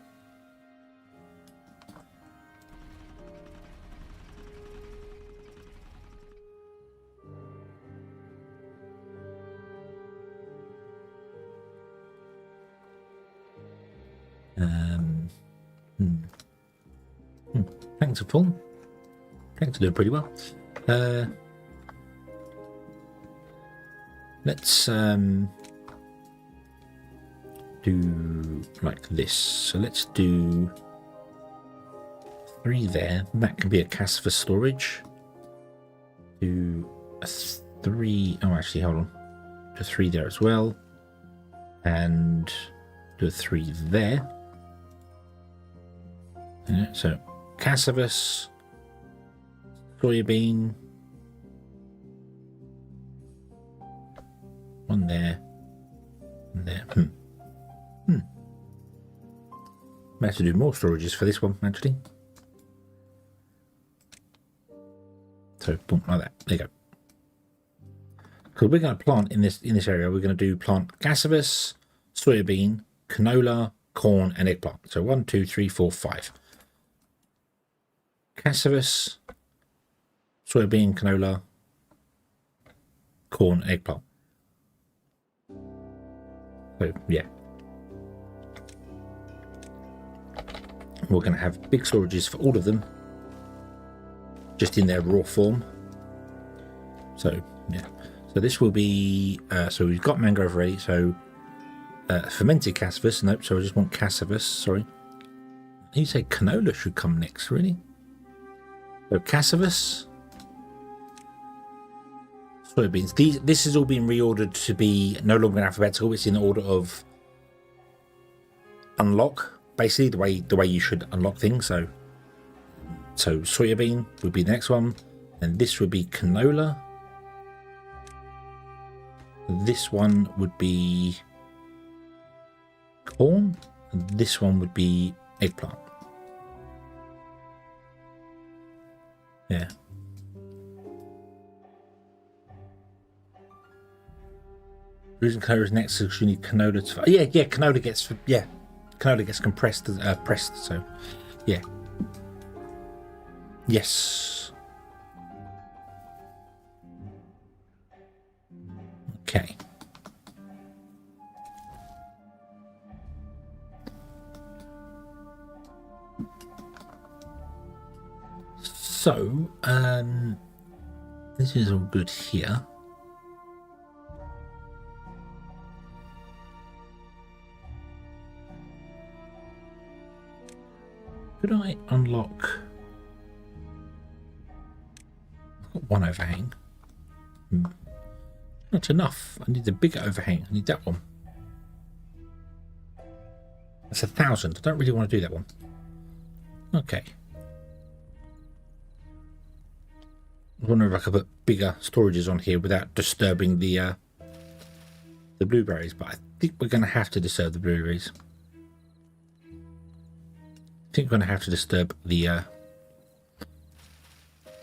Tanks are full. Tanks are doing pretty well. Let's do like this. So let's do 3 there. That can be a cassava storage. Do a 3. Oh, actually, hold on. Do a 3 there as well, and do a 3 there. Yeah, so cassavas, soybean, 1 there, and there. Might have to do more storages for this one, actually. So, boom, like that. There you go. Because we're going to plant in this area. We're going to do plant cassavas, soybean, canola, corn, and eggplant. So 1, 2, 3, 4, 5. Cassavas, soybean, canola, corn, eggplant. So yeah, we're going to have big storages for all of them, just in their raw form. So yeah, So this will be, so we've got mangrove ready, so fermented cassavas, nope, so I just want cassavas, sorry. You say canola should come next, really? So cassavas, soybeans. This has all been reordered to be no longer in alphabetical, it's in order of unlock, basically, the way you should unlock things. So soybean would be the next one, and this would be canola. This one would be corn, and this one would be eggplant. Yeah. Reason canola is next because you need canola to. Yeah, canola gets compressed, pressed. So, yeah. Yes. Okay. So, this is all good here. Could I unlock? I've got one overhang. Not enough. I need the bigger overhang. I need that one. That's 1,000. I don't really want to do that one. Okay. I wonder if I could put bigger storages on here without disturbing the blueberries, but I think we're going to have to disturb the blueberries. I think we're going to have to disturb the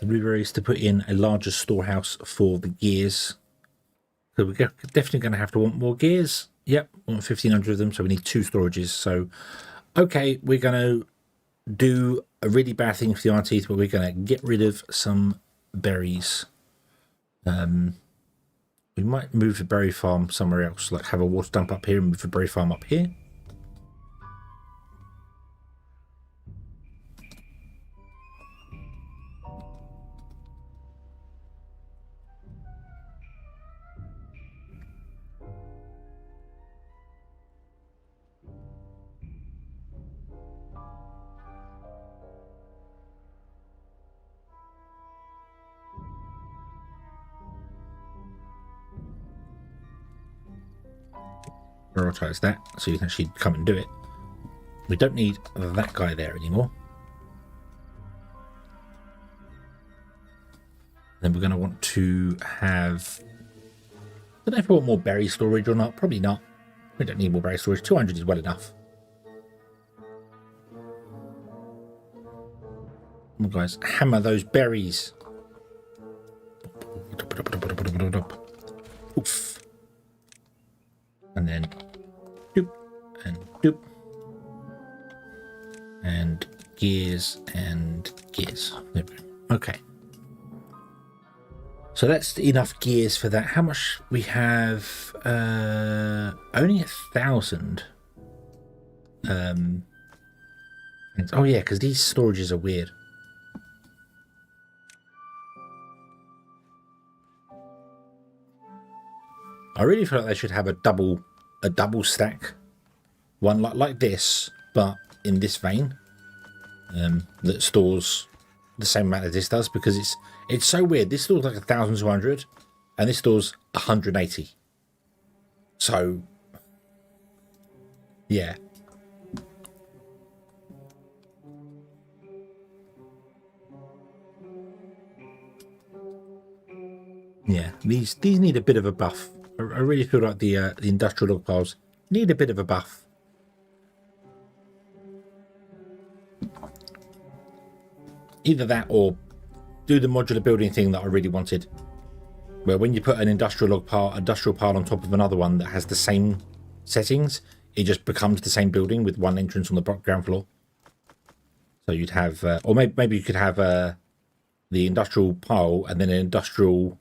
blueberries to put in a larger storehouse for the gears. So we're definitely going to have to want more gears. Yep, we want 1,500 of them, so we need 2 storages. So, okay, we're going to do a really bad thing for the iron teeth, but we're going to get rid of some berries. We might move the berry farm somewhere else, like have a water dump up here and move the berry farm up here. Prioritize that so you can actually come and do it. We don't need that guy there anymore. Then we're going to want to have, I don't know if I want more berry storage or not. Probably not. We don't need more berry storage. 200 is well enough. Come on, guys, hammer those berries. Oof. And then doop and doop and gears and gears. There we go. Okay, so that's enough gears for that. How much we have? Only 1,000. Oh yeah, because these storages are weird. I really feel like they should have a double stack, one like this, but in this vein, that stores the same amount as this does, because it's so weird. This stores like 1,200, and this stores 180. So, yeah. Yeah, these need a bit of a buff. I really feel like the industrial log piles need a bit of a buff. Either that or do the modular building thing that I really wanted, where when you put an industrial pile on top of another one that has the same settings, it just becomes the same building with one entrance on the ground floor. So you'd have, or maybe you could have the industrial pile and then an industrial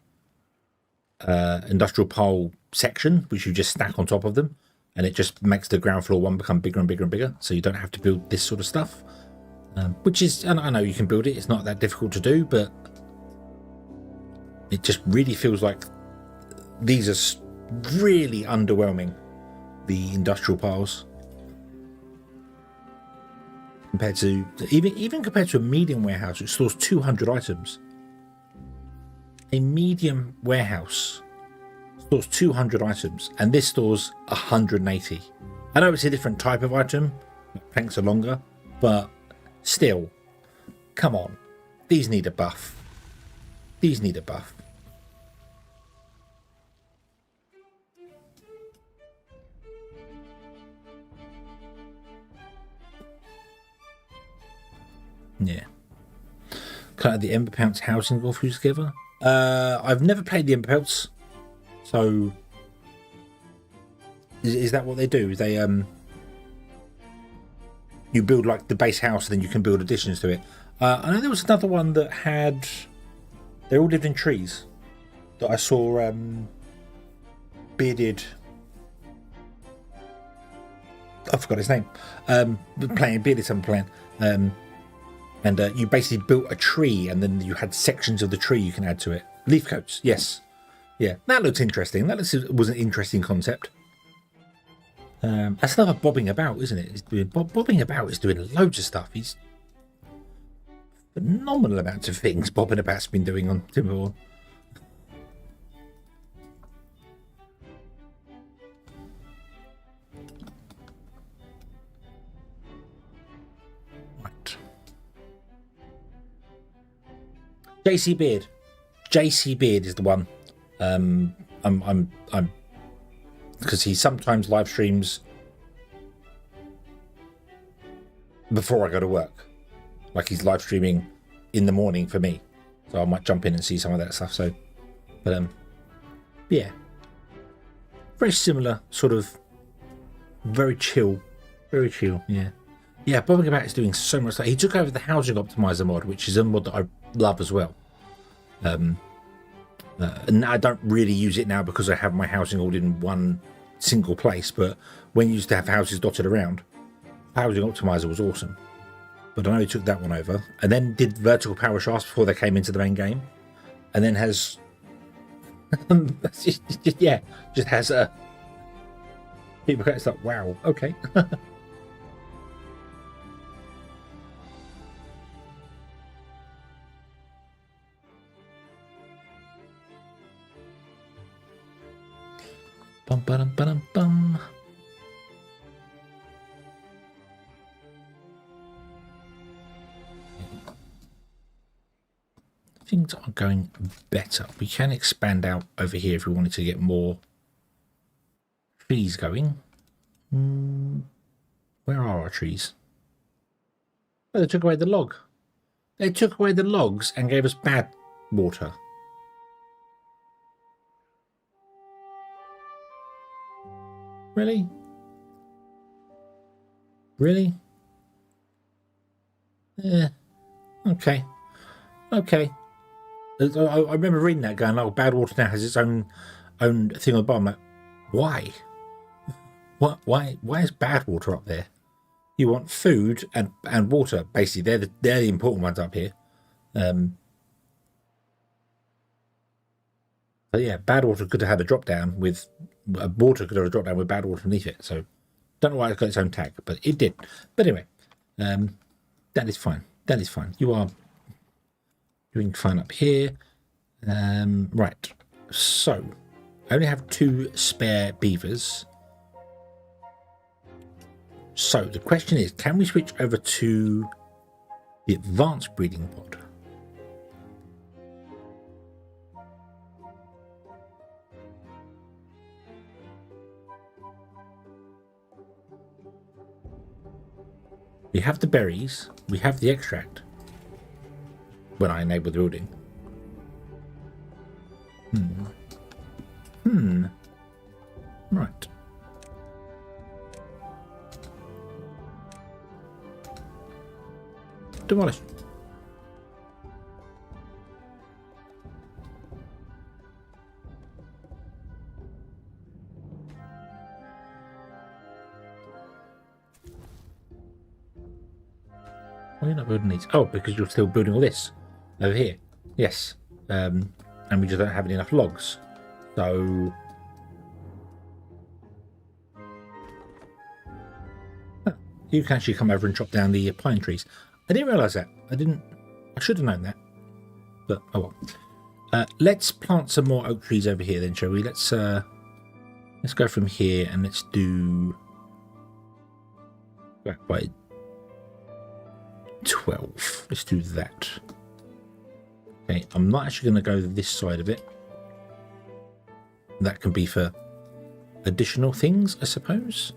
pile section, which you just stack on top of them, and it just makes the ground floor one become bigger and bigger and bigger, so you don't have to build this sort of stuff, which is, and I know you can build it, it's not that difficult to do, but it just really feels like these are really underwhelming, the industrial piles, compared to even compared to a medium warehouse which stores 200 items. A medium warehouse stores 200 items, and this stores 180. I know it's a different type of item, planks are longer, but still, come on, these need a buff. These need a buff. Yeah. Kind of the Ember Pounce housing all fused together. I've never played the Ember Pelts, so is that what they do? They you build like the base house, and then you can build additions to it. I know there was another one that had, they all lived in trees, that I saw bearded, I forgot his name, playing bearded someone playing, and you basically built a tree, and then you had sections of the tree you can add to it. Leaf coats, yes. Yeah, that looks interesting. That was an interesting concept. That's another bobbing about, isn't it? He's doing, bobbing about is doing loads of stuff. He's phenomenal amounts of things bobbing about's been doing on Timberborn. Right. JC Beard. JC Beard is the one. I'm because he sometimes live streams before I go to work. Like he's live streaming in the morning for me. So I might jump in and see some of that stuff. So, but yeah. Very similar, sort of very chill. Very chill, yeah. Yeah, bobbing about is doing so much stuff. He took over the housing optimizer mod, which is a mod that I love as well. And I don't really use it now because I have my housing all in one single place, but when you used to have houses dotted around, housing optimizer was awesome. But I know he took that one over, and then did vertical power shafts before they came into the main game, and then has just has a people it's like, wow, okay. Bum, ba-dum, ba-dum, bum. Things are going better. We can expand out over here if we wanted to get more trees going. Where are our trees? Oh, they took away the log. They took away the logs and gave us bad water. Really? Really? Yeah. Okay. Okay. I remember reading that going, oh, bad water now has its own thing on the bottom. Like, why? What? Why is bad water up there? You want food and water, basically. They're the important ones up here. But yeah, bad water could have had a drop down with water could have a drop down with bad water beneath it. So don't know why it's got its own tag, but it did. But anyway, that is fine. That is fine. You are doing fine up here. Right. So I only have 2 spare beavers. So the question is, can we switch over to the advanced breeding pod? We have the berries, we have the extract when I enable the building. Right. Demolish. Why are you not building these? Oh, because you're still building all this over here. Yes. And we just don't have enough logs. So you can actually come over and chop down the pine trees. I didn't realise that. I should have known that. But oh well. Let's plant some more oak trees over here then, shall we? Let's go from here and let's do back by 12. Let's do that. Okay, I'm not actually going to go this side of it. That can be for additional things, I suppose.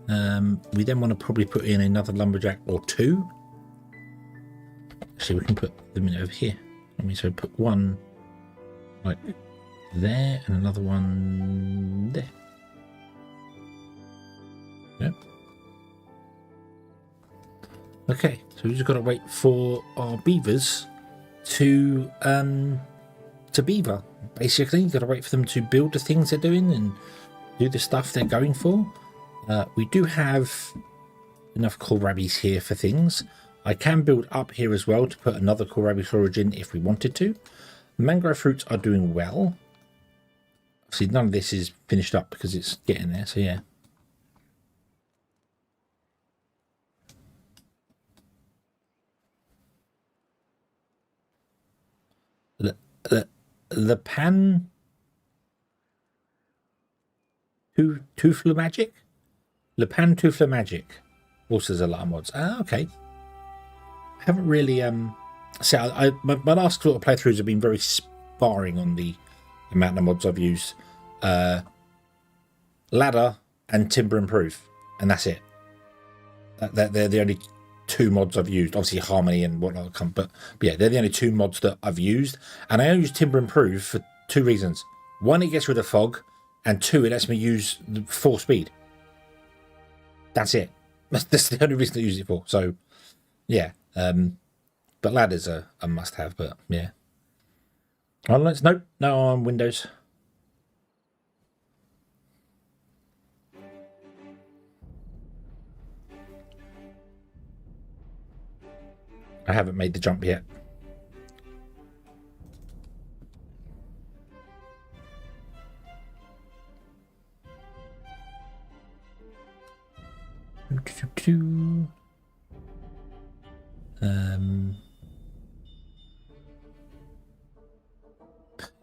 We then want to probably put in another lumberjack or two. Actually, we can put them in over here. I mean, so put one like there and another one there. Yep. Okay, so we've just got to wait for our beavers to beaver. Basically, you've got to wait for them to build the things they're doing and do the stuff they're going for. We do have enough kohlrabies here for things. I can build up here as well to put another kohlrabi storage in if we wanted to. Mangrove fruits are doing well. Obviously, none of this is finished up because it's getting there, so yeah. The pan Tufla Magic? Le Pan Tufla Magic also has a lot of mods. Ah, okay. I haven't really so my last sort of playthroughs have been very sparring on the amount of mods I've used. Ladder and Timber Improve, and that's it. They're the only two mods I've used. Obviously Harmony and whatnot come, but yeah, they're the only two mods that I've used, and I only use Timber Improve for two reasons. One, it gets rid of fog, and two, it lets me use the 4 speed. That's it. That's the only reason I use it for. So yeah, but ladders are a must-have. But yeah, nope, no on Windows. I haven't made the jump yet.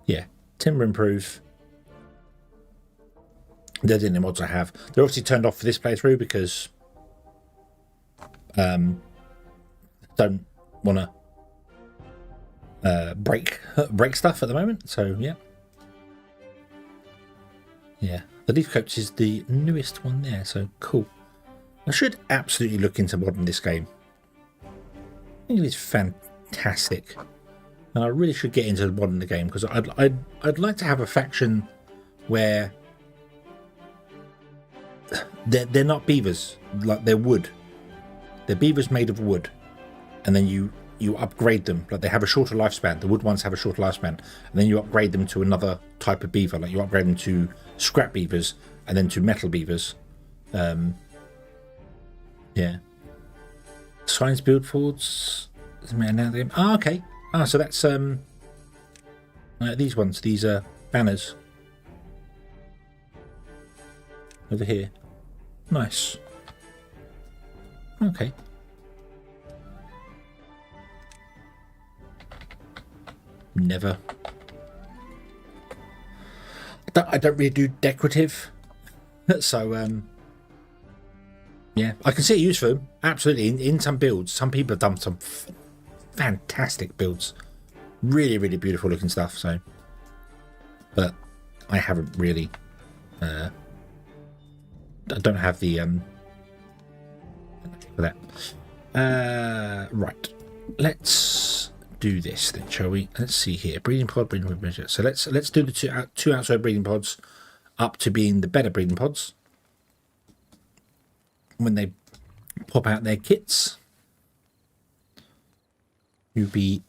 Yeah, Timber Improve. They're the only mods I have. They're obviously turned off for this playthrough because don't want to break stuff at the moment. So yeah, the leaf coats is the newest one there. So cool. I should absolutely look into modding this game. I think it is fantastic, and I really should get into modding the game because I'd like to have a faction where they're not beavers, like they're wood. They're beavers made of wood, and then you upgrade them. Like they have a shorter lifespan. The wood ones have a shorter lifespan, and then you upgrade them to another type of beaver. Like you upgrade them to scrap beavers, and then to metal beavers. Yeah. Science build forwards. Oh, okay. Ah, so that's these ones. These are banners over here. Nice. Okay. Never. I don't really do decorative, so yeah, I can see a use for them. Absolutely, in some builds, some people have done some fantastic builds, really, really beautiful looking stuff. So, but I haven't really. I don't have the for that. Right, let's do this then, shall we? Let's see here. Breeding pod, breeding pod. So let's do the two outside breeding pods up to being the better breeding pods when they pop out their kits. You be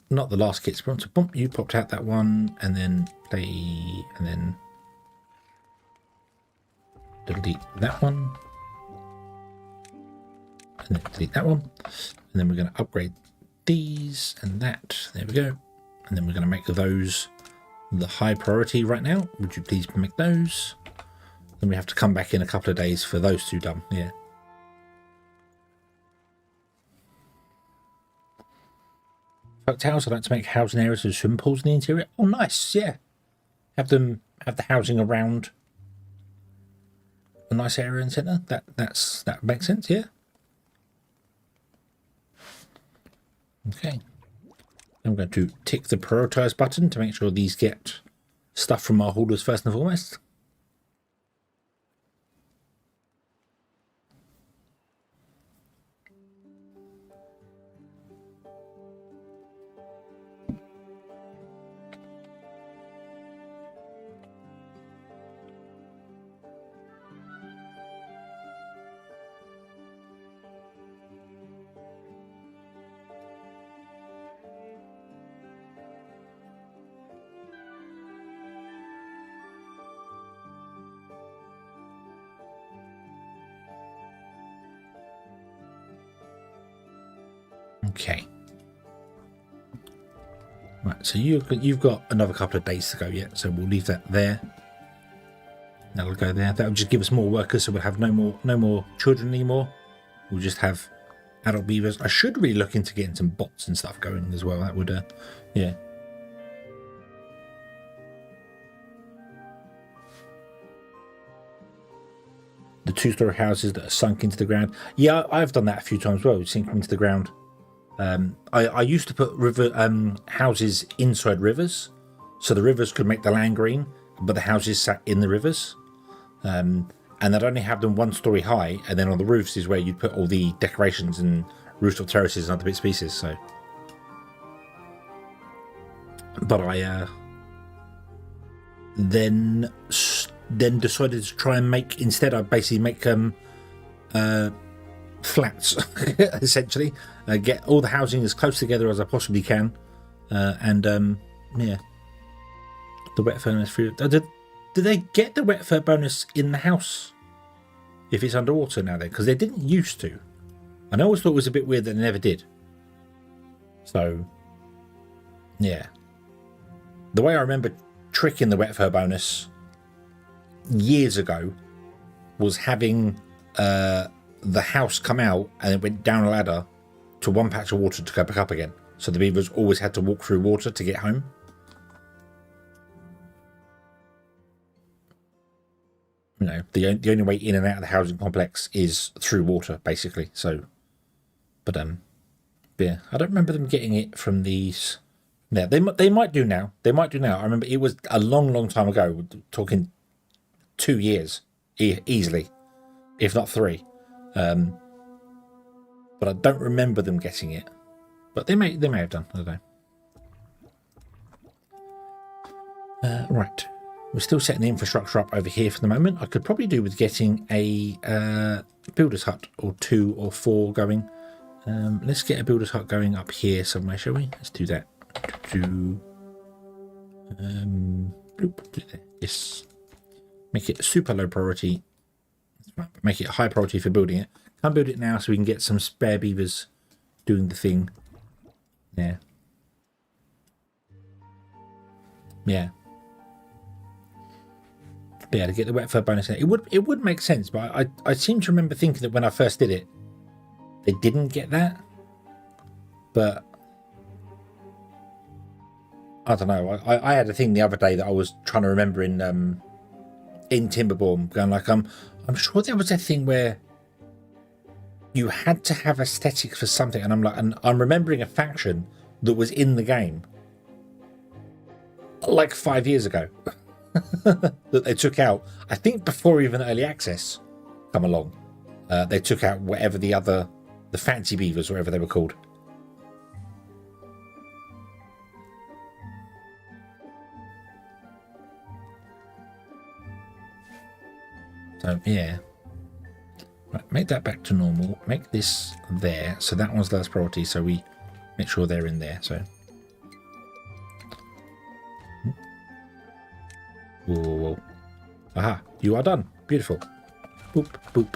not the last kits, but to bump, you popped out that one, and then play, and then delete that one, and then delete that one, and then we're going to upgrade these and that. There we go. And then we're going to make those the high priority right now. Would you please make those? Then we have to come back in a couple of days for those two done. Yeah. Folk towers, I'd like to make housing areas with swimming pools in the interior. Oh, nice. Yeah. Have the housing around a nice area in the centre. That makes sense. Yeah. Okay. I'm going to tick the prioritise button to make sure these get stuff from our haulers first and foremost. Okay. Right, so you've got another couple of days to go yet, so we'll leave that there. That'll go there. That'll just give us more workers, so we'll have no more children anymore. We'll just have adult beavers. I should really look into getting some bots and stuff going as well. That would, yeah. The two-story houses that are sunk into the ground. Yeah, I've done that a few times as well, sink into the ground. I used to put houses inside rivers, so the rivers could make the land green, but the houses sat in the rivers. And I'd only have them 1 story high, and then on the roofs is where you'd put all the decorations and rooftop terraces and other bits and pieces. So, but I then decided to try and make, instead I basically make flats essentially, get all the housing as close together as I possibly can, and yeah, the wet furnace through. Do they get the wet fur bonus in the house if it's underwater now then? Because they didn't used to. And I always thought it was a bit weird that they never did. So, yeah. The way I remember tricking the wet fur bonus years ago was having the house come out and it went down a ladder to one patch of water to go back up again. So the beavers always had to walk through water to get home. You know, the only way in and out of the housing complex is through water, basically. So, but yeah, I don't remember them getting it from these. Yeah, they might do now. They might do now. I remember it was a long time ago. We're talking 2 years easily, if not 3. But I don't remember them getting it. But they may have done. I don't know. Right. We're still setting the infrastructure up over here for the moment. I could probably do with getting a builder's hut or 2 or 4 going. Let's get a builder's hut going up here somewhere, shall we? Let's do that. Yes. Make it super low priority. Make it high priority for building it. Can't build it now so we can get some spare beavers doing the thing. Yeah. Yeah. Yeah, to get the wet fur bonus in. It would make sense, but I seem to remember thinking that when I first did it, they didn't get that. But I don't know. I had a thing the other day that I was trying to remember in TIMBERBORN, going like, I'm sure there was a thing where you had to have aesthetics for something, and I'm remembering a faction that was in the game like 5 years ago. That they took out, I think before even early access come along. They took out whatever the fancy beavers, whatever they were called. So yeah, right, make that back to normal. Make this there, so that one's last priority. So we make sure they're in there. So. Whoa. Aha, you are done. Beautiful. Boop, boop.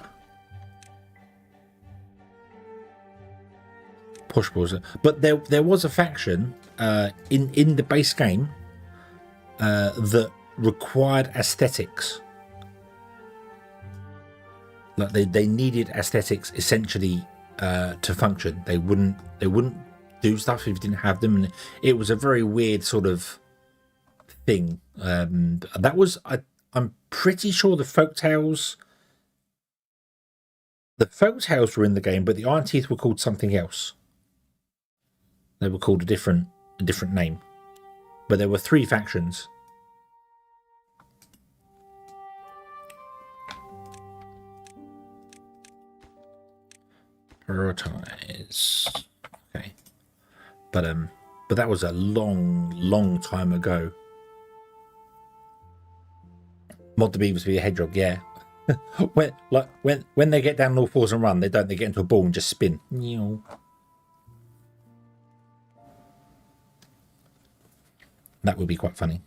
Push balls. But there was a faction in the base game that required aesthetics. Like they needed aesthetics essentially to function. They wouldn't do stuff if you didn't have them, and it was a very weird sort of thing. That was I'm pretty sure the folktales were in the game, but the Iron Teeth were called something else. They were called a different name, but there were 3 factions. Prioritize. Okay, but that was a long time ago. Mod the beavers to be a hedgehog, yeah. when they get down all fours and run, they get into a ball and just spin. That would be quite funny.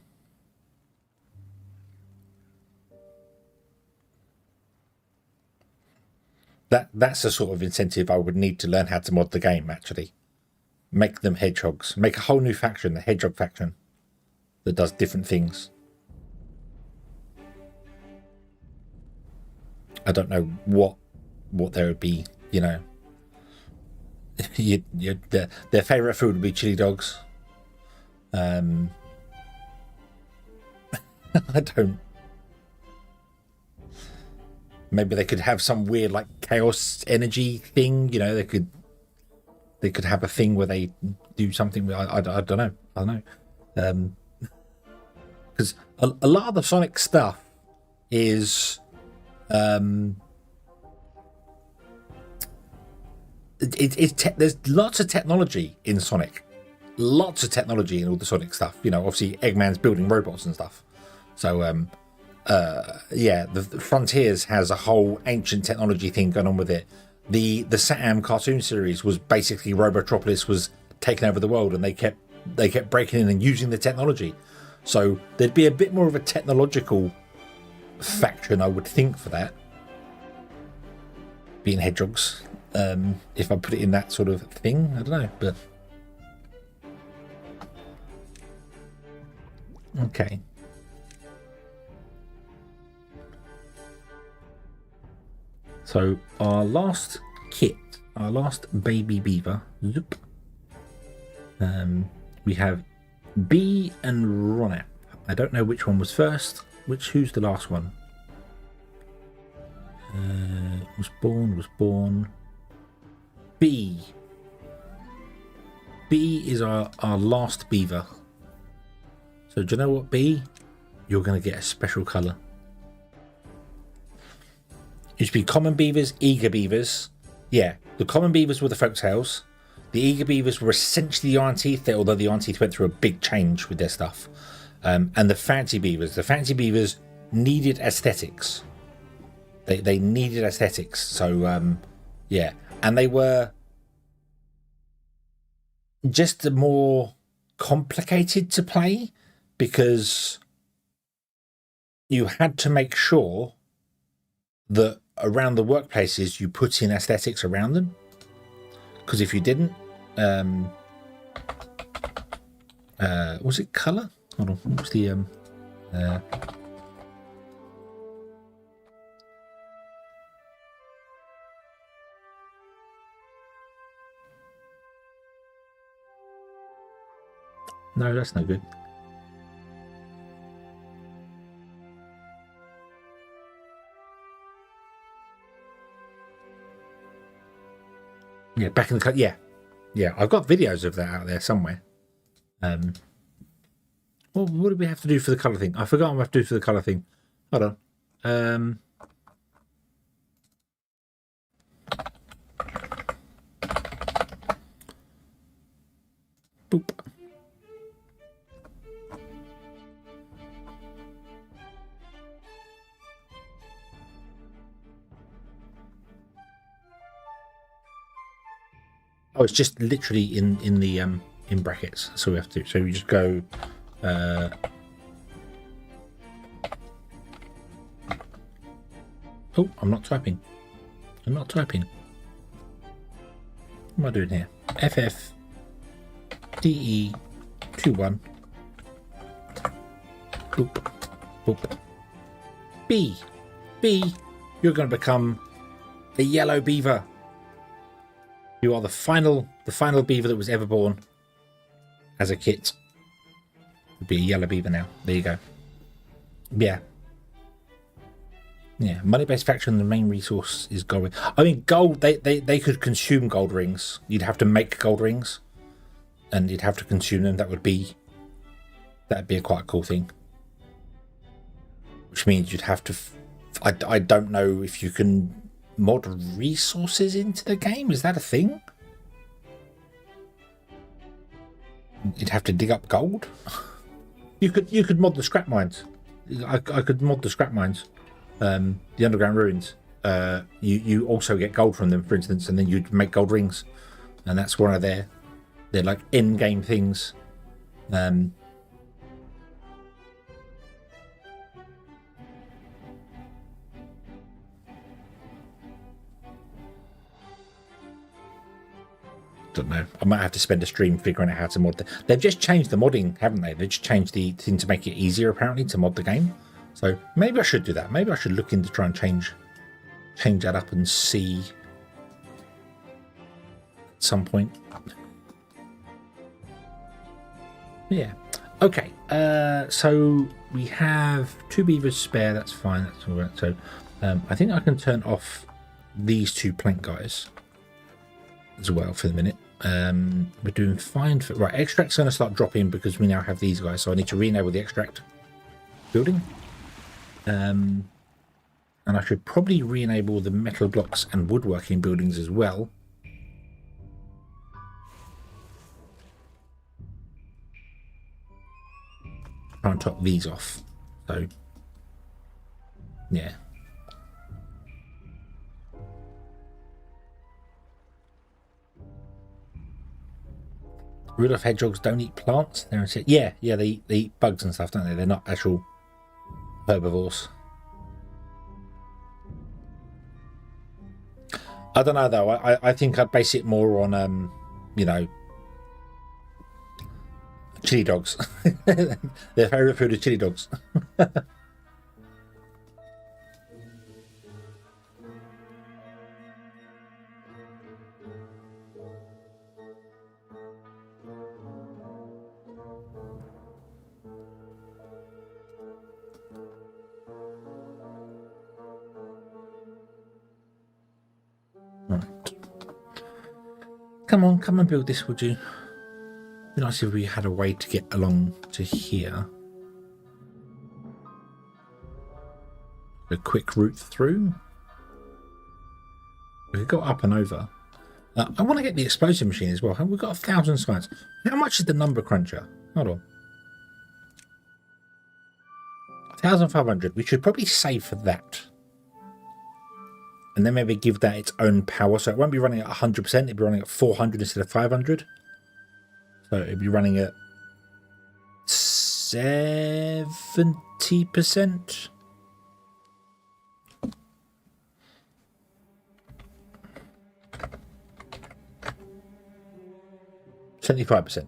That's the sort of incentive I would need to learn how to mod the game, actually. Make them hedgehogs. Make a whole new faction, the hedgehog faction, that does different things. I don't know what there would be, you know. Their favourite food would be chili dogs. I don't. Maybe they could have some weird like chaos energy thing, you know. They could have a thing where they do something. I don't know. Because a lot of the Sonic stuff is there's lots of technology in Sonic, lots of technology in all the Sonic stuff. You know, obviously Eggman's building robots and stuff. So yeah, the Frontiers has a whole ancient technology thing going on with it. The Satam cartoon series was basically Robotropolis was taking over the world, and they kept breaking in and using the technology. So there'd be a bit more of a technological faction, I would think, for that, being hedgehogs. If I put it in that sort of thing, I don't know, but okay. So our last kit, our last baby beaver, zoop. We have Bee and Ronap. I don't know which one was first. Who's the last one? Was born. Bee. Bee is our last beaver. So do you know what, Bee? You're going to get a special colour. Used to be common beavers, eager beavers. Yeah, the common beavers were the folktales. The eager beavers were essentially the Iron Teeth, although the Iron Teeth went through a big change with their stuff. And the fancy beavers needed aesthetics. They needed aesthetics. So yeah, and they were just more complicated to play because you had to make sure that around the workplaces you put in aesthetics around them, because if you didn't, was it colour? Hold on, what was the no, that's no good. Yeah, back in the yeah, I've got videos of that out there somewhere. Well, what do we have to do for the colour thing? I forgot what we have to do for the colour thing. Hold on. Boop. Oh, it's just literally in the in brackets. So we have to. So we just go. Oh, I'm not typing. What am I doing here? FF DE21 Boop. Boop. B. You're going to become a yellow beaver. You are the final beaver that was ever born as a kit. You'll be a yellow beaver now. There you go. Yeah. Yeah, money-based faction, the main resource is gold. I mean, gold, they could consume gold rings. You'd have to make gold rings, and you'd have to consume them. That'd be a quite cool thing. Which means you'd have to... I don't know if you can mod resources into the game. Is that a thing? You'd have to dig up gold? You could mod the scrap mines. I could mod the scrap mines. The underground ruins, you also get gold from them, for instance, and then you'd make gold rings, and that's one of their like end game things. Don't know. I might have to spend a stream figuring out how to mod. They've just changed the modding, haven't they? They've just changed the thing to make it easier, apparently, to mod the game. So maybe I should do that. Maybe I should look into try and change that up and see at some point. Yeah. Okay. So we have 2 beavers spare. That's fine. That's all right. So I think I can turn off these 2 plank guys as well for the minute. We're doing fine for right. Extract's going to start dropping because we now have these guys. So I need to re-enable the extract building. And I should probably re-enable the metal blocks and woodworking buildings as well. Try and top these off. So, yeah. Rudolph hedgehogs don't eat plants. Yeah, they eat bugs and stuff, don't they? They're not actual herbivores. I don't know though. I think I'd base it more on you know, chili dogs. Their favorite food is chili dogs. Come and build this, would you? It'd be nice if we had a way to get along to here. A quick route through. We could go up and over. I want to get the explosive machine as well. We've got 1,000 science. How much is the number cruncher? Hold on. 1,500. We should probably save for that. And then maybe give that its own power. So it won't be running at 100%. It'll be running at 400 instead of 500. So it'll be running at 70%. 75%.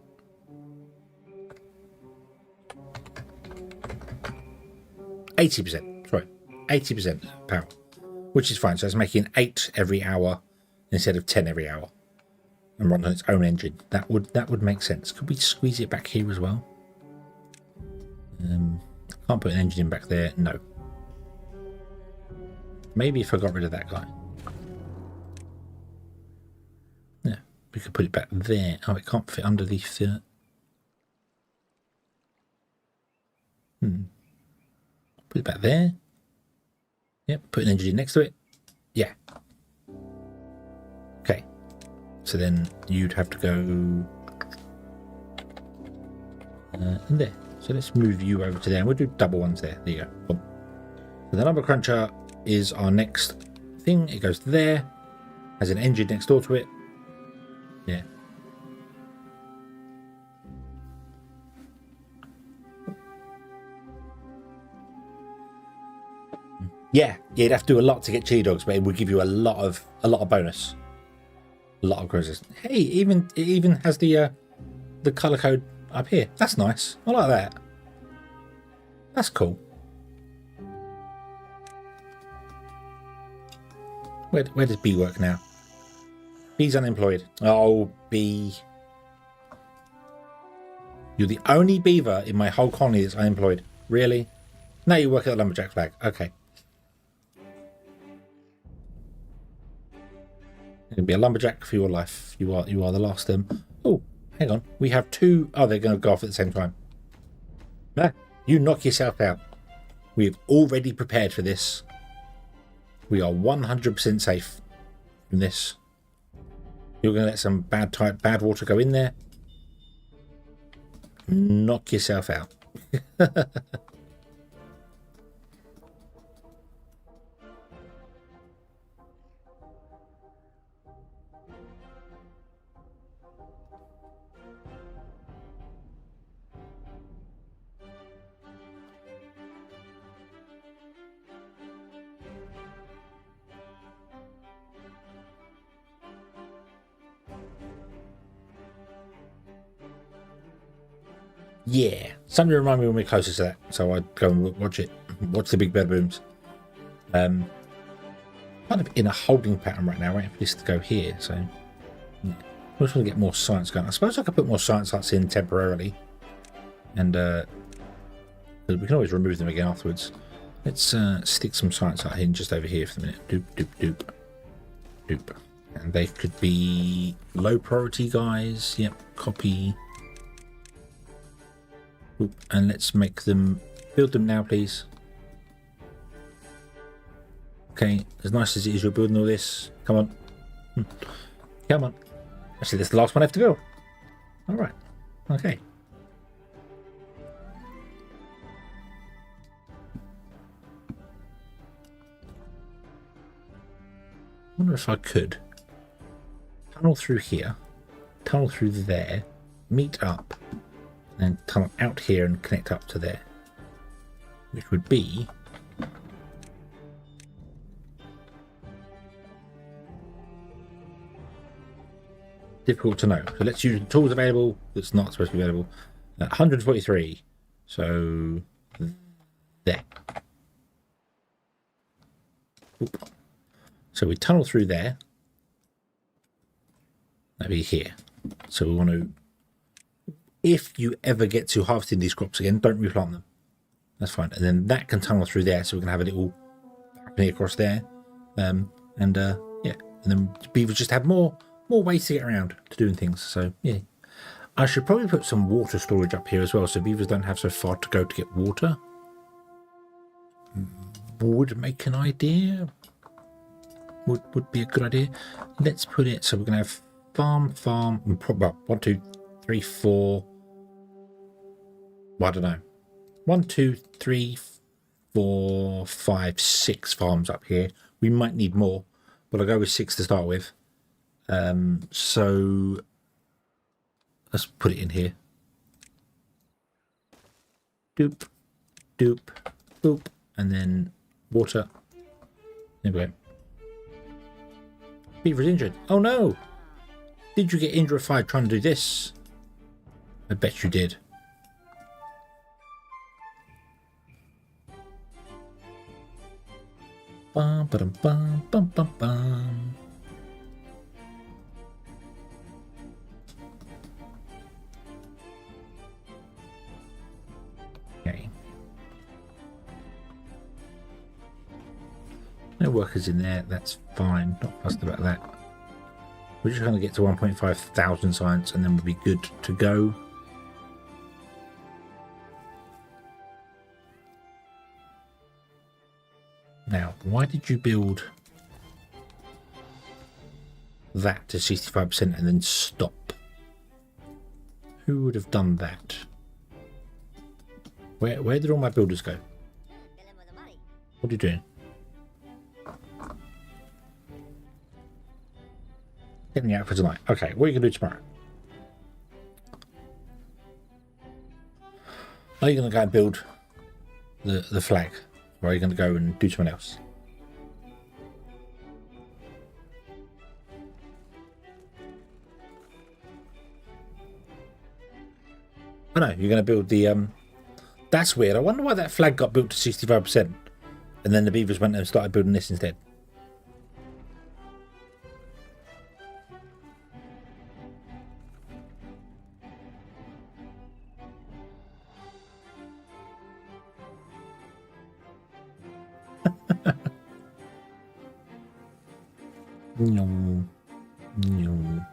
%. Sorry. 80% power. Which is fine, so it's making 8 every hour instead of 10 every hour, and run on its own engine. That would make sense. Could we squeeze it back here as well? Can't put an engine in back there. No. Maybe if I got rid of that guy. Yeah, we could put it back there. Oh, it can't fit underneath the. Put it back there. Yep, put an engine next to it. Yeah. Okay. So then you'd have to go in there. So let's move you over to there. And we'll do double ones there. There you go. Boom. So the number cruncher is our next thing. It goes there. Has an engine next door to it. Yeah. Yeah, you'd have to do a lot to get chili dogs, but it would give you a lot of bonus, a lot of cruises. Hey, it even has the color code up here. That's nice. I like that. That's cool. Where does B work now? B's unemployed. Oh, B. You're the only beaver in my whole colony that's unemployed. Really? No, you work at the lumberjack flag. Okay. You're going to be a lumberjack for your life. You are the last Oh, hang on. We have two. Oh, they're going to go off at the same time. No, you knock yourself out. We have already prepared for this. We are 100% safe from this. You're going to let some bad water go in there. Knock yourself out. Yeah, somebody remind me when we're closer to that, so I'd go and watch it. Watch the big bed booms. Kind of in a holding pattern right now, waiting for this to go here. So I just want to get more science going. I suppose I could put more science huts in temporarily, and we can always remove them again afterwards. Let's stick some science hut in just over here for the minute. Doop doop doop doop, and they could be low priority guys. Yep, copy. Oop, and let's make them, build them now, please. Okay, as nice as it is you're building all this. Come on. Come on. Actually, that's the last one left to go. Alright. Okay. I wonder if I could tunnel through here, tunnel through there, meet up, and tunnel out here and connect up to there, which would be difficult to know. So let's use the tools available that's not supposed to be available. 143. So there. Oop. So we tunnel through there. That'd be here. So we want to, if you ever get to harvesting these crops again, don't replant them. That's fine. And then that can tunnel through there, so we can have a little balcony across there. Yeah. And then beavers just have more ways to get around to doing things. So yeah. I should probably put some water storage up here as well, so beavers don't have so far to go to get water. Would make an idea. Would be a good idea. Let's put it so we're gonna have farm, and probably 1, 2, 3, 4. Well, I don't know. 1, 2, 3, 4, 5, 6 farms up here. We might need more, but I'll go with 6 to start with. So let's put it in here. Doop, doop, boop, and then water. There we go. Beaver's injured. Oh no! Did you get injured trying to do this? I bet you did. Bum, ba-dum, bum, bum, bum, bum. Okay. No workers in there, that's fine. Not fussed about that. We're just going to get to 1,500 science and then we'll be good to go. Now, why did you build that to 65% and then stop? Who would have done that? Where did all my builders go? What are you doing? Getting out for tonight. Okay, what are you going to do tomorrow? Are you going to go and build the flag? Or are you going to go and do something else? Oh no, you're going to build the That's weird. I wonder why that flag got built to 65%. And then the beavers went and started building this instead. No. No.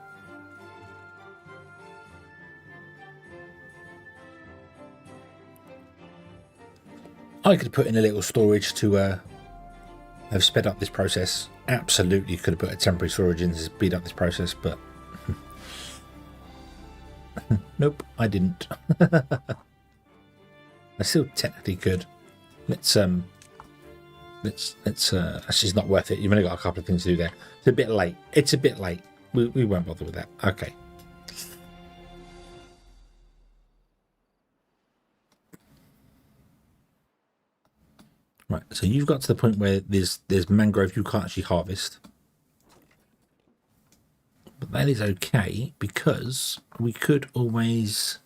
I could put in a little storage to have sped up this process. Absolutely could have put a temporary storage in to speed up this process, but nope, I didn't. I still technically could. Let's actually it's not worth it. You've only got a couple of things to do there. It's a bit late. It's a bit late. We won't bother with that. Okay. Right, so you've got to the point where there's mangrove you can't actually harvest. But that is okay, because we could always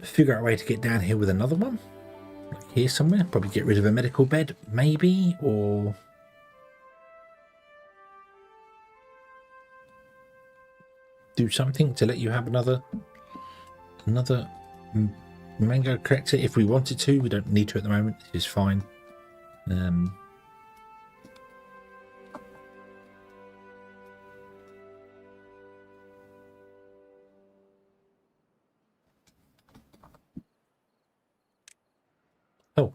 figure out a way to get down here with another one. Like here somewhere. Probably get rid of a medical bed, maybe, or do something to let you have another mango collector if we wanted to. We don't need to at the moment. This is fine. Oh,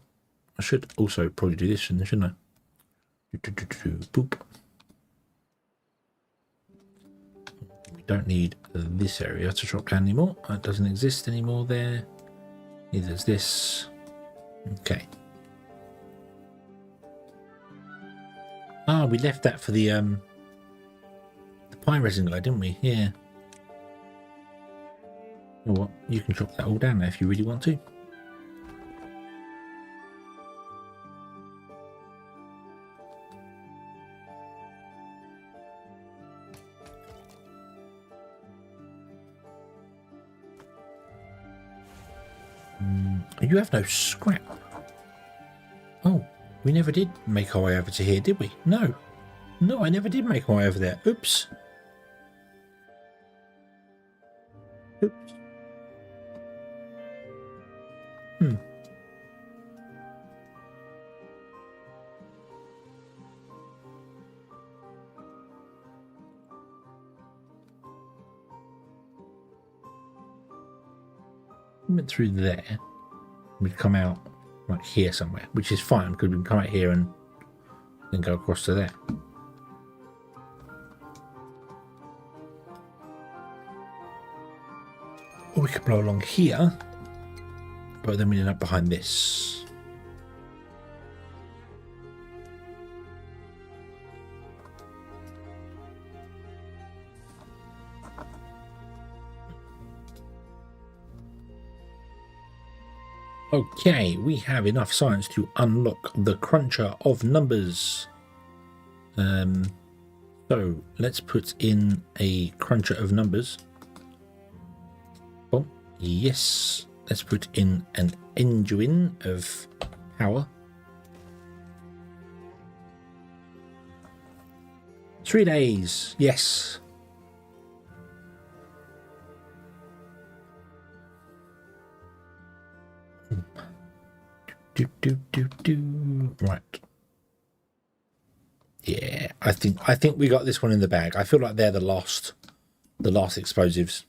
I should also probably do this, shouldn't I? Boop. Don't need this area to drop down anymore. It doesn't exist anymore there. Neither is this. Okay. Ah, we left that for the pine resin guy, didn't we? Yeah. You know what? You can drop that all down there if you really want to. You have no scrap. Oh, we never did make our way over to here, did we? No. No, I never did make my way over there. Oops. Oops. We went through there. We'd come out like here somewhere, which is fine because we can come out here and then go across to there. Or we could blow along here, but then we end up behind this. Okay, we have enough science to unlock the cruncher of numbers. So let's put in a cruncher of numbers. Oh, yes. Let's put in an engine of power. 3 days, yes. Right. Yeah, I think we got this one in the bag. I feel like they're the last explosives.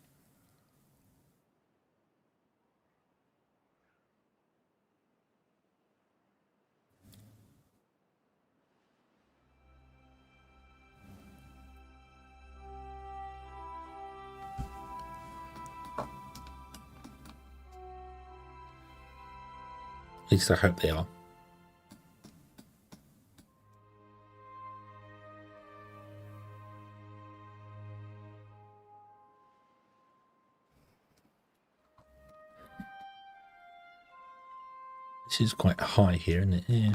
At least I hope they are. This is quite high here, isn't it? Yeah.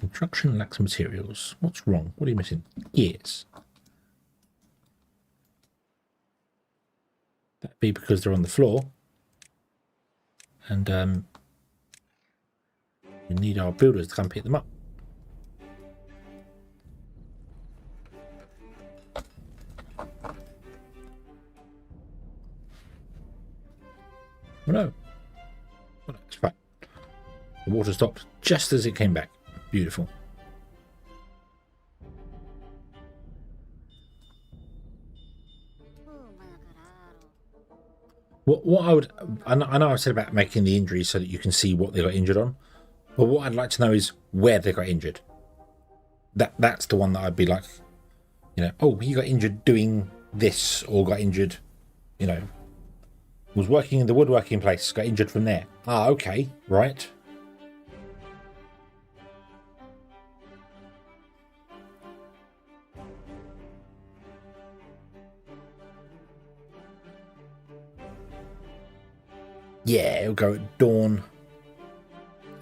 Construction lacks materials. What's wrong? What are you missing? Gears. That'd be because they're on the floor. And we need our builders to come pick them up. Oh no. Oh, no, it's fine. The water stopped just as it came back. Beautiful. What I would, I know I said about making the injuries so that you can see what they got injured on, but what I'd like to know is where they got injured. That's the one that I'd be like, you know, oh, you got injured doing this, or got injured, you know, was working in the woodworking place, got injured from there. Ah, okay, right. Yeah, it'll go at dawn.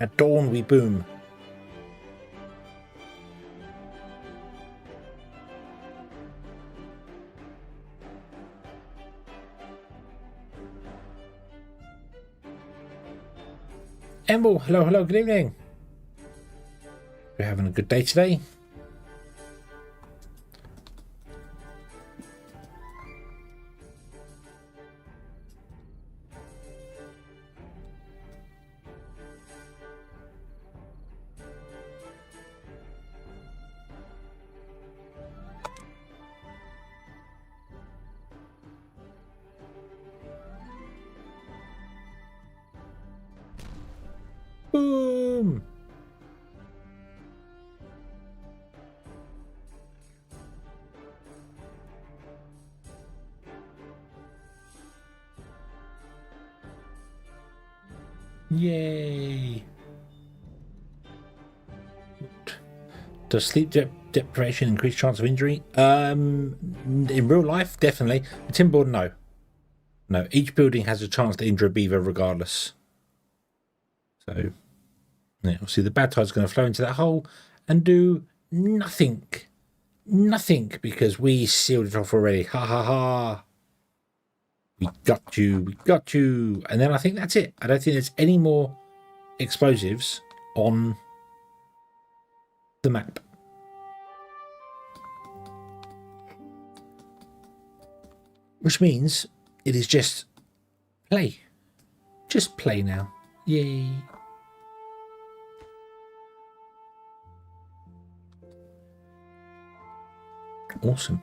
At dawn we boom. Emble, hello, good evening. We're having a good day today. Boom! Yay! Does sleep deprivation increase chance of injury? In real life, definitely. The timberboard, no. No, each building has a chance to injure a beaver regardless. So, yeah, see, the bad tide's going to flow into that hole and do nothing. Nothing, because we sealed it off already. Ha ha ha. We got you. We got you. And then I think that's it. I don't think there's any more explosives on the map. Which means it is just play. Just play now. Yay. Awesome.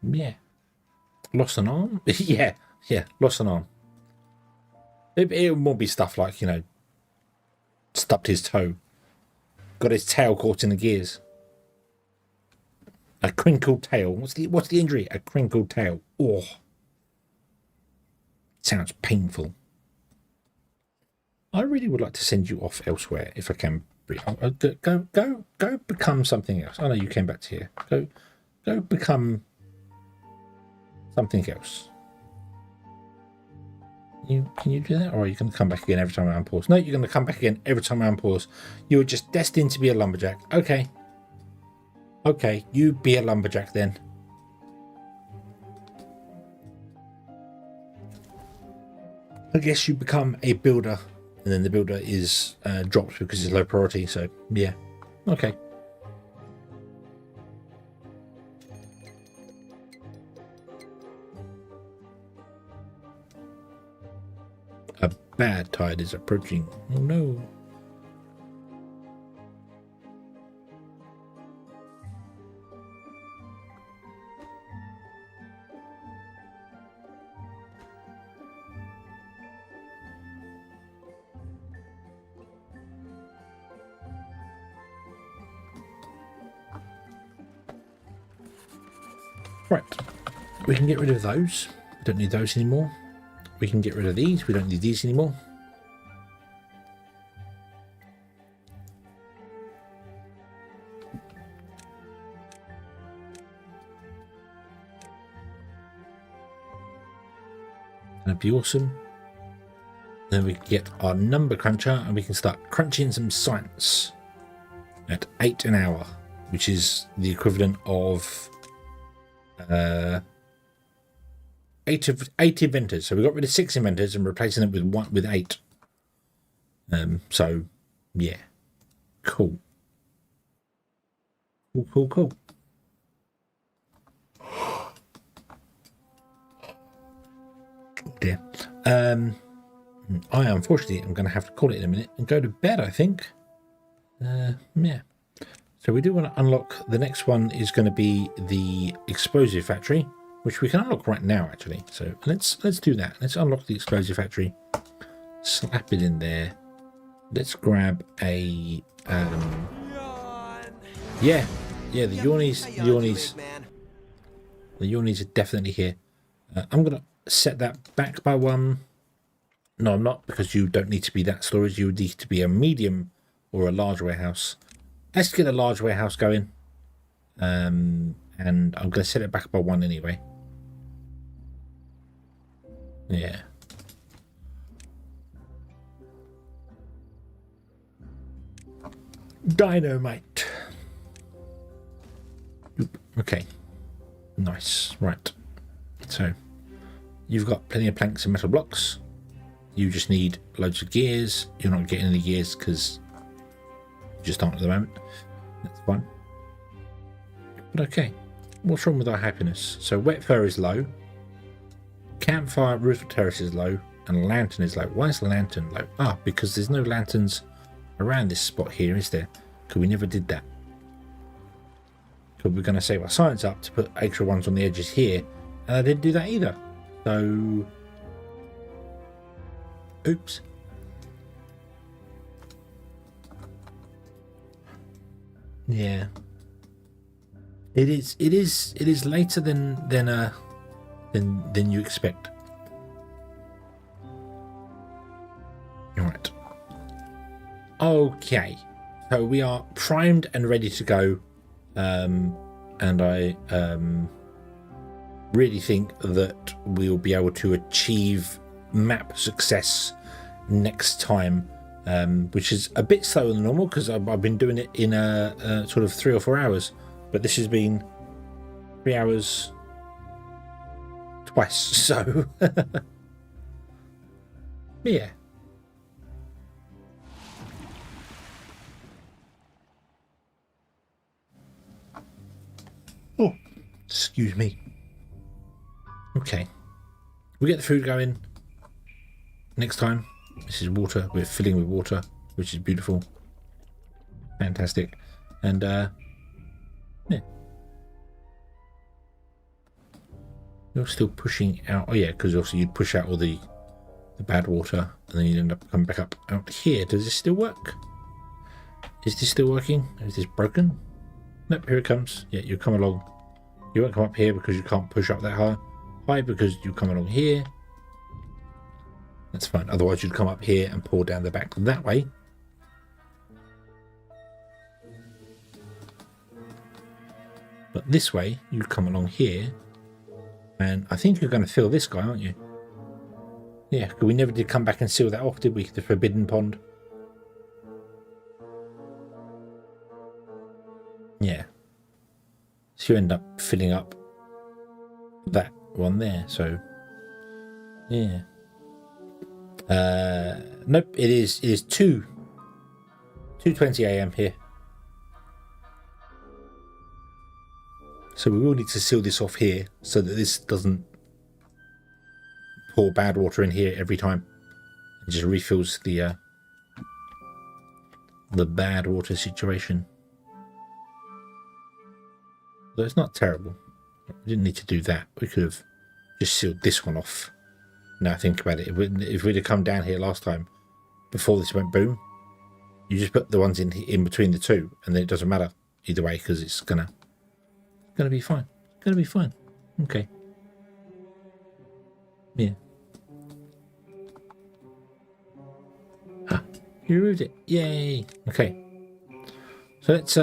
Yeah. Lost an arm? yeah, lost an arm. It won't be stuff like, you know, stubbed his toe. Got his tail caught in the gears. A crinkled tail. What's the injury? A crinkled tail. Oh. Sounds painful. I really would like to send you off elsewhere if I can. Go become something else. I know you came back to here. Go become something else. Can you do that? Or are you going to come back again every time I unpause? No, you're going to come back again every time I unpause. You were just destined to be a lumberjack. Okay. Okay, you be a lumberjack then. I guess you become a builder. And then the builder is dropped because it's low priority. So, yeah. Okay. A bad tide is approaching. Oh, no. Right, we can get rid of those. We don't need those anymore. We can get rid of these. We don't need these anymore. That'd be awesome. Then we can get our number cruncher and we can start crunching some science. at 8 an hour, which is the equivalent of 8 inventors. So we got rid of 6 inventors and replacing them with 8. So yeah, cool. Cool. Dear. I unfortunately am going to have to call it in a minute and go to bed, I think. Yeah. So we do want to unlock. The next one is going to be the explosive factory, which we can unlock right now, actually. So let's do that. Let's unlock the explosive factory. Slap it in there. Let's grab a. Yeah. The Yawnies. The Yawnies are definitely here. I'm gonna set that back by 1. No, I'm not, because you don't need to be that storage. You need to be a medium or a large warehouse. Let's get a large warehouse going. And I'm going to set it back by 1 anyway. Yeah. Dynamite. Okay. Nice. Right. So, you've got plenty of planks and metal blocks. You just need loads of gears. You're not getting any gears because you just aren't at the moment. That's fine. But okay. What's wrong with our happiness? So wet fur is low. Campfire roof terrace is low. And lantern is low. Why is the lantern low? Ah, because there's no lanterns around this spot here, is there? Because we never did that. Because we're going to save our science up to put extra ones on the edges here. And I didn't do that either. So... oops. Yeah. It is later than you expect. Alright. Okay. So we are primed and ready to go. And I really think that we'll be able to achieve map success next time, which is a bit slower than normal because I've been doing it in a sort of 3 or 4 hours, but this has been 3 hours twice, so yeah. Oh, excuse me. Okay, we get the food going. Next time, this is water. We're filling with water, which is beautiful. Fantastic. And, yeah. You're still pushing out. Oh, yeah, because obviously you'd push out all the bad water, and then you'd end up coming back up out here. Does this still work? Is this still working? Is this broken? Nope, here it comes. Yeah, you come along. You won't come up here because you can't push up that high. High because you come along here. That's fine. Otherwise, you'd come up here and pour down the back that way. But this way, you'd come along here. And I think you're going to fill this guy, aren't you? Yeah, because we never did come back and seal that off, did we? The forbidden pond. Yeah. So you end up filling up that one there. So, yeah. Nope, it is 2:20 a.m. here. So we will need to seal this off here so that this doesn't pour bad water in here every time. It just refills the bad water situation. Though it's not terrible. We didn't need to do that. We could have just sealed this one off. Now I think about it, if we'd have come down here last time, before this went boom, you just put the ones in between the two, and then it doesn't matter either way because it's gonna be fine. It's gonna be fine. Okay. Yeah. Ah, you removed it. Yay. Okay. So let's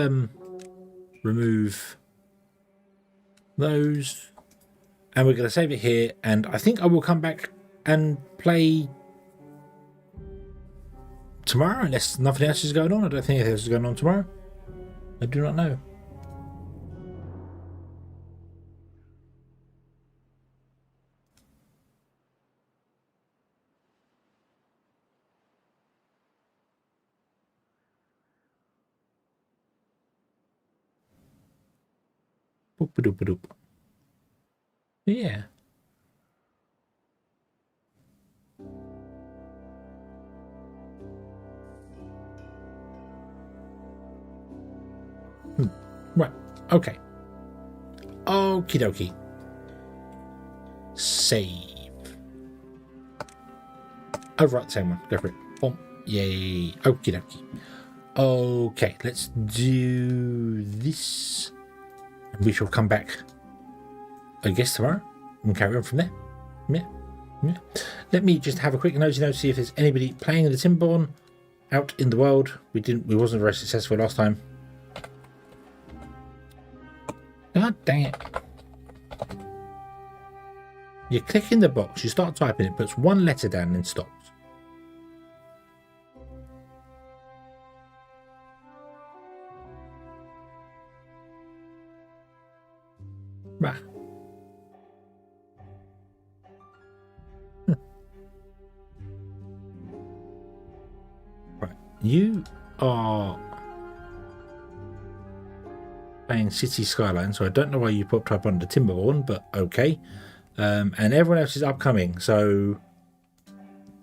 remove those, and we're going to save it here. And I think I will come back and play tomorrow, unless nothing else is going on. I don't think anything else is going on tomorrow. I do not know. Boop-a-doop-a-doop. Yeah. Right. Okay. Okie dokie. Save. Oh, right, same one. Go for it. Boom. Yay. Okie dokie. Okay, let's do this. And we shall come back, I guess, tomorrow and carry on from there. Yeah. Yeah. Let me just have a quick nosy see if there's anybody playing the Timberborn out in the world. We wasn't very successful last time. God dang it. You click in the box, you start typing, it puts one letter down and then stops. Right. Right. You are playing City Skyline, so I don't know why you popped up under Timberborn, but okay. And everyone else is upcoming, so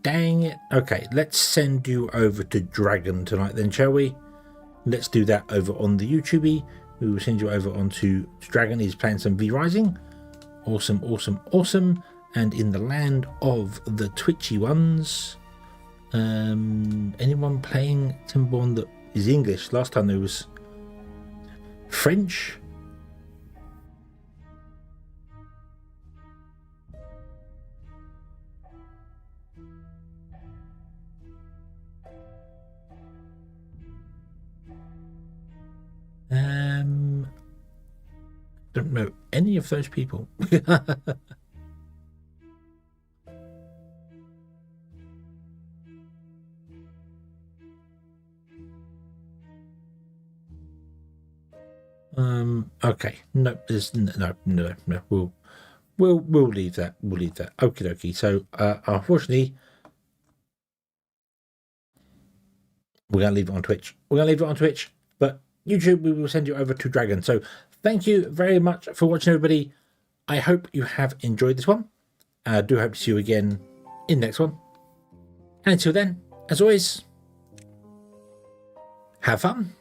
dang it. Okay, let's send you over to Dragon tonight then, shall we? Let's do that over on the YouTube. We will send you over onto Dragon. He's playing some V Rising. Awesome, awesome, awesome. And in the land of the twitchy ones, anyone playing Timberborn that is English? Last time there was French. Don't know any of those people. Okay. No, there's no. We'll leave that. We'll leave that. Okie dokie. So unfortunately, we're gonna leave it on Twitch. We're gonna leave it on Twitch, but YouTube, we will send you over to Dragon. So thank you very much for watching, everybody. I hope you have enjoyed this one. I do hope to see you again in the next one. And until then, as always, have fun.